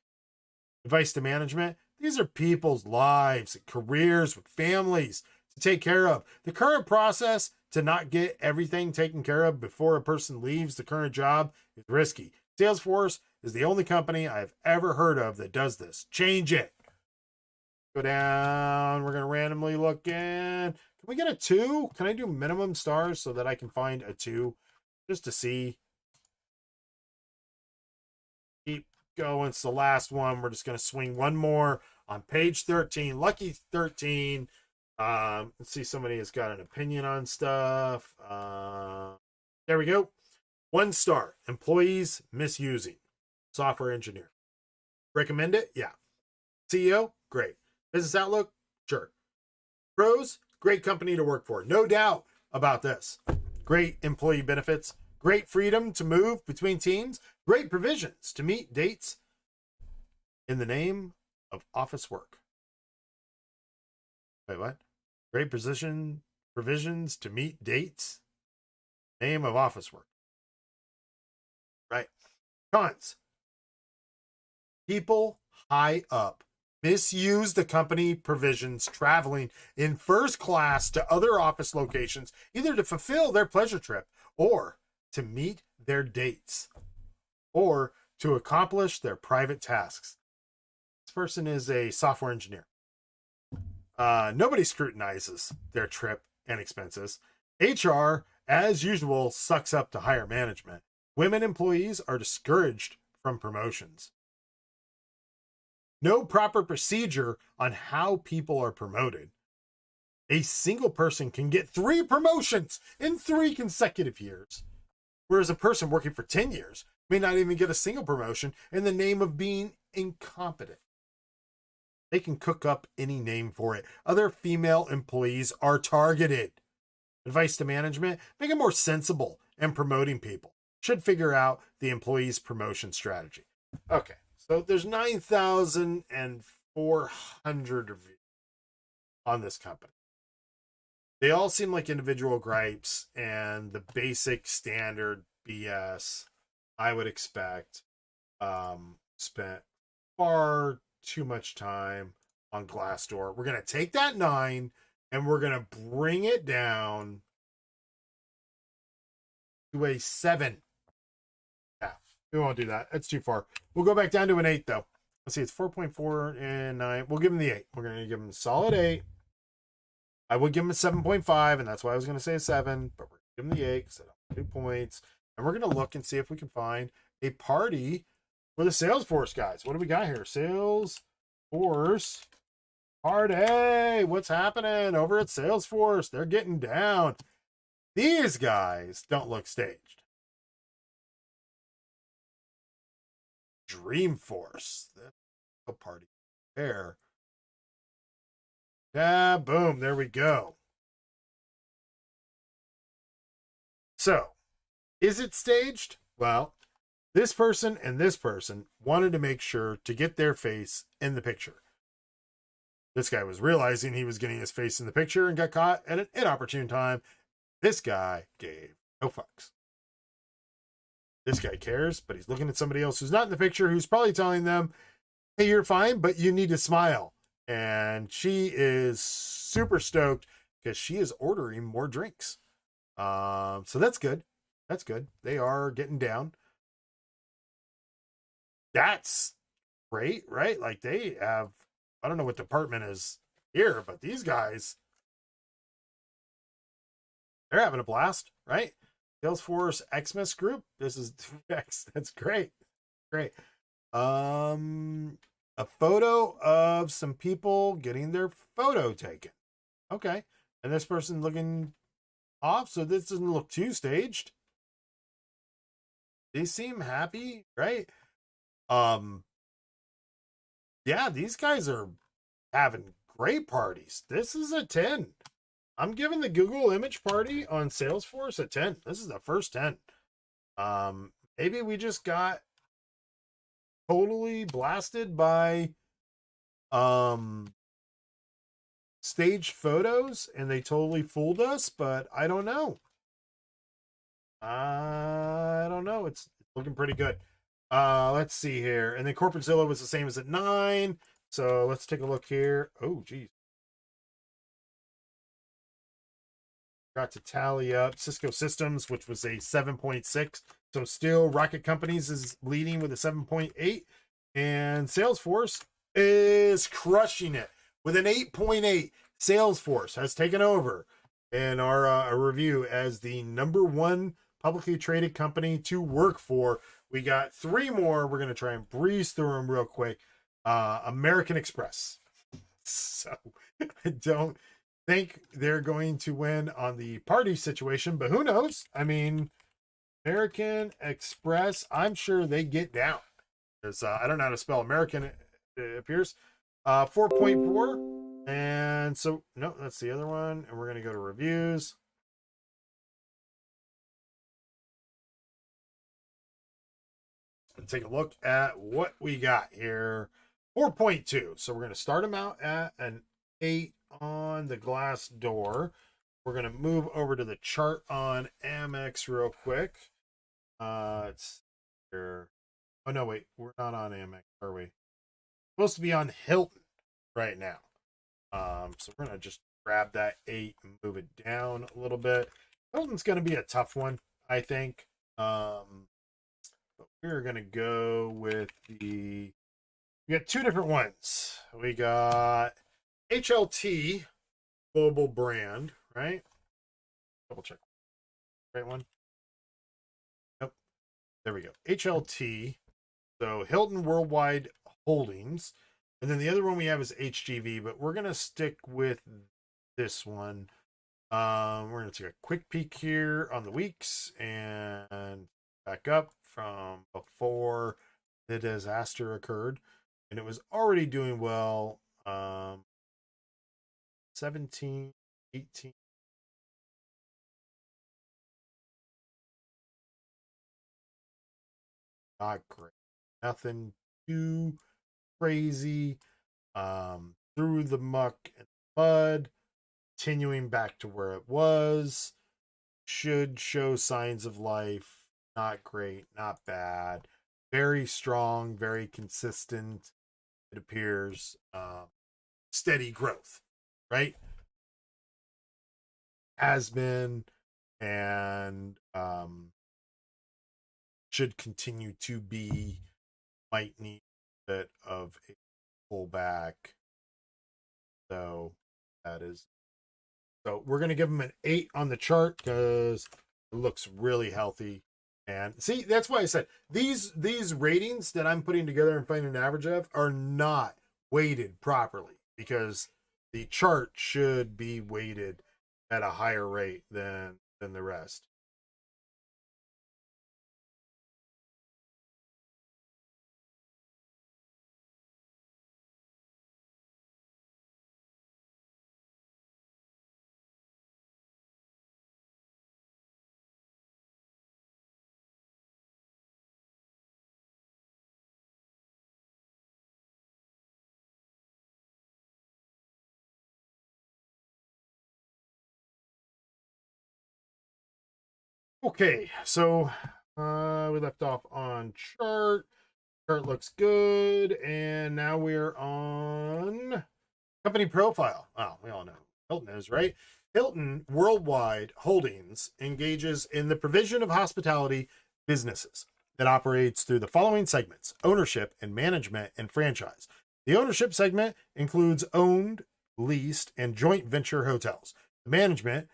Advice to management: these are people's lives and careers with families to take care of. The current process to not get everything taken care of before a person leaves the current job is risky. Salesforce is the only company I've ever heard of that does this. Change it. Go down. We're going to randomly look in. Can we get a 2? Can I do minimum stars so that I can find a 2 just to see? Keep going. It's the last one. We're just going to swing one more on page 13. Lucky 13. Let's see. Somebody has got an opinion on stuff. There we go. 1 star. Employees misusing. Software engineer. Recommend it? Yeah. CEO? Great. Business outlook? Sure. Pros? Great company to work for. No doubt about this. Great employee benefits. Great freedom to move between teams. Great provisions to meet dates in the name of office work. Wait, what? Great provisions to meet dates. Name of office work. Right. Cons. People high up misuse the company provisions traveling in first class to other office locations, either to fulfill their pleasure trip or to meet their dates or to accomplish their private tasks. This person is a software engineer. Nobody scrutinizes their trip and expenses. HR, as usual, sucks up to higher management. Women employees are discouraged from promotions. No proper procedure on how people are promoted. A single person can get 3 promotions in 3 consecutive years, whereas a person working for 10 years may not even get a single promotion in the name of being incompetent. They can cook up any name for it. Other female employees are targeted. Advice to management: make it more sensible and promoting people. Should figure out the employee's promotion strategy. Okay, so there's 9,400 reviews on this company. They all seem like individual gripes and the basic standard BS I would expect. Spent far too much time on Glassdoor. We're going to take that 9 and we're going to bring it down to a 7. Yeah, we won't do that. That's too far. We'll go back down to an 8, though. Let's see, it's 4.4 and 9. We'll give him the 8. We're going to give him a solid 8. I would give him a 7.5, and that's why I was going to say a 7, but we're going to give him the 8 because I don't 2 points. And we're going to look and see if we can find a party for the Salesforce guys. What do we got here? Salesforce party. What's happening over at Salesforce? They're getting down. These guys don't look staged. Dreamforce. A party there. Yeah, boom. There we go. So, is it staged? Well, this person and this person wanted to make sure to get their face in the picture. This guy was realizing he was getting his face in the picture and got caught at an inopportune time. This guy gave no fucks. This guy cares, but he's looking at somebody else who's not in the picture, who's probably telling them, hey, you're fine, but you need to smile. And she is super stoked because she is ordering more drinks. So that's good. That's good. They are getting down. That's great, right? Like they have, I don't know what department is here, but these guys, they're having a blast, right? Salesforce Xmas group. This is that's great. Great. A photo of some people getting their photo taken. Okay. And this person looking off, so this doesn't look too staged. They seem happy, right? Yeah, these guys are having great parties. This is a 10. I'm giving the Google image party on Salesforce a 10. This is the first 10. Maybe we just got totally blasted by staged photos and they totally fooled us, but I don't know. I don't know. It's looking pretty good. Let's see here. And then Corporate Zillow was the same as at 9. So let's take a look here. Oh, geez. Got to tally up Cisco Systems, which was a 7.6. So still Rocket Companies is leading with a 7.8. And Salesforce is crushing it with an 8.8. Salesforce has taken over in our review as the #1 publicly traded company to work for. We got 3 more. We're going to try and breeze through them real quick. American Express. So I don't think they're going to win on the party situation, but who knows? I mean, American Express, I'm sure they get down. Because I don't know how to spell American, it appears. 4.4. And so, no, that's the other one. And we're going to go to reviews. And take a look at what we got here. 4.2. So we're going to start them out at an 8 on the Glassdoor. We're going to move over to the chart on Amex real quick. It's here. Oh, no, wait. We're not on Amex, are we? Supposed to be on Hilton right now. So we're going to just grab that 8 and move it down a little bit. Hilton's going to be a tough one, I think. But we're going to go with we got 2 different ones. We got HLT global brand, right? Double check. Right one? Nope. There we go. HLT. So Hilton Worldwide Holdings. And then the other one we have is HGV, but we're going to stick with this one. We're going to take a quick peek here on the weeks and back up from before the disaster occurred. And it was already doing well. 17, 18. Not great. Nothing too crazy. Through the muck and mud. Continuing back to where it was. Should show signs of life. Not great. Not bad. Very strong. Very consistent. It appears. Steady growth. Right? Has been. And should continue to be. Might need a bit of a pullback. So that is. So we're going to give them an 8 on the chart because it looks really healthy. And see, that's why I said these ratings that I'm putting together and finding an average of are not weighted properly because the chart should be weighted at a higher rate than the rest. Okay, so we left off on chart. Chart looks good, and now we're on company profile. Oh, we all know Hilton is, right? Hilton Worldwide Holdings engages in the provision of hospitality businesses that operates through the following segments: ownership and management and franchise. The ownership segment includes owned leased, and joint venture hotels. The management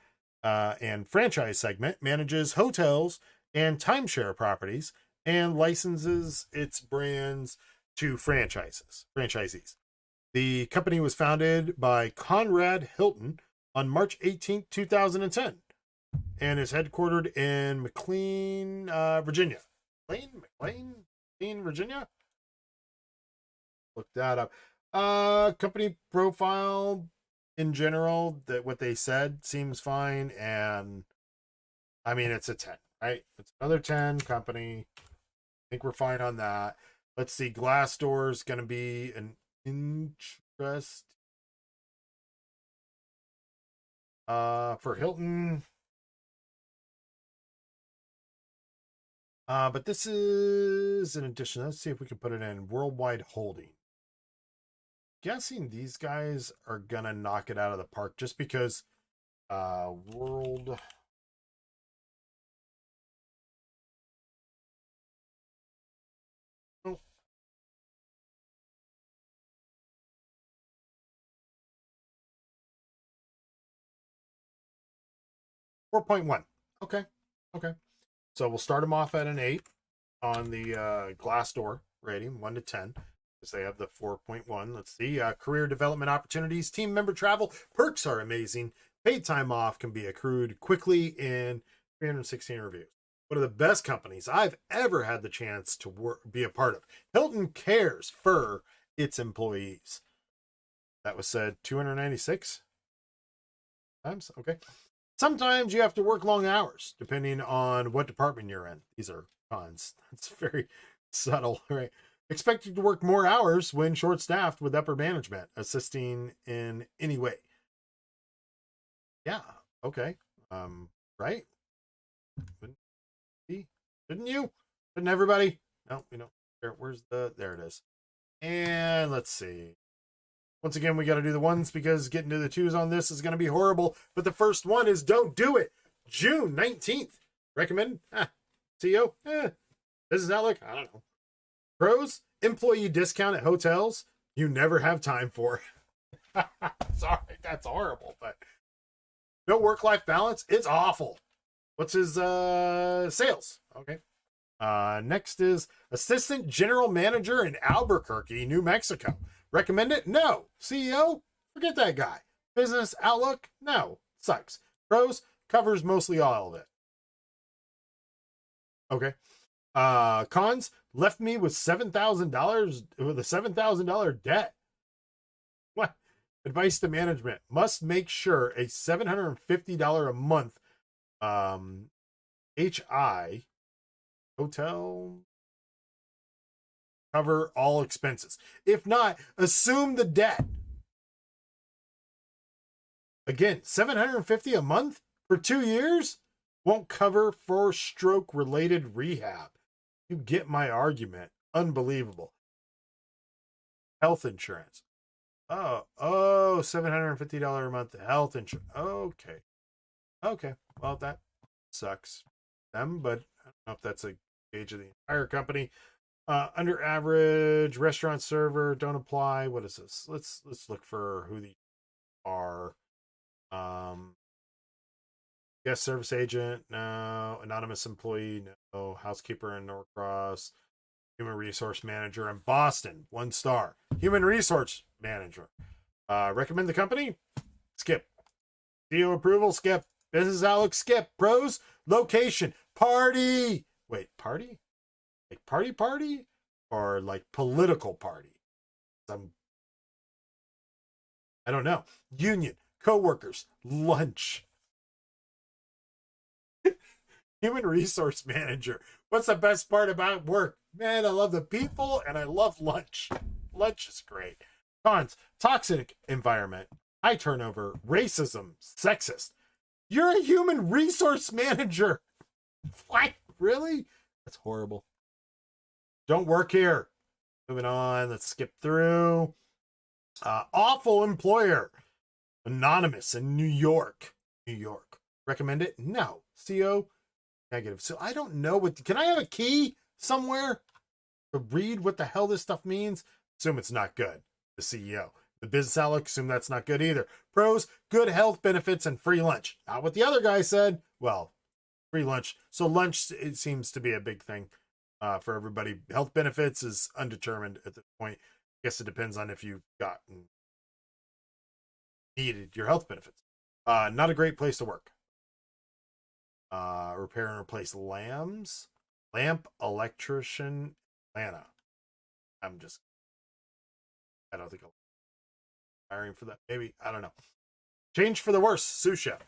and franchise segment manages hotels and timeshare properties and licenses its brands to franchisees. The company was founded by Conrad Hilton on March 18, 2010, and is headquartered in McLean, Virginia. McLean, Virginia? Look that up. Company profile in general, that what they said seems fine, and I mean, it's a 10, right? It's another 10 company. I think we're fine on that. Let's see. Glassdoor is going to be an interest for Hilton. But this is an addition. Let's see if we can put it in Worldwide Holding. Guessing these guys are going to knock it out of the park just because World... Oh. $4.1. Okay. So we'll start them off at an 8 on the Glassdoor rating, 1 to 10, because they have the 4.1. Let's see. Career development opportunities, team member travel, perks are amazing. Paid time off can be accrued quickly in 316 reviews. One of the best companies I've ever had the chance to be a part of. Hilton cares for its employees. That was said 296 times. Okay. Sometimes you have to work long hours, depending on what department you're in. These are cons. That's very subtle, right? Expected to work more hours when short-staffed with upper management, assisting in any way. Yeah, okay. Right? Shouldn't you? Shouldn't everybody? No, you know, where's there it is. And let's see. Once again, we got to do the ones because getting to the twos on this is going to be horrible. But the first one is don't do it. June 19th. Recommend? CEO? Business outlook? I don't know. Pros? Employee discount at hotels you never have time for. Sorry, that's horrible. But no work-life balance? It's awful. What's his sales? Okay. Next is assistant general manager in Albuquerque, New Mexico. Recommend it? No. CEO? Forget that guy. Business outlook? No. Sucks. Pros? Covers mostly all of it. Okay. Cons? Left me with $7,000 with a $7,000 debt. What? Advice to management. Must make sure a $750 a month HI hotel cover all expenses. If not, assume the debt. Again, $750 a month for 2 years won't cover for stroke related rehab. You get my argument. Unbelievable. Health insurance. Oh, $750 a month health insurance. Okay. Well, that sucks them, but I don't know if that's a gauge of the entire company. Under average restaurant server, don't apply. What is this? Let's look for who these are. Guest service agent, no. Anonymous employee, no. Housekeeper in Norcross. Human resource manager in Boston, 1 star. Human resource manager. Recommend the company? Skip. CEO approval? Skip. Business outlook? Skip. Pros? Location. Party. Wait, party? Like party? Or like political party? I don't know. Union. Co-workers. Lunch. Human resource manager. What's the best part about work? Man, I love the people and I love lunch. Lunch is great. Cons, toxic environment, high turnover, racism, sexist. You're a human resource manager. What? Really? That's horrible. Don't work here. Moving on. Let's skip through. Awful employer. Anonymous in New York. Recommend it? No. CO? Negative. So I don't know what... Can I have a key somewhere to read what the hell this stuff means? Assume it's not good. The CEO. The business outlook, assume that's not good either. Pros, good health benefits and free lunch. Not what the other guy said. Well, free lunch. So lunch, it seems to be a big thing for everybody. Health benefits is undetermined at this point. I guess it depends on if you've gotten needed your health benefits. Not a great place to work. Repair and replace lamp electrician, Atlanta. I don't think I'll hiring for that. Maybe, I don't know. Change for the worse, sous chef.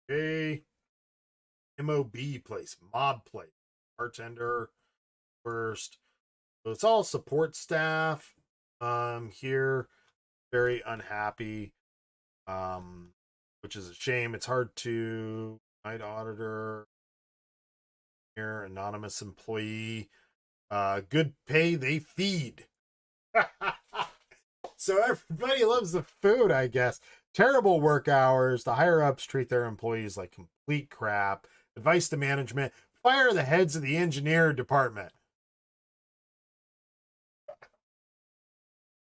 Okay. MOB place, mob place, bartender, worst. So it's all support staff here. Very unhappy. Which is a shame. It's hard to night auditor here, anonymous employee. Good pay, they feed. So everybody loves the food, I guess. Terrible work hours. The higher ups treat their employees like complete crap. Advice to management: fire the heads of the engineer department.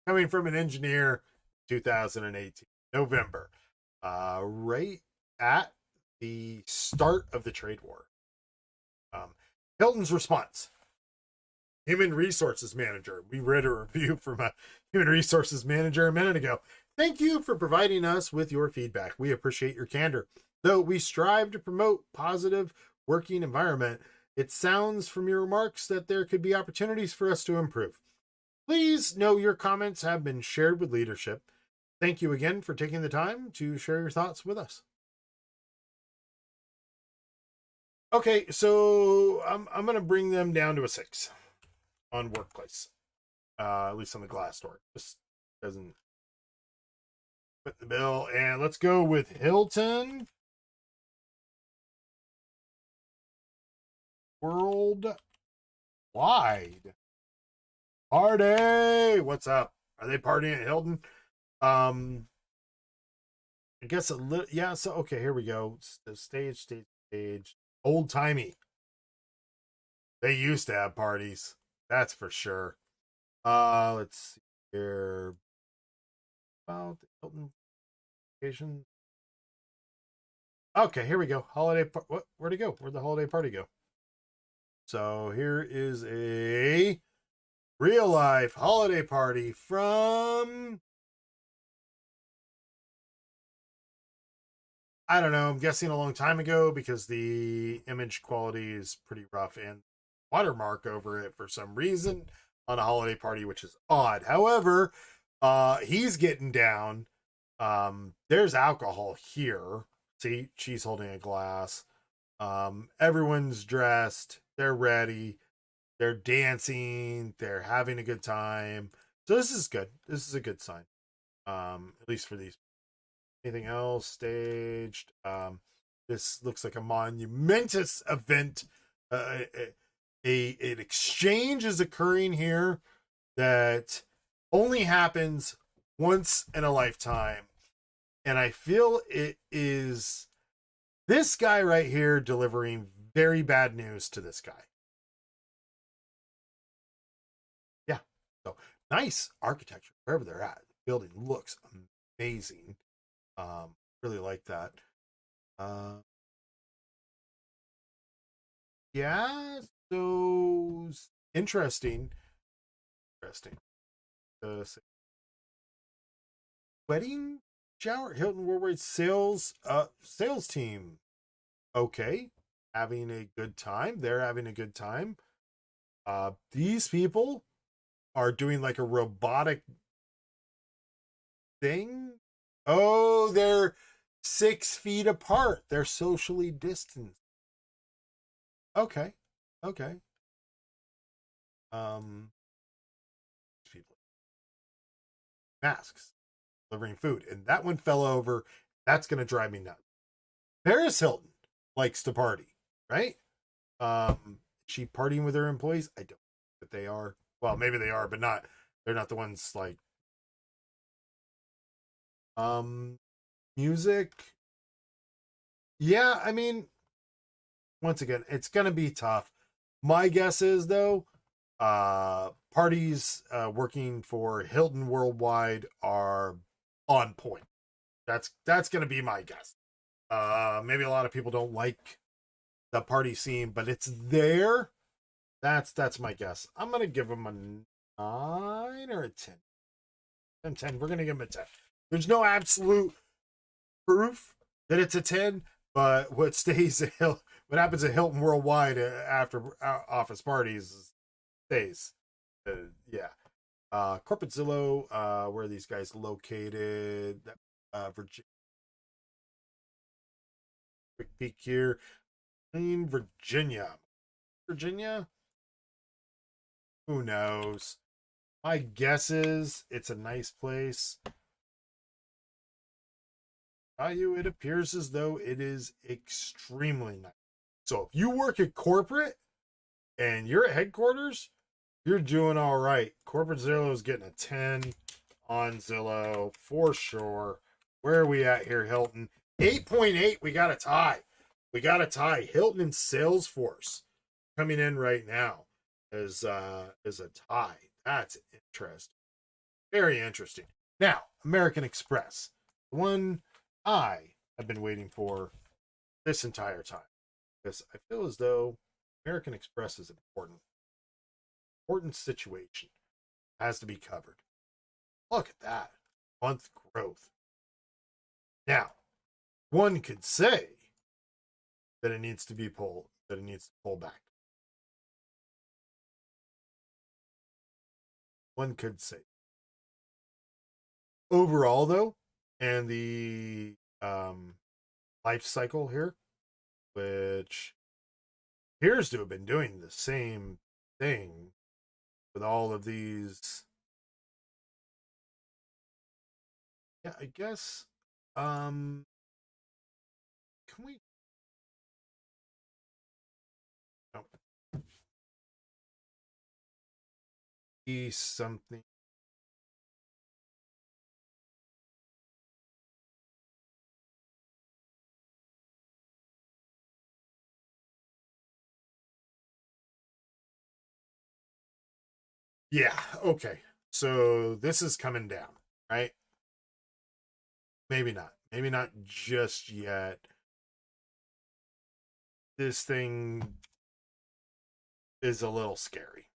Coming from an engineer, 2018, November, right at the start of the trade war. Hilton's response: human resources manager. We read a review from a human resources manager a minute ago. Thank you for providing us with your feedback. We appreciate your candor. Though we strive to promote positive working environment, it sounds from your remarks that there could be opportunities for us to improve. Please know your comments have been shared with leadership. Thank you again for taking the time to share your thoughts with us. Okay, so I'm going to bring them down to a 6 on workplace. At least on the Glassdoor. Just doesn't fit the bill. And let's go with Hilton Worldwide. Party! What's up? Are they partying at Hilton? I guess a little, yeah. So okay, here we go. The stage. Old timey. They used to have parties. That's for sure. Let's see here. About the Hilton vacation. Okay, here we go. Holiday. Where'd it go? Where'd the holiday party go? So here is a real life holiday party from, I don't know, I'm guessing a long time ago because the image quality is pretty rough and watermark over it for some reason on a holiday party, which is odd. However, he's getting down. There's alcohol here. See, she's holding a glass. Everyone's dressed. They're ready. They're dancing. They're having a good time. So this is good. This is a good sign. At least for these. Anything else staged? This looks like a monumentous event. An exchange is occurring here that only happens once in a lifetime. And I feel it is this guy right here delivering very bad news to this guy. Yeah. So nice architecture wherever they're at. The building looks amazing. Really like that. Yeah, so interesting. Wedding shower, Hilton Worldwide sales team. Okay, having a good time. They're having a good time. These people are doing like a robotic thing. Oh, they're 6 feet apart. They're socially distanced. Okay. People. Masks. Delivering food. And that one fell over. That's going to drive me nuts. Paris Hilton likes to party, right? She partying with her employees? I don't think that they are. Well, maybe they are, but they're not the ones like music. Yeah, I mean, once again, it's gonna be tough. My guess is though, parties working for Hilton Worldwide are on point. That's going to be my guess. Maybe a lot of people don't like the party scene, but it's there. That's my guess. I'm going to give them a 9 or a 10. 10. We're going to give them a 10. There's no absolute proof that it's a 10, but what happens at Hilton Worldwide after office parties stays. Yeah. Corporate Zillow, where are these guys located? Virginia. Quick peek here. Virginia. Virginia? Who knows? My guess is it's a nice place. Value, it appears as though it is extremely nice. So if you work at corporate and you're at headquarters, you're doing all right. Corporate Zillow is getting a 10 on Zillow for sure. Where are we at here, Hilton? 8.8. We got a tie. Hilton and Salesforce coming in right now as a tie. That's interesting. Very interesting. Now, American Express. The one I have been waiting for this entire time. Because I feel as though American Express is important. Important situation. Has to be covered. Look at that. Month growth. Now, one could say that it needs to pull back. One could say. Overall, though, and the life cycle here, which appears to have been doing the same thing with all of these. Yeah, I guess. Can we? Oh. Be something. Yeah, okay. So this is coming down, right? Maybe not. Maybe not just yet. This thing is a little scary.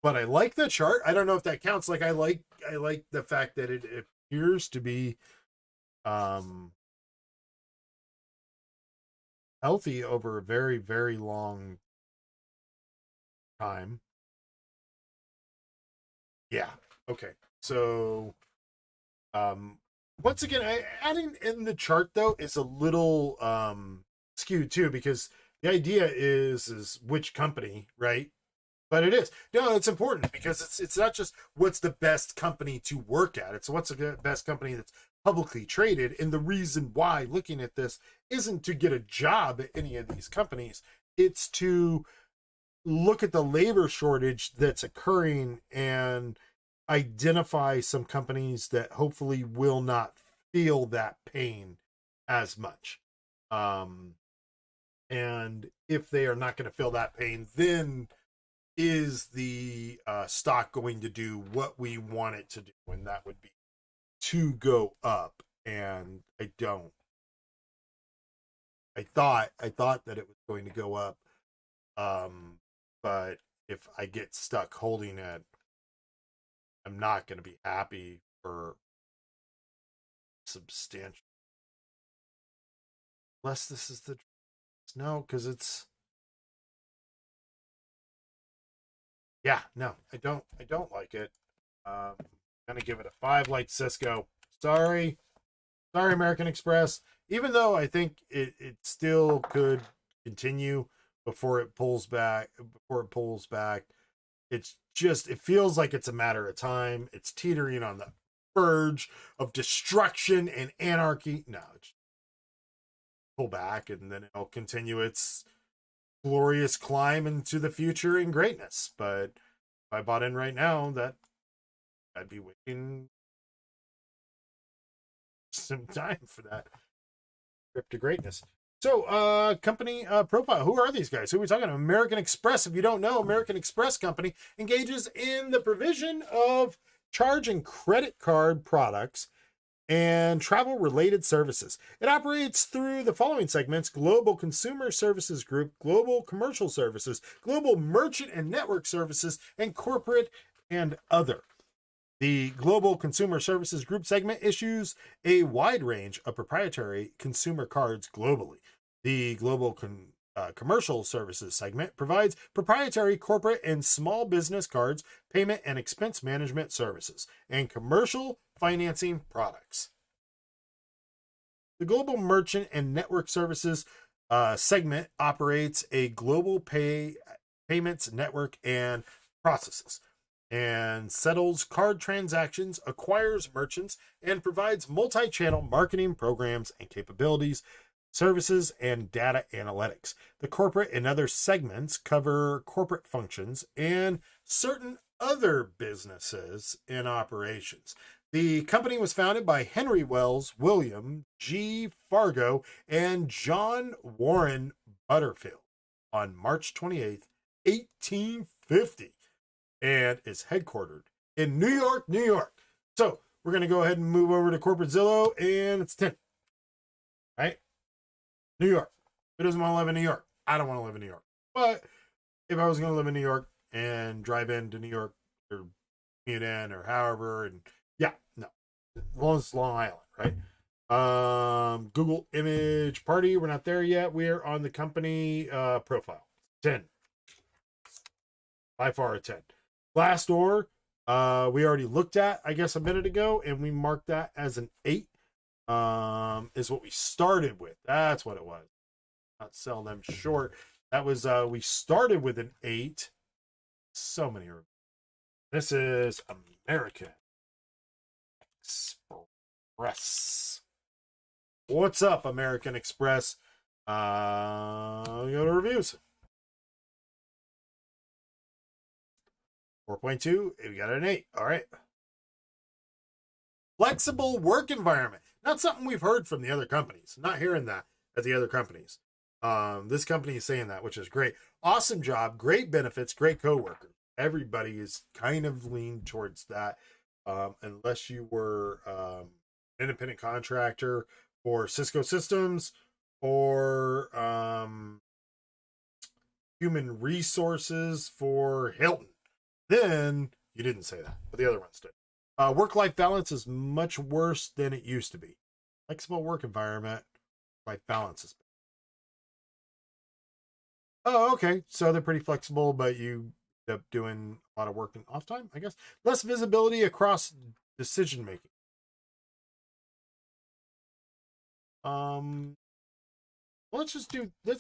But I like the chart. I don't know if that counts. Like I like the fact that it appears to be healthy over a very, very long time. Yeah. Okay. So once again, adding in the chart though is a little skewed too, because the idea is which company, right? But it is. No, it's important because it's not just what's the best company to work at. It's what's the best company that's publicly traded. And the reason why looking at this isn't to get a job at any of these companies. It's to look at the labor shortage that's occurring and identify some companies that hopefully will not feel that pain as much. And if they are not going to feel that pain, then is the stock going to do what we want it to do? And that would be to go up. And I don't. I thought that it was going to go up. But if I get stuck holding it, I'm not going to be happy for substantial. Unless this is the no, because it's yeah, no, I don't like it. I'm gonna give it a 5 like Cisco. Sorry, American Express. Even though I think it still could continue before it pulls back. It's just, it feels like it's a matter of time. It's teetering on the verge of destruction and anarchy. No, it's pull back and then it'll continue its glorious climb into the future and greatness. But if I bought in right now, that I'd be waiting some time for that trip to greatness. So, company profile. Who are these guys? Who are we talking about? American Express. If you don't know, American Express Company engages in the provision of charge and credit card products and travel-related services. It operates through the following segments: Global Consumer Services Group, Global Commercial Services, Global Merchant and Network Services, and Corporate and Other. The Global Consumer Services Group segment issues a wide range of proprietary consumer cards globally. The Global Commercial Services segment provides proprietary corporate and small business cards, payment and expense management services, and commercial financing products. The Global Merchant and Network Services segment operates a global payments network and processes, and settles card transactions, acquires merchants, and provides multi-channel marketing programs and capabilities, services, and data analytics. The corporate and other segments cover corporate functions and certain other businesses and operations. The company was founded by Henry Wells, William G. Fargo, and John Warren Butterfield on March 28th, 1850, and is headquartered in New York, New York. So we're going to go ahead and move over to Corporate Zillow, and it's 10. Right? New York. Who doesn't want to live in New York? I don't want to live in New York. But if I was going to live in New York and drive into New York or commute in or however, and yeah, no. As long as it's Long Island, right? Google Image Party. We're not there yet. We're on the company profile. 10. By far a 10. Glassdoor, we already looked at, I guess, a minute ago, and we marked that as an 8. Is what we started with. That's what it was. Not selling them short. That was, we started with an 8. So many. This is American Express. What's up, American Express? We go to reviews. 4.2, we got an 8. All right. Flexible work environment. Not something we've heard from the other companies. Not hearing that at the other companies. This company is saying that, which is great. Awesome job, great benefits, great coworkers. Everybody is kind of leaned towards that, unless you were independent contractor for Cisco Systems or human resources for Hilton. Then you didn't say that, but the other ones did. Work-life balance is much worse than it used to be. Flexible work environment, life balance is. Oh, okay. So they're pretty flexible, but you end up doing a lot of work in off time, I guess. Less visibility across decision making. Let's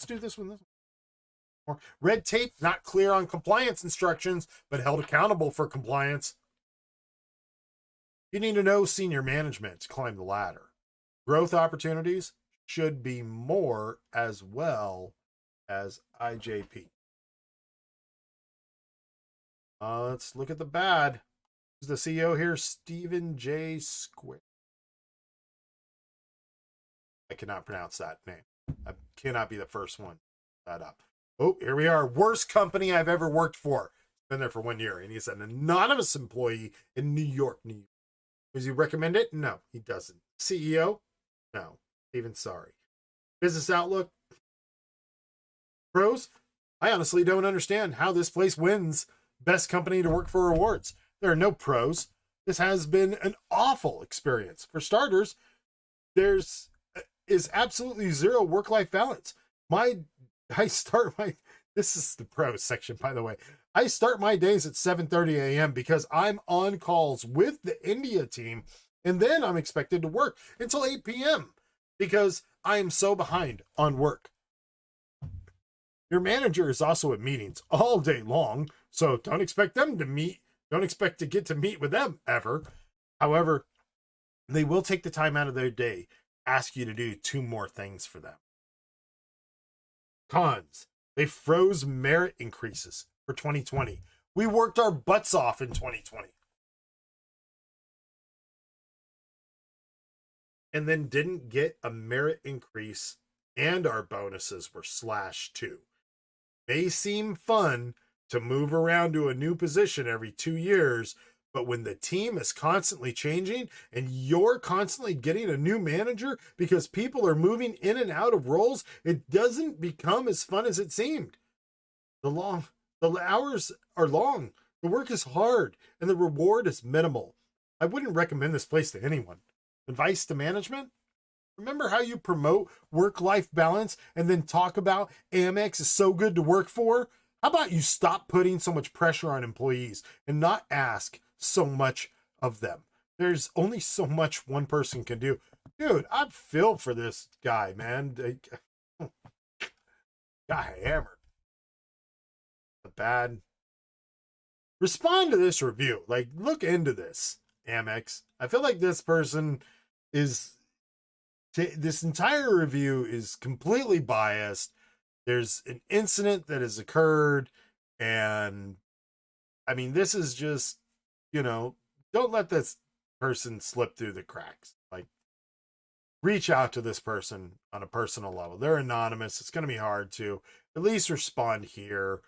do this one. More red tape, not clear on compliance instructions, but held accountable for compliance. You need to know senior management to climb the ladder. Growth opportunities should be more as well as IJP. Let's look at the bad. Who's the CEO here? Stephen J. Square. I cannot pronounce that name. I cannot be the first one that up. Oh, here we are. Worst company I've ever worked for. Been there for 1 year, and he's an anonymous employee in New York, New York. Does he recommend it? No, he doesn't. CEO? No, even sorry. Business outlook? Pros? I honestly don't understand how this place wins best company to work for awards. There are no pros. This has been an awful experience. For starters, is absolutely zero work-life balance. This is the pros section, by the way. I start my days at 7:30 a.m. because I'm on calls with the India team, and then I'm expected to work until 8 p.m. because I am so behind on work. Your manager is also at meetings all day long, so don't expect them to meet. Don't expect to get to meet with them ever. However, they will take the time out of their day, ask you to do 2 more things for them. Cons. They froze merit increases for 2020. We worked our butts off in 2020. And then didn't get a merit increase and our bonuses were slashed too. May seem fun to move around to a new position every 2 years, but when the team is constantly changing and you're constantly getting a new manager because people are moving in and out of roles, it doesn't become as fun as it seemed. The hours are long, the work is hard, and the reward is minimal. I wouldn't recommend this place to anyone. Advice to management? Remember how you promote work-life balance and then talk about Amex is so good to work for? How about you stop putting so much pressure on employees and not ask so much of them? There's only so much one person can do. Dude, I feel for this guy, man. Got hammered. Bad. Respond to this review. Like, look into this, Amex. I feel like this person is... This entire review is completely biased. There's an incident that has occurred, and I mean, this is just, don't let this person slip through the cracks. Like, reach out to this person on a personal level. They're anonymous. It's going to be hard to at least respond here.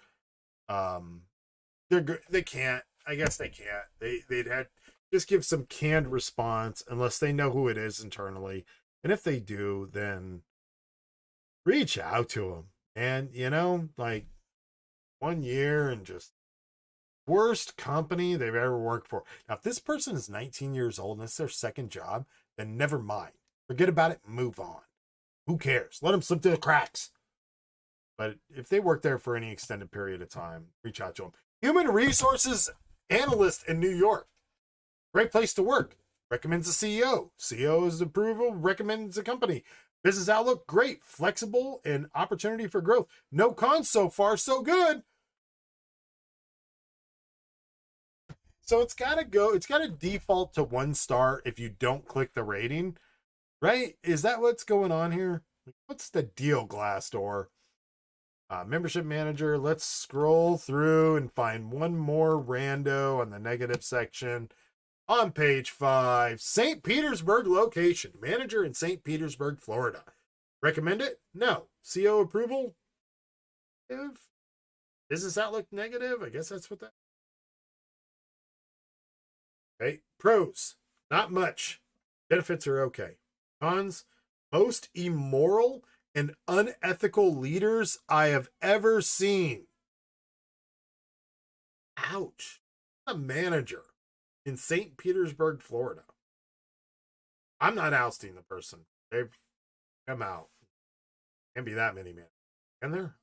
They can't. I guess they can't. They'd had just give some canned response unless they know who it is internally. And if they do, then reach out to them. And, like 1 year and just worst company they've ever worked for. Now, if this person is 19 years old and it's their second job, then never mind. Forget about it and move on. Who cares? Let them slip through the cracks. But if they work there for any extended period of time, reach out to them. Human resources analyst in New York. Great place to work. Recommends a CEO. CEO's approval recommends a company. Business outlook, great. Flexible and opportunity for growth. No cons so far, so good. So it's got to default to 1 star if you don't click the rating, right? Is that what's going on here? What's the deal, Glassdoor? Membership manager, let's scroll through and find one more rando on the negative section. On page 5, St. Petersburg location. Manager in St. Petersburg, Florida. Recommend it? No. CO approval? Negative. Business outlook negative? I guess that's what that... Okay. Pros. Not much. Benefits are okay. Cons. Most immoral and unethical leaders I have ever seen. Ouch. A manager in St. Petersburg, Florida. I'm not ousting the person. They've come out. Can't be that many men. Can there?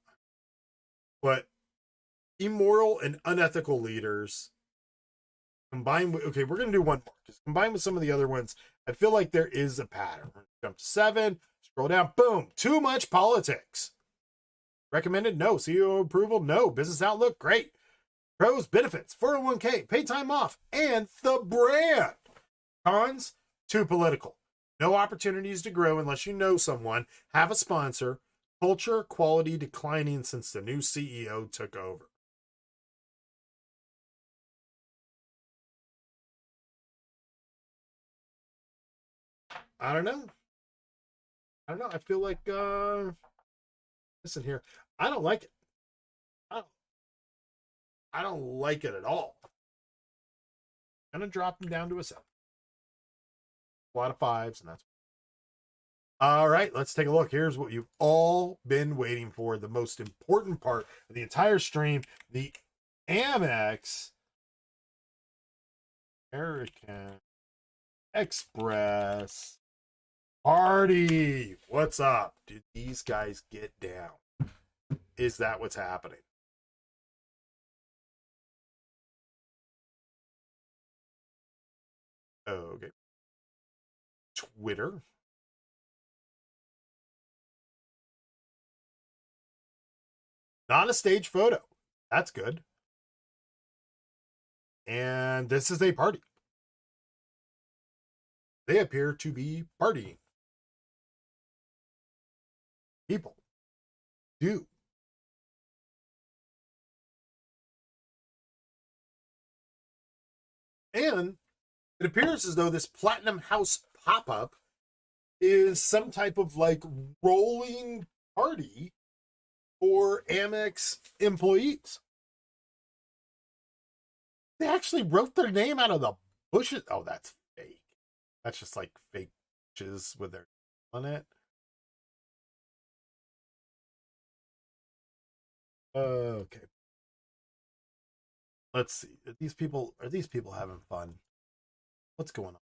But immoral and unethical leaders combined with... Okay, we're going to do one more. Just combined with some of the other ones. I feel like there is a pattern. Jump to 7. Scroll down. Boom. Too much politics. Recommended? No. CEO approval? No. Business outlook? Great. Pros, benefits, 401k, pay time off, and the brand. Cons, too political. No opportunities to grow unless you know someone, have a sponsor, culture, quality declining since the new CEO took over. I don't know. I feel like, listen here, I don't like it. I don't like it at all. I'm going to drop them down to a 7. A lot of 5s, and that's... All right, let's take a look. Here's what you've all been waiting for. The most important part of the entire stream. The Amex American Express party. What's up? Did these guys get down? Is that what's happening? Okay. Twitter. Not a stage photo. That's good. And this is a party. They appear to be partying. People do. And it appears as though this Platinum House pop-up is some type of like rolling party for Amex employees. They actually wrote their name out of the bushes. Oh, that's fake. That's just like fake bushes with their on it. Okay. Let's see. Are these people having fun? What's going on?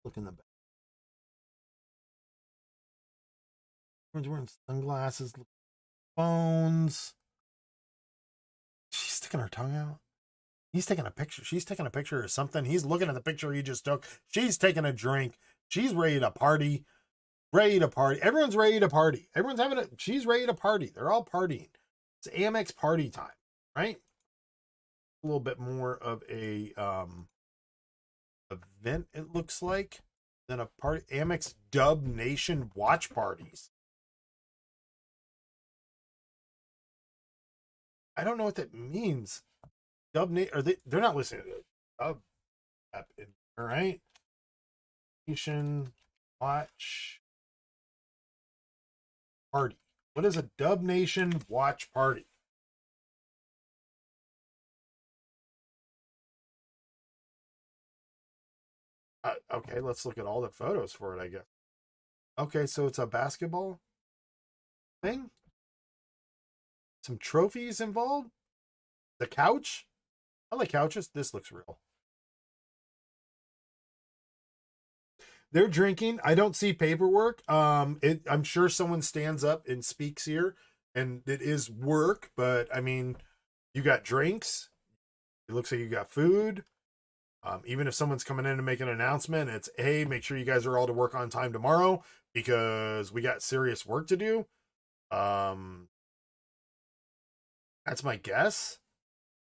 Look in the back. Everyone's wearing sunglasses, phones. She's sticking her tongue out. He's taking a picture. She's taking a picture or something. He's looking at the picture he just took. She's taking a drink. She's ready to party. Ready to party. Everyone's ready to party. Everyone's having a, she's ready to party. They're all partying. It's Amex party time, right? A little bit more of a event, it looks like, than a party. Amex Dub Nation watch parties. I don't know what that means. Dub are they're not listening to the Dub app, all right? Nation watch party. What is a Dub Nation watch party? Okay, let's look at all the photos for it, I guess. Okay, so it's a basketball thing. Some trophies involved. The couch. I like couches. This looks real. They're drinking. I don't see paperwork. I'm sure someone stands up and speaks here, and it is work. But I mean, you got drinks. It looks like you got food. Even if someone's coming in to make an announcement, it's, hey, make sure you guys are all to work on time tomorrow because we got serious work to do. That's my guess,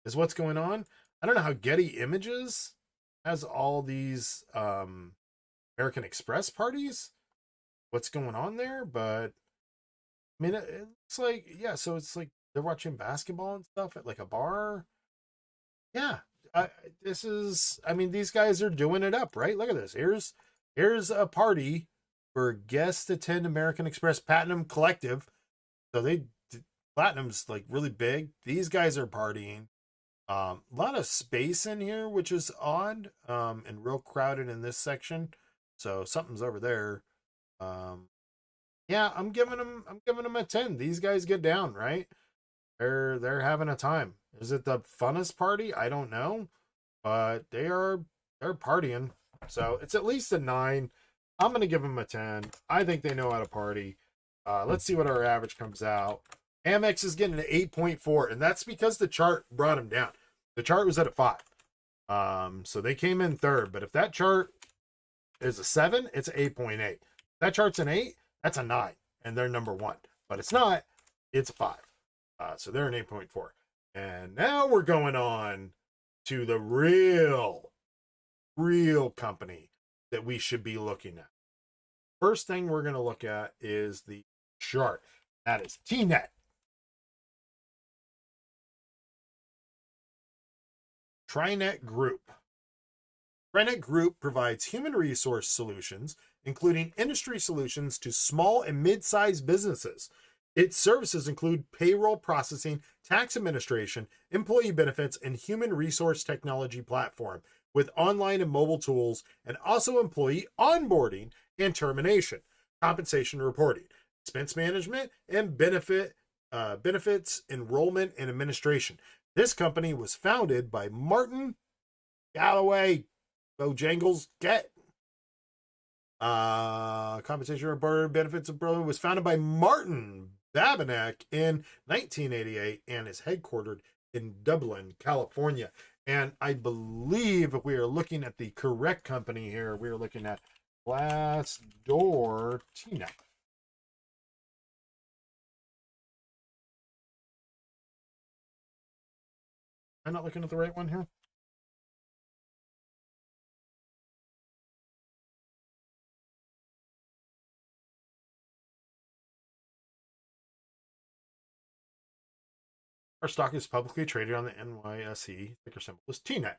is what's going on. I don't know how Getty Images has all these American Express parties. What's going on there? But I mean, it's like, yeah, so it's like they're watching basketball and stuff at like a bar. Yeah, this is, I mean, these guys are doing it up, right? Look at this. Here's a party for guests attend American Express Platinum Collective. So Platinum's like really big. These guys are partying. A lot of space in here, which is odd, and real crowded in this section. So something's over there. Yeah, I'm giving them a 10. These guys get down, right? They're having a time. Is it the funnest party? I don't know, but they're partying. So it's at least a 9. I'm going to give them a 10. I think they know how to party. Let's see what our average comes out. Amex is getting an 8.4, and that's because the chart brought them down. The chart was at a 5. So they came in third, but if that chart is a 7, it's an 8.8. That chart's an 8, that's a 9, and they're number 1. But it's not, it's a 5. So they're an 8.4. And now we're going on to the real company that we should be looking at. First thing we're going to look at is the chart. That is TNET. TriNet Group. TriNet Group provides human resource solutions, including industry solutions to small and mid-sized businesses. Its services include payroll processing, tax administration, employee benefits, and human resource technology platform with online and mobile tools, and also employee onboarding and termination, compensation reporting, expense management, and benefits, enrollment, and administration. This company was founded by Martin Galloway Bojangles Get. Compensation report benefits program was founded by Martin Vaneck in 1988 and is headquartered in Dublin, California. And I believe if we are looking at the correct company here, we are looking at Glassdoor TNET. Am I not looking at the right one here? Our stock is publicly traded on the NYSE. Ticker symbol is TNET.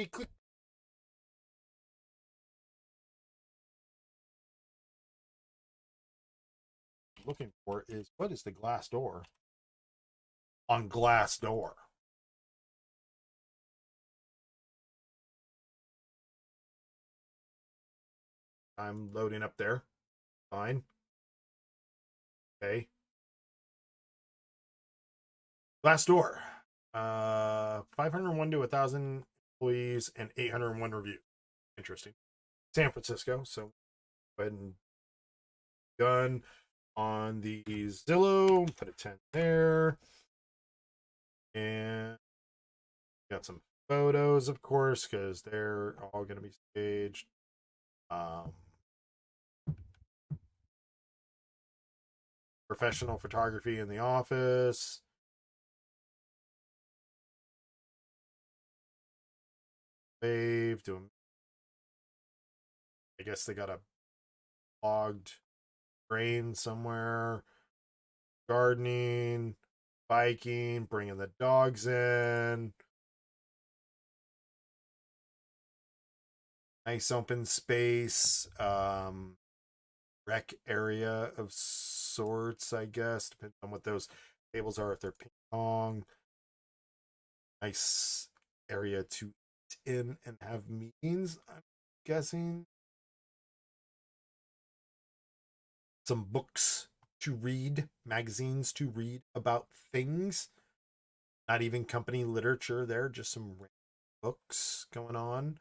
click. Looking for is, what is the Glassdoor on Glassdoor? I'm loading up there. Fine. Okay. Glassdoor. 501 to 1,000 employees and 801 reviews. Interesting. San Francisco. So go ahead and done on the Zillow. Put a 10 there. And got some photos, of course, because they're all going to be staged. Professional photography in the office. Wave to them. I guess they got a logged drain somewhere. Gardening, biking, bringing the dogs in. Nice open space. Rec area of sorts, I guess. Depends on what those tables are, if they're ping pong. Nice area to eat in and have meetings, I'm guessing. Some books to read, magazines to read about things. Not even company literature there, just some books going on.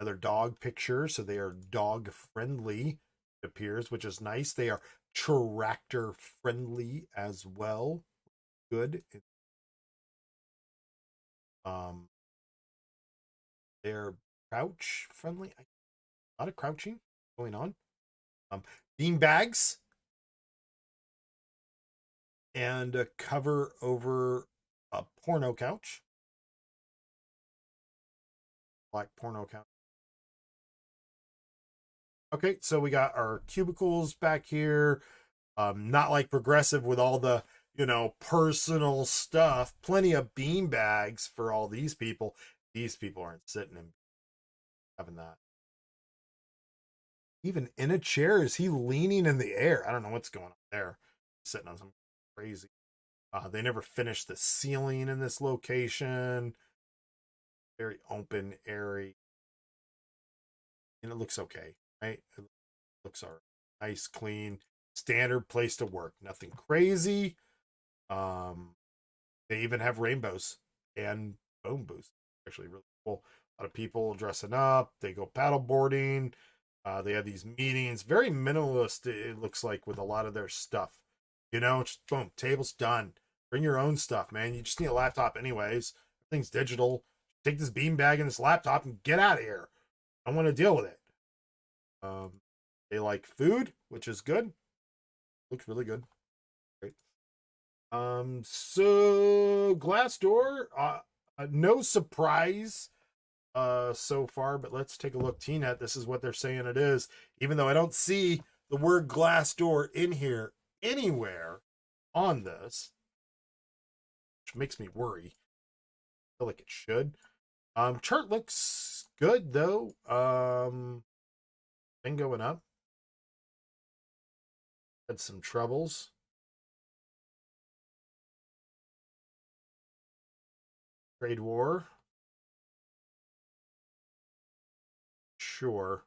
Another dog picture, so they are dog friendly, it appears, which is nice. They are tractor friendly as well. Good. They're crouch friendly. A lot of crouching going on. Bean bags and a cover over a porno couch. Black porno couch. Okay, so we got our cubicles back here. Not like Progressive with all the, personal stuff. Plenty of bean bags for all these people. These people aren't sitting and having that. Even in a chair, is he leaning in the air? I don't know what's going on there. Sitting on some crazy. They never finished the ceiling in this location. Very open, airy. And it looks okay, right? It looks all right. Nice, clean, standard place to work. Nothing crazy. They even have rainbows and phone booths. Actually, really cool. A lot of people dressing up. They go paddle boarding. They have these meetings. Very minimalist, it looks like, with a lot of their stuff. Just boom, table's done. Bring your own stuff, man. You just need a laptop anyways. Everything's digital. Take this beanbag and this laptop and get out of here. I don't want to deal with it. They like food, which is good. Looks really good. Great. So Glassdoor, no surprise so far, but let's take a look. TNET, this is what they're saying it is, even though I don't see the word Glassdoor in here anywhere on this, which makes me worry. I feel like it should. Chart looks good though. Been going up. Had some troubles. Trade war. Sure.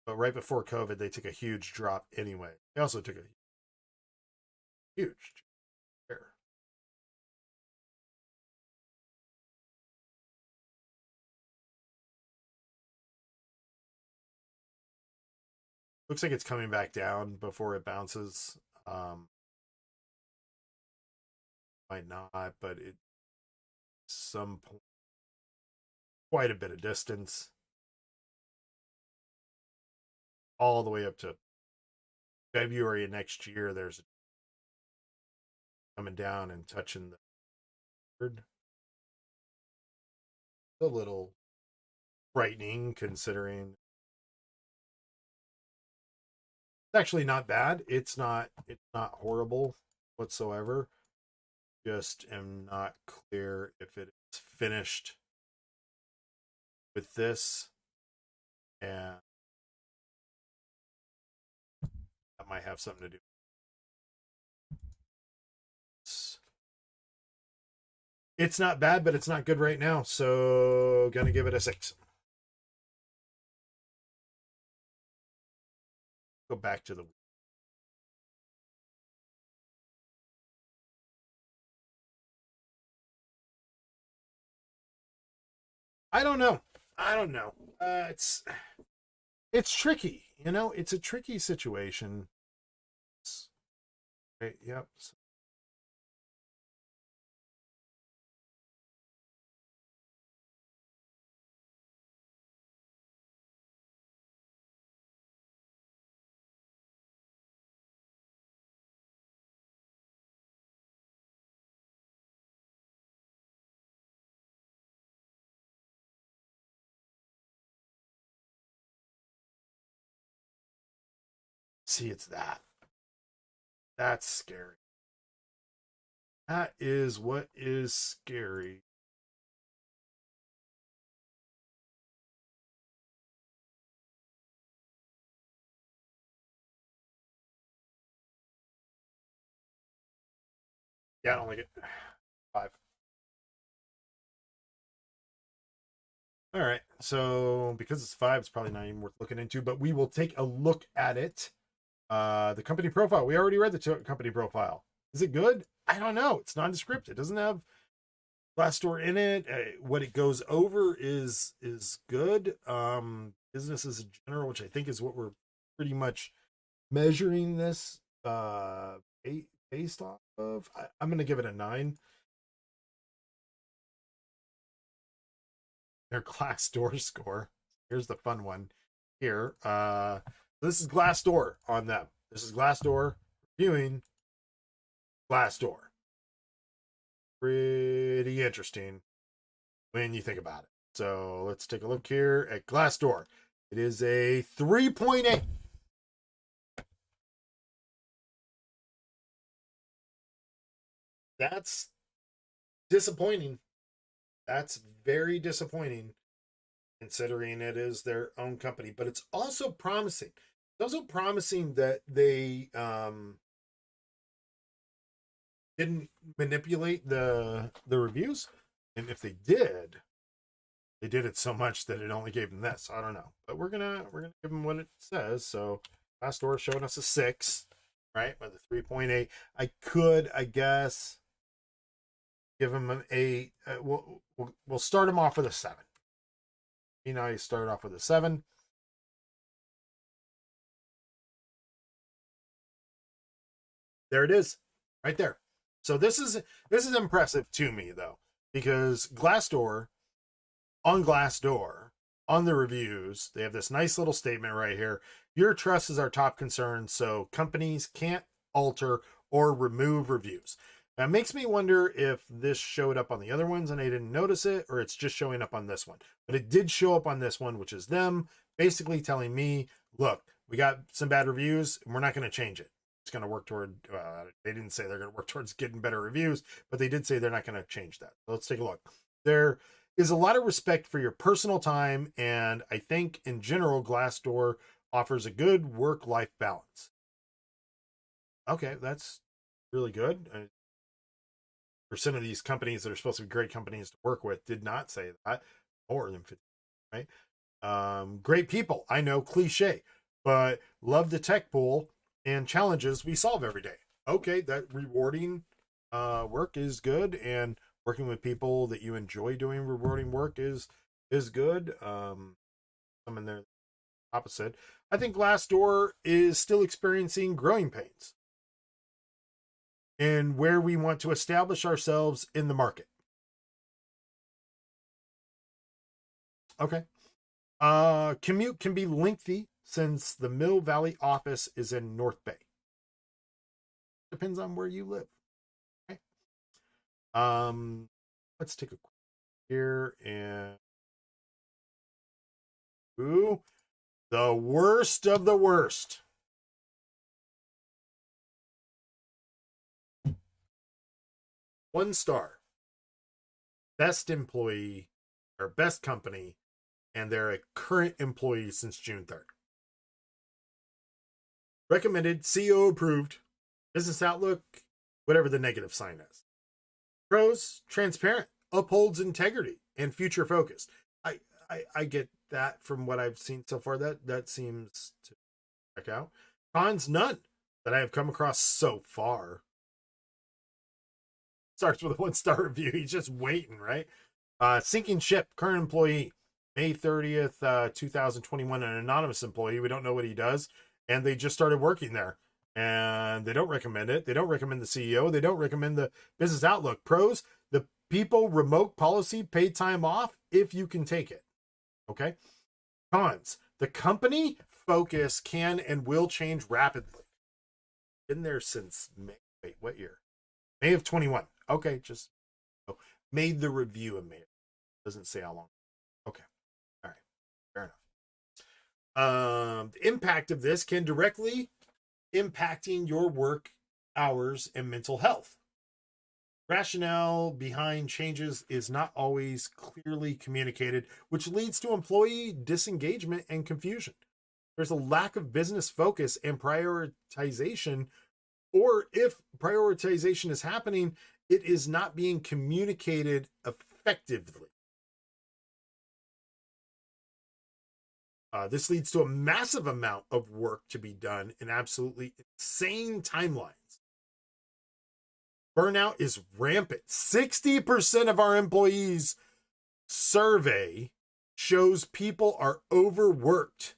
But right before COVID, they took a huge drop anyway. They also took a huge share. Looks like it's coming back down before it bounces. Might not, but it some point, quite a bit of distance. All the way up to February of next year, there's coming down and touching the third. A little frightening considering it's actually not bad. It's not horrible whatsoever. Just am not clear if it is finished with this, and that might have something to do. It's not bad, but it's not good right now, so gonna give it a 6. Go back to the I don't know. It's tricky, you know. It's a tricky situation. Okay, yep. See, it's that. That's scary. That is what is scary. Yeah, I don't like it. 5. All right. So because it's 5, it's probably not even worth looking into, but we will take a look at it. The company profile. We already read the company profile. Is it good? I don't know. It's nondescript. It doesn't have Glassdoor in it. What it goes over is good. Businesses in general, which I think is what we're pretty much measuring this based off of. I'm going to give it a 9. Their Glassdoor score. Here's the fun one here. This is Glassdoor on them. This is Glassdoor reviewing Glassdoor. Pretty interesting when you think about it. So let's take a look here at Glassdoor. It is a 3.8. That's disappointing. That's very disappointing considering it is their own company, but it's also promising. It's also promising that they didn't manipulate the reviews, and if they did it so much that it only gave them this. I don't know, but we're gonna give them what it says. So Glassdoor showing us a 6, right, with a 3.8. I could, I guess, give them an 8. We'll start them off with a 7. You know, you start off with a 7. There it is, right there. So this is impressive to me though, because Glassdoor on the reviews, they have this nice little statement right here. Your trust is our top concern, so companies can't alter or remove reviews. Now, it makes me wonder if this showed up on the other ones and I didn't notice it, or it's just showing up on this one. But it did show up on this one, which is them basically telling me, look, we got some bad reviews and we're not going to change it. It's going to work toward, they didn't say they're going to work towards getting better reviews, but they did say they're not going to change that. So let's take a look. There is a lot of respect for your personal time, and I think in general, Glassdoor offers a good work-life balance. Okay, that's really good. Percent of these companies that are supposed to be great companies to work with did not say that. More than 50, right? Great people. I know, cliche, but love the tech pool and challenges we solve every day. Okay, that rewarding work is good, and working with people that you enjoy doing rewarding work is good. Some in there opposite. I think Glassdoor is still experiencing growing pains and where we want to establish ourselves in the market. Okay. Commute can be lengthy since the Mill Valley office is in North Bay. Depends on where you live. Okay. Let's take a quick here and ooh, the worst of the worst. One star. best employee or best company, and they're a current employee since June 3rd. Recommended, CEO approved, business outlook, whatever the negative sign is. Pros, transparent, upholds integrity, and future focused. I get that from what I've seen so far. That seems to check out. Cons, none that I have come across so far. Starts with a 1-star review. He's just waiting, right? Sinking ship, current employee, May 30th, 2021, an anonymous employee. We don't know what he does. And they just started working there. And they don't recommend it. They don't recommend the CEO. They don't recommend the business outlook. Pros, the people remote policy, paid time off if you can take it. Okay. Cons, the company focus can and will change rapidly. Been there since May. Wait, what year? May of 21. Okay, just made the review in May. Doesn't say how long. Okay. All right. Fair enough. The impact of this can directly impacting your work hours and mental health. Rationale behind changes is not always clearly communicated, which leads to employee disengagement and confusion. There's a lack of business focus and prioritization, or if prioritization is happening, it is not being communicated effectively. This leads to a massive amount of work to be done in absolutely insane timelines. Burnout is rampant. 60% of our employees survey shows people are overworked.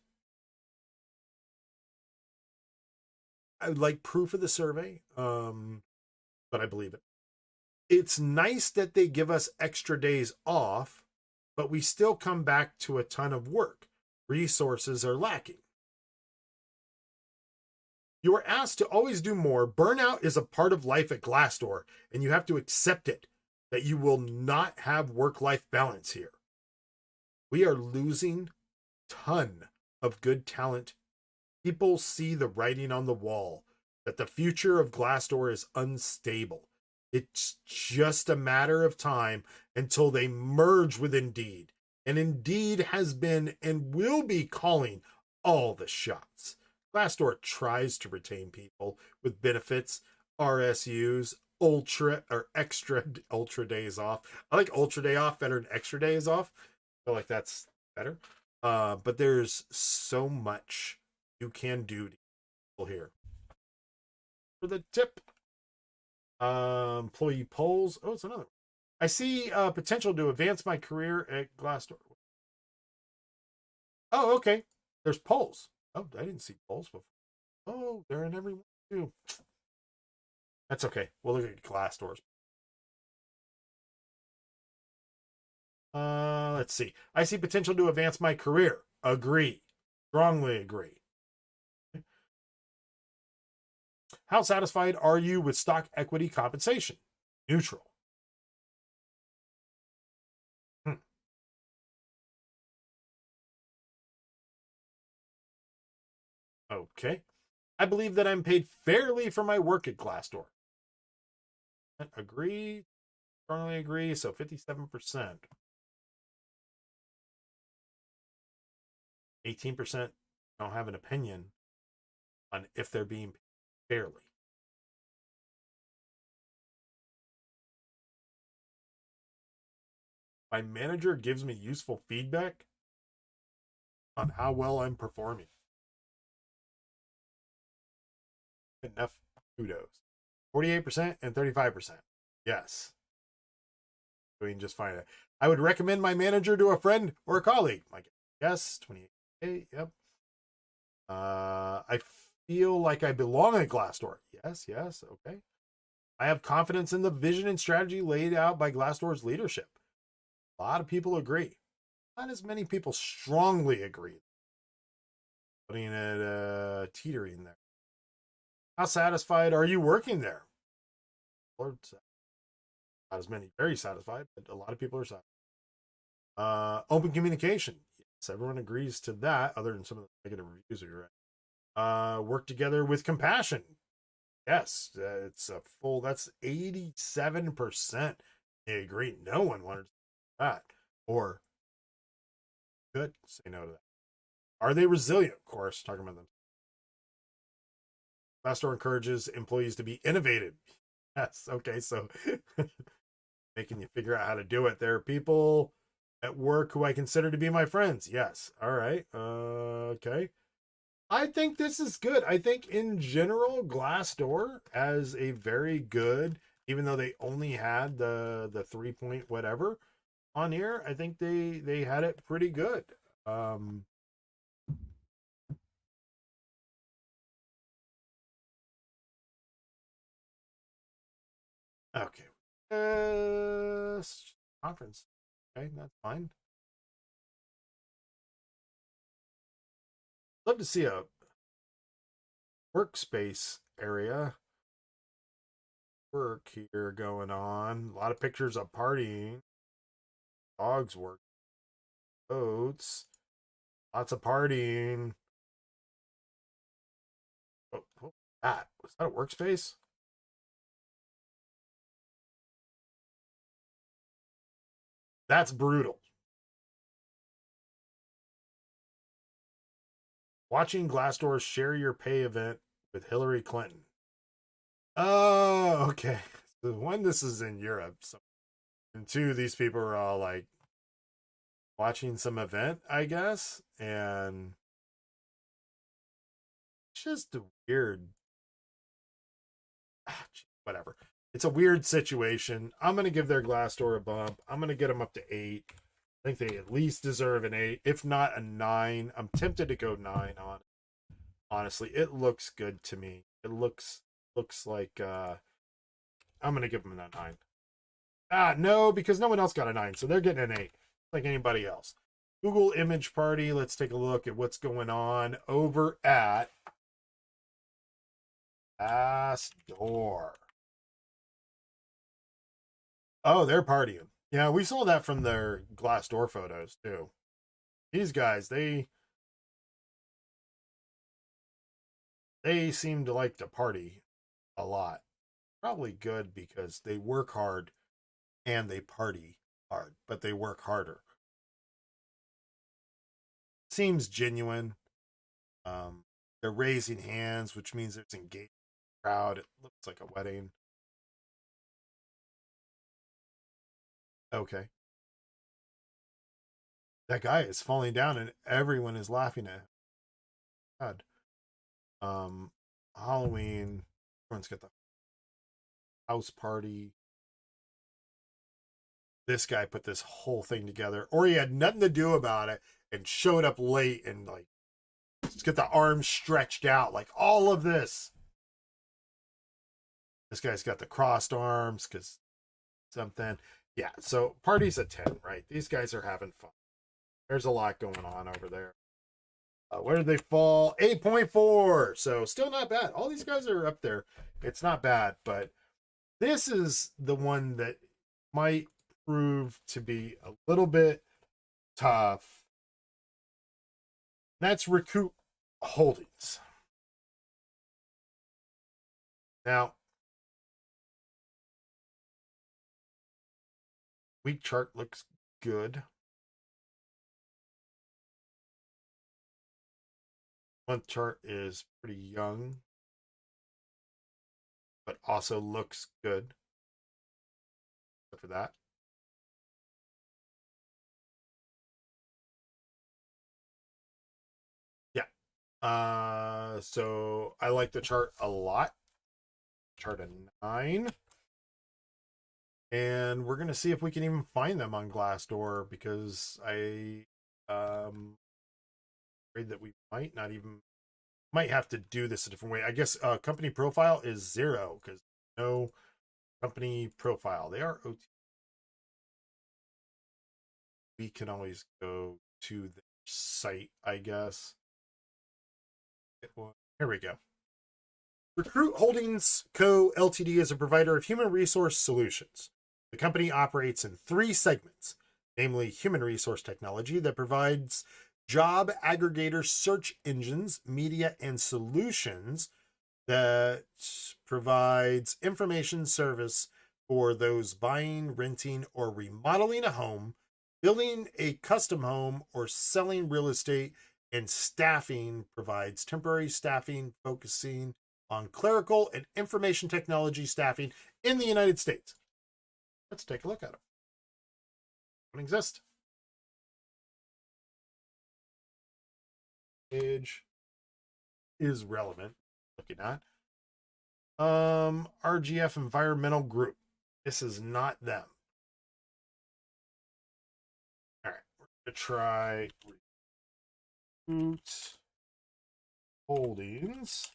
I would like proof of the survey, but I believe it. It's nice that they give us extra days off, but we still come back to a ton of work. Resources are lacking. You are asked to always do more. Burnout is a part of life at Glassdoor, and you have to accept it, that you will not have work-life balance here. We are losing a ton of good talent. People see the writing on the wall that the future of Glassdoor is unstable. It's just a matter of time until they merge with Indeed. And Indeed has been and will be calling all the shots. Glassdoor tries to retain people with benefits, RSUs, extra ultra days off. I like ultra day off better than extra days off. I feel like that's better. But there's so much you can do to people here. For the tip, employee polls. Oh, it's another one. I see potential to advance my career at Glassdoor. Oh, okay. There's polls. Oh, I didn't see polls before. Oh, they're in every one too. That's okay. We'll look at Glassdoors. Let's see. I see potential to advance my career. Agree. Strongly agree. How satisfied are you with stock equity compensation? Neutral. Okay. I believe that I'm paid fairly for my work at Glassdoor. Agree. Strongly agree. So 57%. 18% don't have an opinion on if they're being paid fairly. My manager gives me useful feedback on how well I'm performing. Enough kudos. 48% and 35%. Yes. Doing just fine. I would recommend my manager to a friend or a colleague. Like, yes, 28. Yep. I feel like I belong at Glassdoor. Yes, okay. I have confidence in the vision and strategy laid out by Glassdoor's leadership. A lot of people agree. Not as many people strongly agree. Putting it teetering there. How satisfied are you working there? Or not as many very satisfied, but a lot of people are satisfied. Open communication. Yes, everyone agrees to that, other than some of the negative reviews that you're at. Work together with compassion. Yes, it's a full, that's 87%. They agree. No one wanted that, or could say no to that. Are they resilient? Of course, talking about them. Glassdoor encourages employees to be innovative. Yes. Okay. So making you figure out how to do it. There are people at work who I consider to be my friends. Yes. All right. Okay. I think this is good. I think in general, Glassdoor has a very good, even though they only had the 3 point whatever on here, I think they had it pretty good. Okay. Conference. Okay, that's fine. Love to see a workspace area. Work here going on. A lot of pictures of partying. Dogs work. Boats. Lots of partying. Oh, what was that? Was that a workspace? That's brutal. Watching Glassdoor share your pay event with Hillary Clinton. Oh, okay. So one, this is in Europe. So, and two, these people are all like watching some event, I guess. And it's just a weird, whatever. It's a weird situation. I'm going to give their Glassdoor a bump. I'm going to get them up to 8. I think they at least deserve an 8, if not a 9. I'm tempted to go 9 on it. Honestly, it looks good to me. It looks like I'm gonna give them a 9. No, because no one else got a 9, so they're getting an 8, like anybody else. Google Image Party. Let's take a look at what's going on over at Glassdoor. Oh, they're partying. Yeah, we saw that from their Glassdoor photos too. These guys, they seem to like to party a lot. Probably good because they work hard and they party hard, but they work harder. Seems genuine. They're raising hands, which means there's engaged crowd. It looks like a wedding. Okay. That guy is falling down and everyone is laughing at him. God. Halloween. Everyone's got the house party. This guy put this whole thing together, or he had nothing to do about it and showed up late and like just get the arms stretched out, like all of this. This guy's got the crossed arms because something. Yeah, so party's a 10, right? These guys are having fun. There's a lot going on over there. Where did they fall? 8.4. So still not bad. All these guys are up there. It's not bad, but this is the one that might prove to be a little bit tough. That's Recoup Holdings. Now, week chart looks good. Month chart is pretty young, but also looks good. Except for that. Yeah. So I like the chart a lot. Chart a 9. And we're gonna see if we can even find them on Glassdoor, because I afraid that we might have to do this a different way. I guess company profile is 0 because no company profile. They are OT. We can always go to the site, I guess. Here we go. Recruit Holdings Co. Ltd. is a provider of human resource solutions. The company operates in 3 segments, namely human resource technology that provides job aggregator search engines, media, and solutions that provides information service for those buying, renting, or remodeling a home, building a custom home, or selling real estate, and staffing provides temporary staffing focusing on clerical and information technology staffing in the United States. Let's take a look at them. Don't exist. Page is relevant. Looking at RGF Environmental Group. This is not them. All right, we're gonna try Recruit Holdings.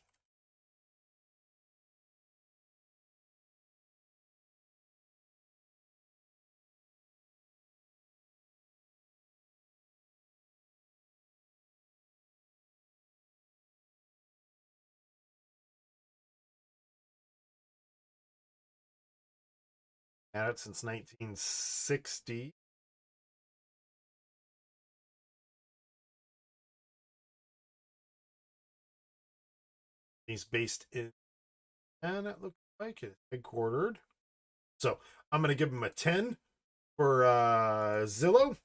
Had it since 1960. He's based in, and it looks like it's headquartered. So I'm going to give him a 10 for Zillow.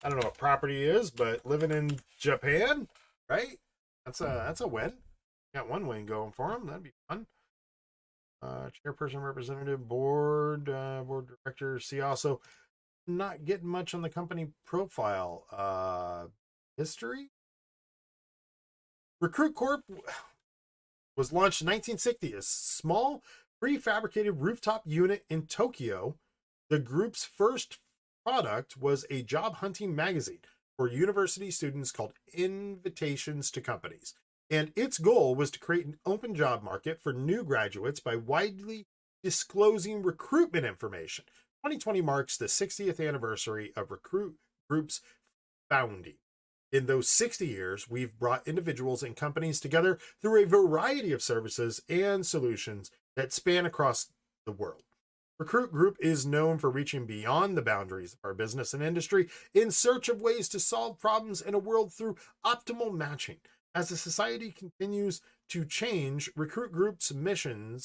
I don't know what property is, but living in Japan, right? That's a win. Got one win going for him. That'd be fun. Chairperson, representative, board director. See also not getting much on the company profile. History. Recruit Corp was launched in 1960, a small prefabricated rooftop unit in Tokyo. The group's first product was a job hunting magazine for university students called Invitations to Companies. And its goal was to create an open job market for new graduates by widely disclosing recruitment information. 2020 marks the 60th anniversary of Recruit Group's founding. In those 60 years, we've brought individuals and companies together through a variety of services and solutions that span across the world. Recruit Group is known for reaching beyond the boundaries of our business and industry in search of ways to solve problems in a world through optimal matching. As the society continues to change, Recruit Group's mission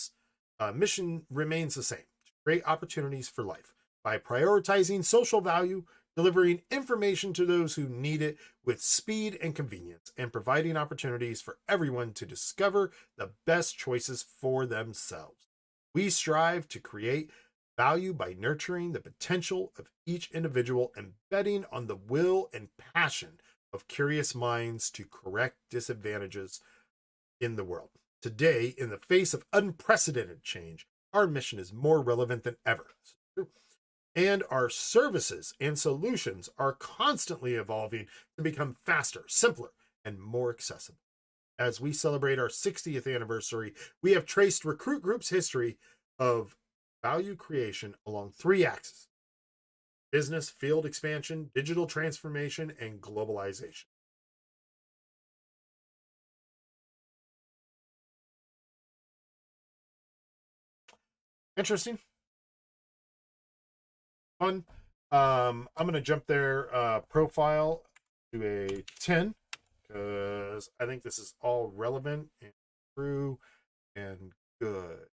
remains the same: to create opportunities for life by prioritizing social value, delivering information to those who need it with speed and convenience, and providing opportunities for everyone to discover the best choices for themselves. We strive to create value by nurturing the potential of each individual and betting on the will and passion of curious minds to correct disadvantages in the world. Today, in the face of unprecedented change, our mission is more relevant than ever. And our services and solutions are constantly evolving to become faster, simpler, and more accessible. As we celebrate our 60th anniversary, we have traced Recruit Group's history of value creation along 3 axes: business, field expansion, digital transformation, and globalization. Interesting. Fun. I'm going to jump their profile to a 10 because I think this is all relevant and true and good.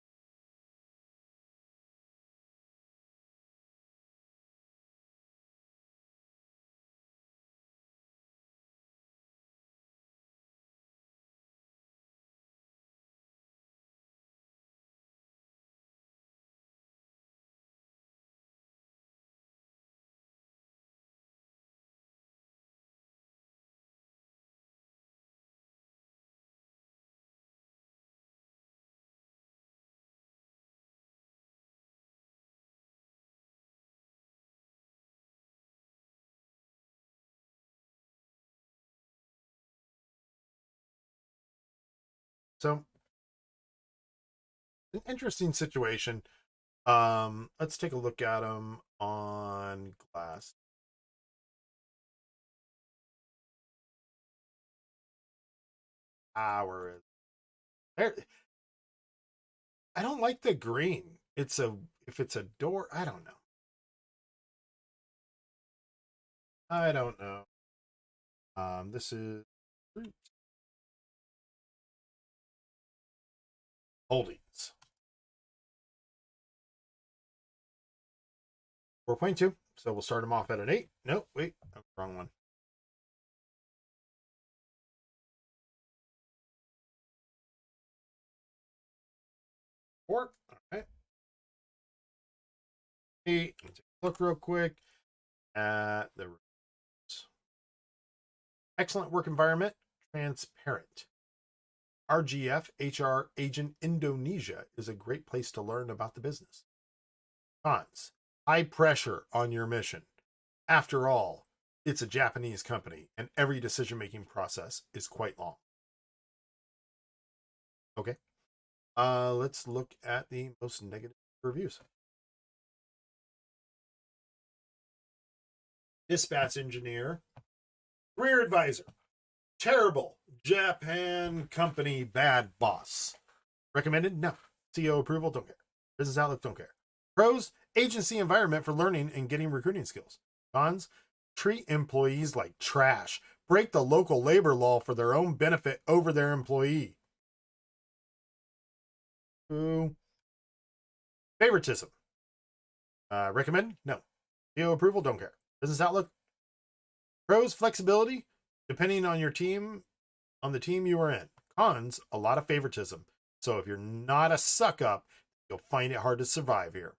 So, an interesting situation. Let's take a look at them on Glass. Hour. There, I don't like the green. If it's a door, I don't know. I don't know. This is Holdings. 4.2. So we'll start them off at an 8. No, wait, wrong one. Four. Okay. 8. Let's take a look real quick at the excellent work environment, transparent. RGF HR agent Indonesia is a great place to learn about the business. Cons: high pressure on your mission. After all, it's a Japanese company and every decision-making process is quite long. Okay. Let's look at the most negative reviews. Dispatch engineer, career advisor, terrible Japan company, bad boss. Recommended? No. CEO approval? Don't care. Business outlook? Don't care. Pros: agency environment for learning and getting recruiting skills. Cons: treat employees like trash. Break the local labor law for their own benefit over their employee. Ooh. Favoritism. Recommend? No. CEO approval? Don't care. Business outlook? Pros: flexibility, depending on your team, on the team you are in. Cons: a lot of favoritism. So if you're not a suck up, you'll find it hard to survive here.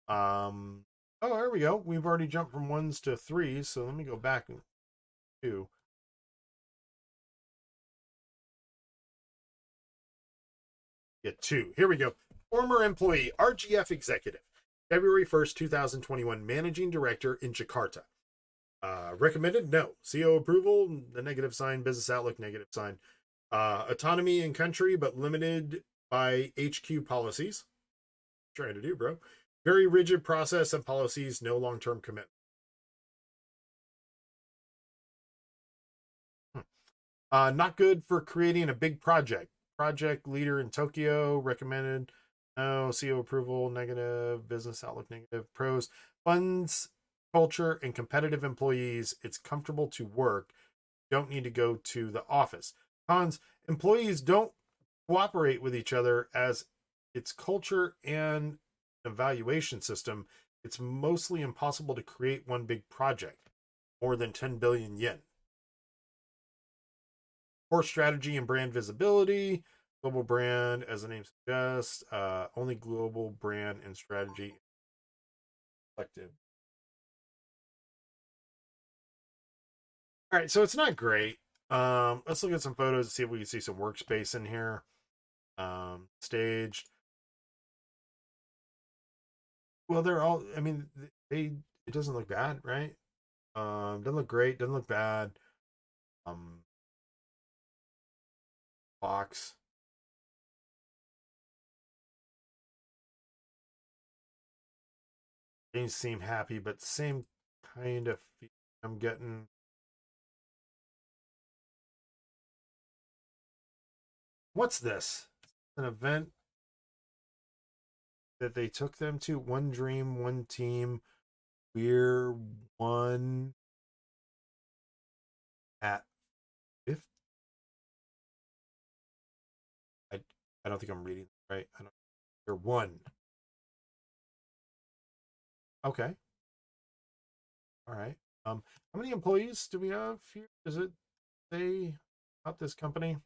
Oh, there we go. We've already jumped from 1s to 3s, so let me go back and 2. Yeah, 2. Here we go. Former employee, RGF executive, February 1st, 2021, managing director in Jakarta. Recommended? No. CO approval? The negative sign. Business outlook? Negative sign. Autonomy in country, but limited by HQ policies. Trying to do, bro. Very rigid process and policies. No long-term commitment. Not good for creating a big project. Project leader in Tokyo. Recommended. No. CO approval? Negative. Business outlook? Negative. Pros: funds, culture, and competitive employees. It's comfortable to work. Don't need to go to the office. Cons: employees don't cooperate with each other as its culture and evaluation system. It's mostly impossible to create one big project, more than 10 billion yen. Poor strategy and brand visibility. Global brand, as the name suggests, only global brand and strategy reflected. All right, so it's not great. Let's look at some photos and see if we can see some workspace in here. Staged. Well, they're all, I mean, it doesn't look bad, right? Doesn't look great, doesn't look bad. Um, Box. They seem happy, but same kind of feeling I'm getting. What's this? An event that they took them to? One dream, one team. We're one at 50. I don't think I'm reading right. I don't. You're one. Okay. All right. How many employees do we have here? Is it they about this company?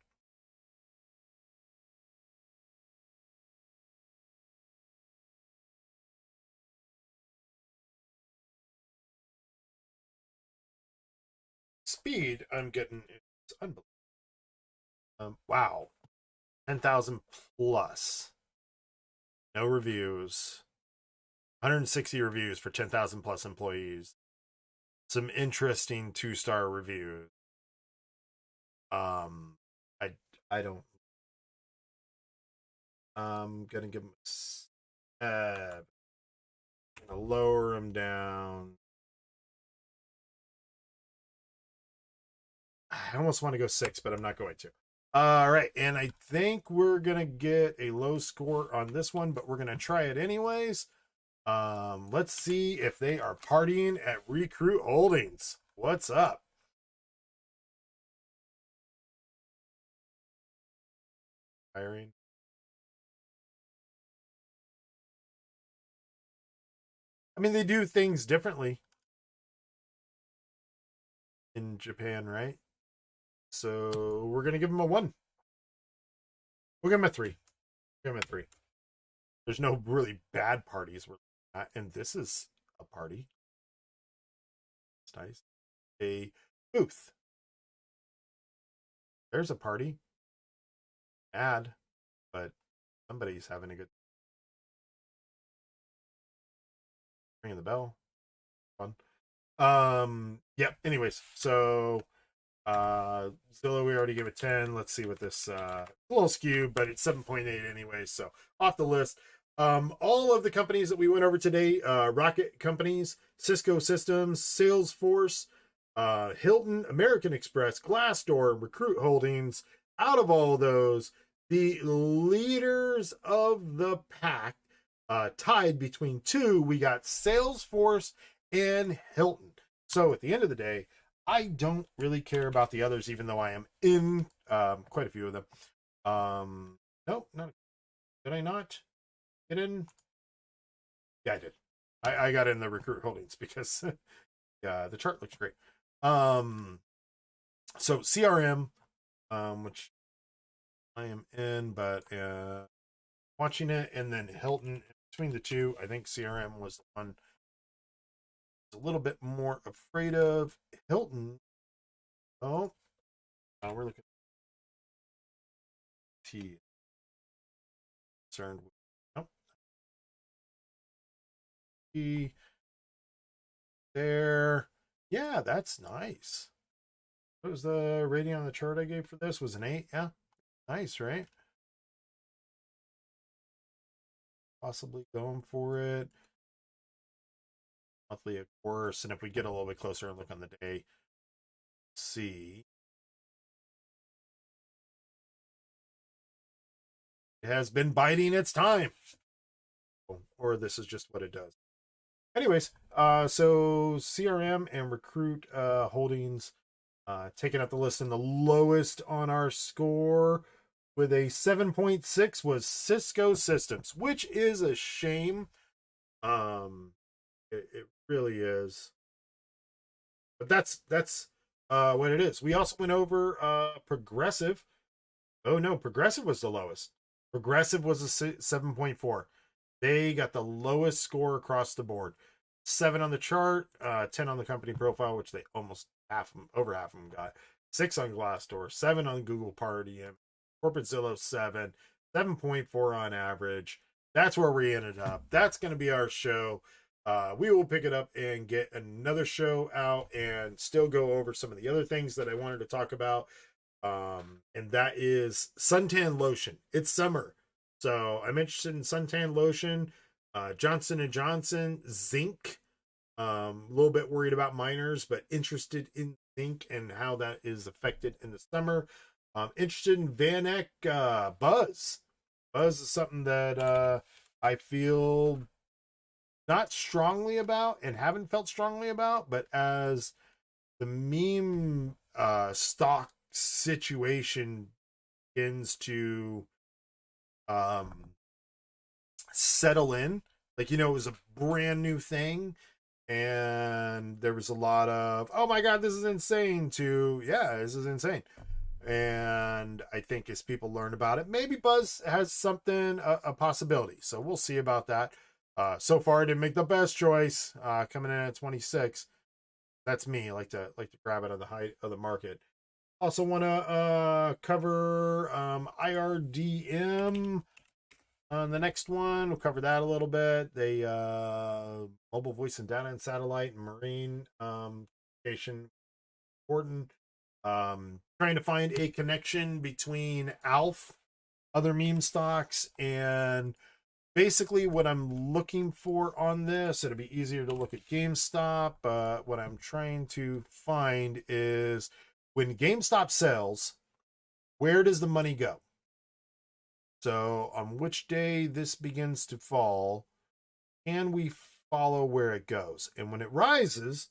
Speed I'm getting is unbelievable. Wow. 10,000 plus. No reviews. 160 reviews for 10,000 plus employees. Some interesting 2-star reviews. Um, I I don't. I'm gonna give them. Gonna lower them down. I almost want to go 6, but I'm not going to. All right, and I think we're gonna get a low score on this one, but we're gonna try it anyways. Let's see if they are partying at Recruit Holdings. What's up? Hiring. I mean, they do things differently in Japan, right? So we're gonna give them a 1. We'll give them a 3. Give them a 3. There's no really bad parties, and this is a party. It's nice. A booth. There's a party. Bad, but somebody's having a good. Ringing the bell. Fun. Yep. Anyways, so Zillow, we already gave it 10. Let's see what this a little skewed, but it's 7.8 anyway, so off the list. All of the companies that we went over today, Rocket Companies, Cisco Systems, Salesforce, Hilton, American Express, Glassdoor, Recruit Holdings. Out of all those, the leaders of the pack, tied between 2, we got Salesforce and Hilton. So at the end of the day, I don't really care about the others, even though I am in quite a few of them. No, not. Did I not get in? Yeah, I did. I got in the Recruit Holdings because yeah, the chart looks great. So CRM, which I am in, but watching it, and then Hilton. Between the two, I think CRM was the one a little bit more afraid of. Hilton. Oh, we're looking at T. Concerned with. Oh, T. There. Yeah, that's nice. What was the rating on the chart I gave for this? Was an 8? Yeah, nice, right? Possibly going for it. Monthly, of course. And if we get a little bit closer and look on the day, see. It has been biding its time. Or this is just what it does. Anyways, so CRM and Recruit Holdings taking up the list, and the lowest on our score with a 7.6 was Cisco Systems, which is a shame. It really is. But that's what it is. We also went over Progressive. Oh no, Progressive was the lowest. Progressive was a 7.4. They got the lowest score across the board. 7 on the chart, 10 on the company profile, which they almost over half of them got. 6 on Glassdoor, 7 on Google RDM, Corporate Zillow 7, 7.4 on average. That's where we ended up. That's going to be our show. We will pick it up and get another show out and still go over some of the other things that I wanted to talk about. And that is suntan lotion. It's summer, so I'm interested in suntan lotion. Johnson & Johnson, Zinc. A little bit worried about miners, but interested in Zinc and how that is affected in the summer. Interested in Vaneck Buzz. Buzz is something that I feel not strongly about and haven't felt strongly about, but as the meme stock situation begins to settle in, like, you know, it was a brand new thing and there was a lot of, oh my god, this is insane, to yeah, this is insane. And I think as people learn about it, maybe Buzz has something, a possibility. So we'll see about that. So far I didn't make the best choice, coming in at 26. That's me. I like to grab it at the height of the market. Also want to cover IRDM on the next one. We'll cover that a little bit. They mobile voice and data and satellite and marine communication, important. Trying to find a connection between ALF, other meme stocks, and basically what I'm looking for on this. It'll be easier to look at GameStop, but what I'm trying to find is when GameStop sells, where does the money go? So on which day this begins to fall, can we follow where it goes? And when it rises,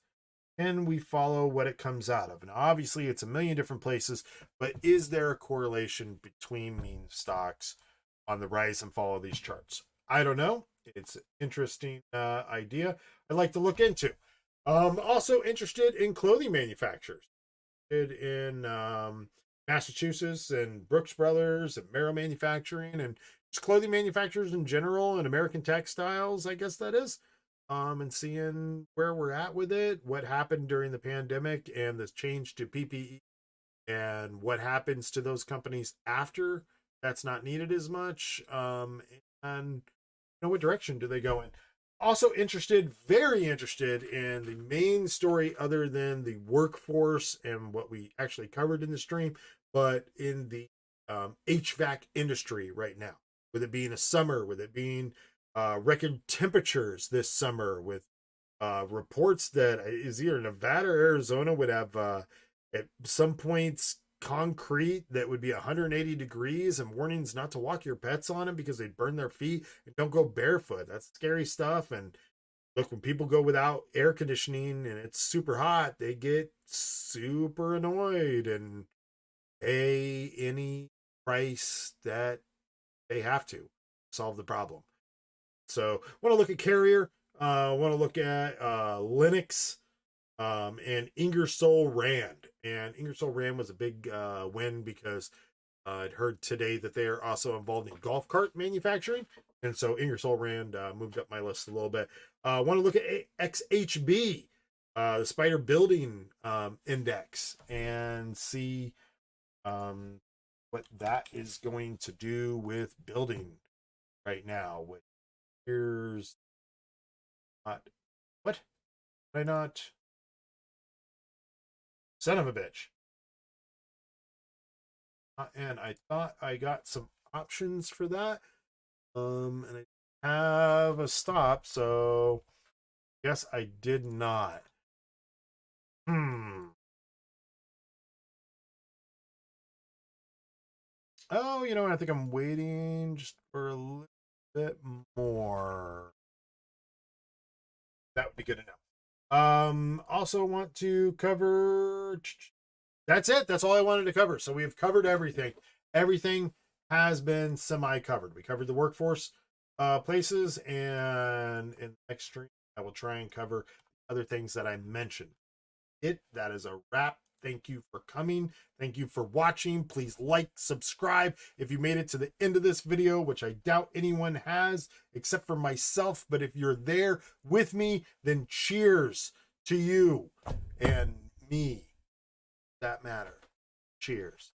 can we follow what it comes out of? And obviously it's a million different places, but is there a correlation between meme stocks on the rise and fall of these charts? I don't know. It's an interesting idea I'd like to look into. Also interested in clothing manufacturers. In Massachusetts and Brooks Brothers and Merrow Manufacturing and just clothing manufacturers in general and American textiles, I guess that is. And seeing where we're at with it, what happened during the pandemic and this change to PPE, and what happens to those companies after that's not needed as much. And what direction do they go in? Also interested, very interested in the main story other than the workforce and what we actually covered in the stream, but in the HVAC industry right now, with it being a summer, with it being record temperatures this summer, with reports that is either Nevada or Arizona would have at some points concrete that would be 180 degrees and warnings not to walk your pets on them because they burn their feet, and don't go barefoot. That's scary stuff. And look, when people go without air conditioning and it's super hot, they get super annoyed and pay any price that they have to solve the problem. So want to look at Carrier, want to look at Lennox, and Ingersoll Rand. And Ingersoll Rand was a big win because I'd heard today that they are also involved in golf cart manufacturing. And so Ingersoll Rand moved up my list a little bit. Want to look at XHB, the Spider Building Index, and see what that is going to do with building right now. Here's not, what? Did I not? Son of a bitch. And I thought I got some options for that. And I have a stop, so yes, I did not. Oh, you know what? I think I'm waiting just for a little bit more. That would be good to know. Also want to cover, that's it. That's all I wanted to cover. So we've covered everything. Everything has been semi-covered. We covered the workforce places, and in the next stream, I will try and cover other things that I mentioned. That is a wrap. Thank you for coming. Thank you for watching. Please like, subscribe if you made it to the end of this video, which I doubt anyone has except for myself. But if you're there with me, then cheers to you and me. That matter. Cheers.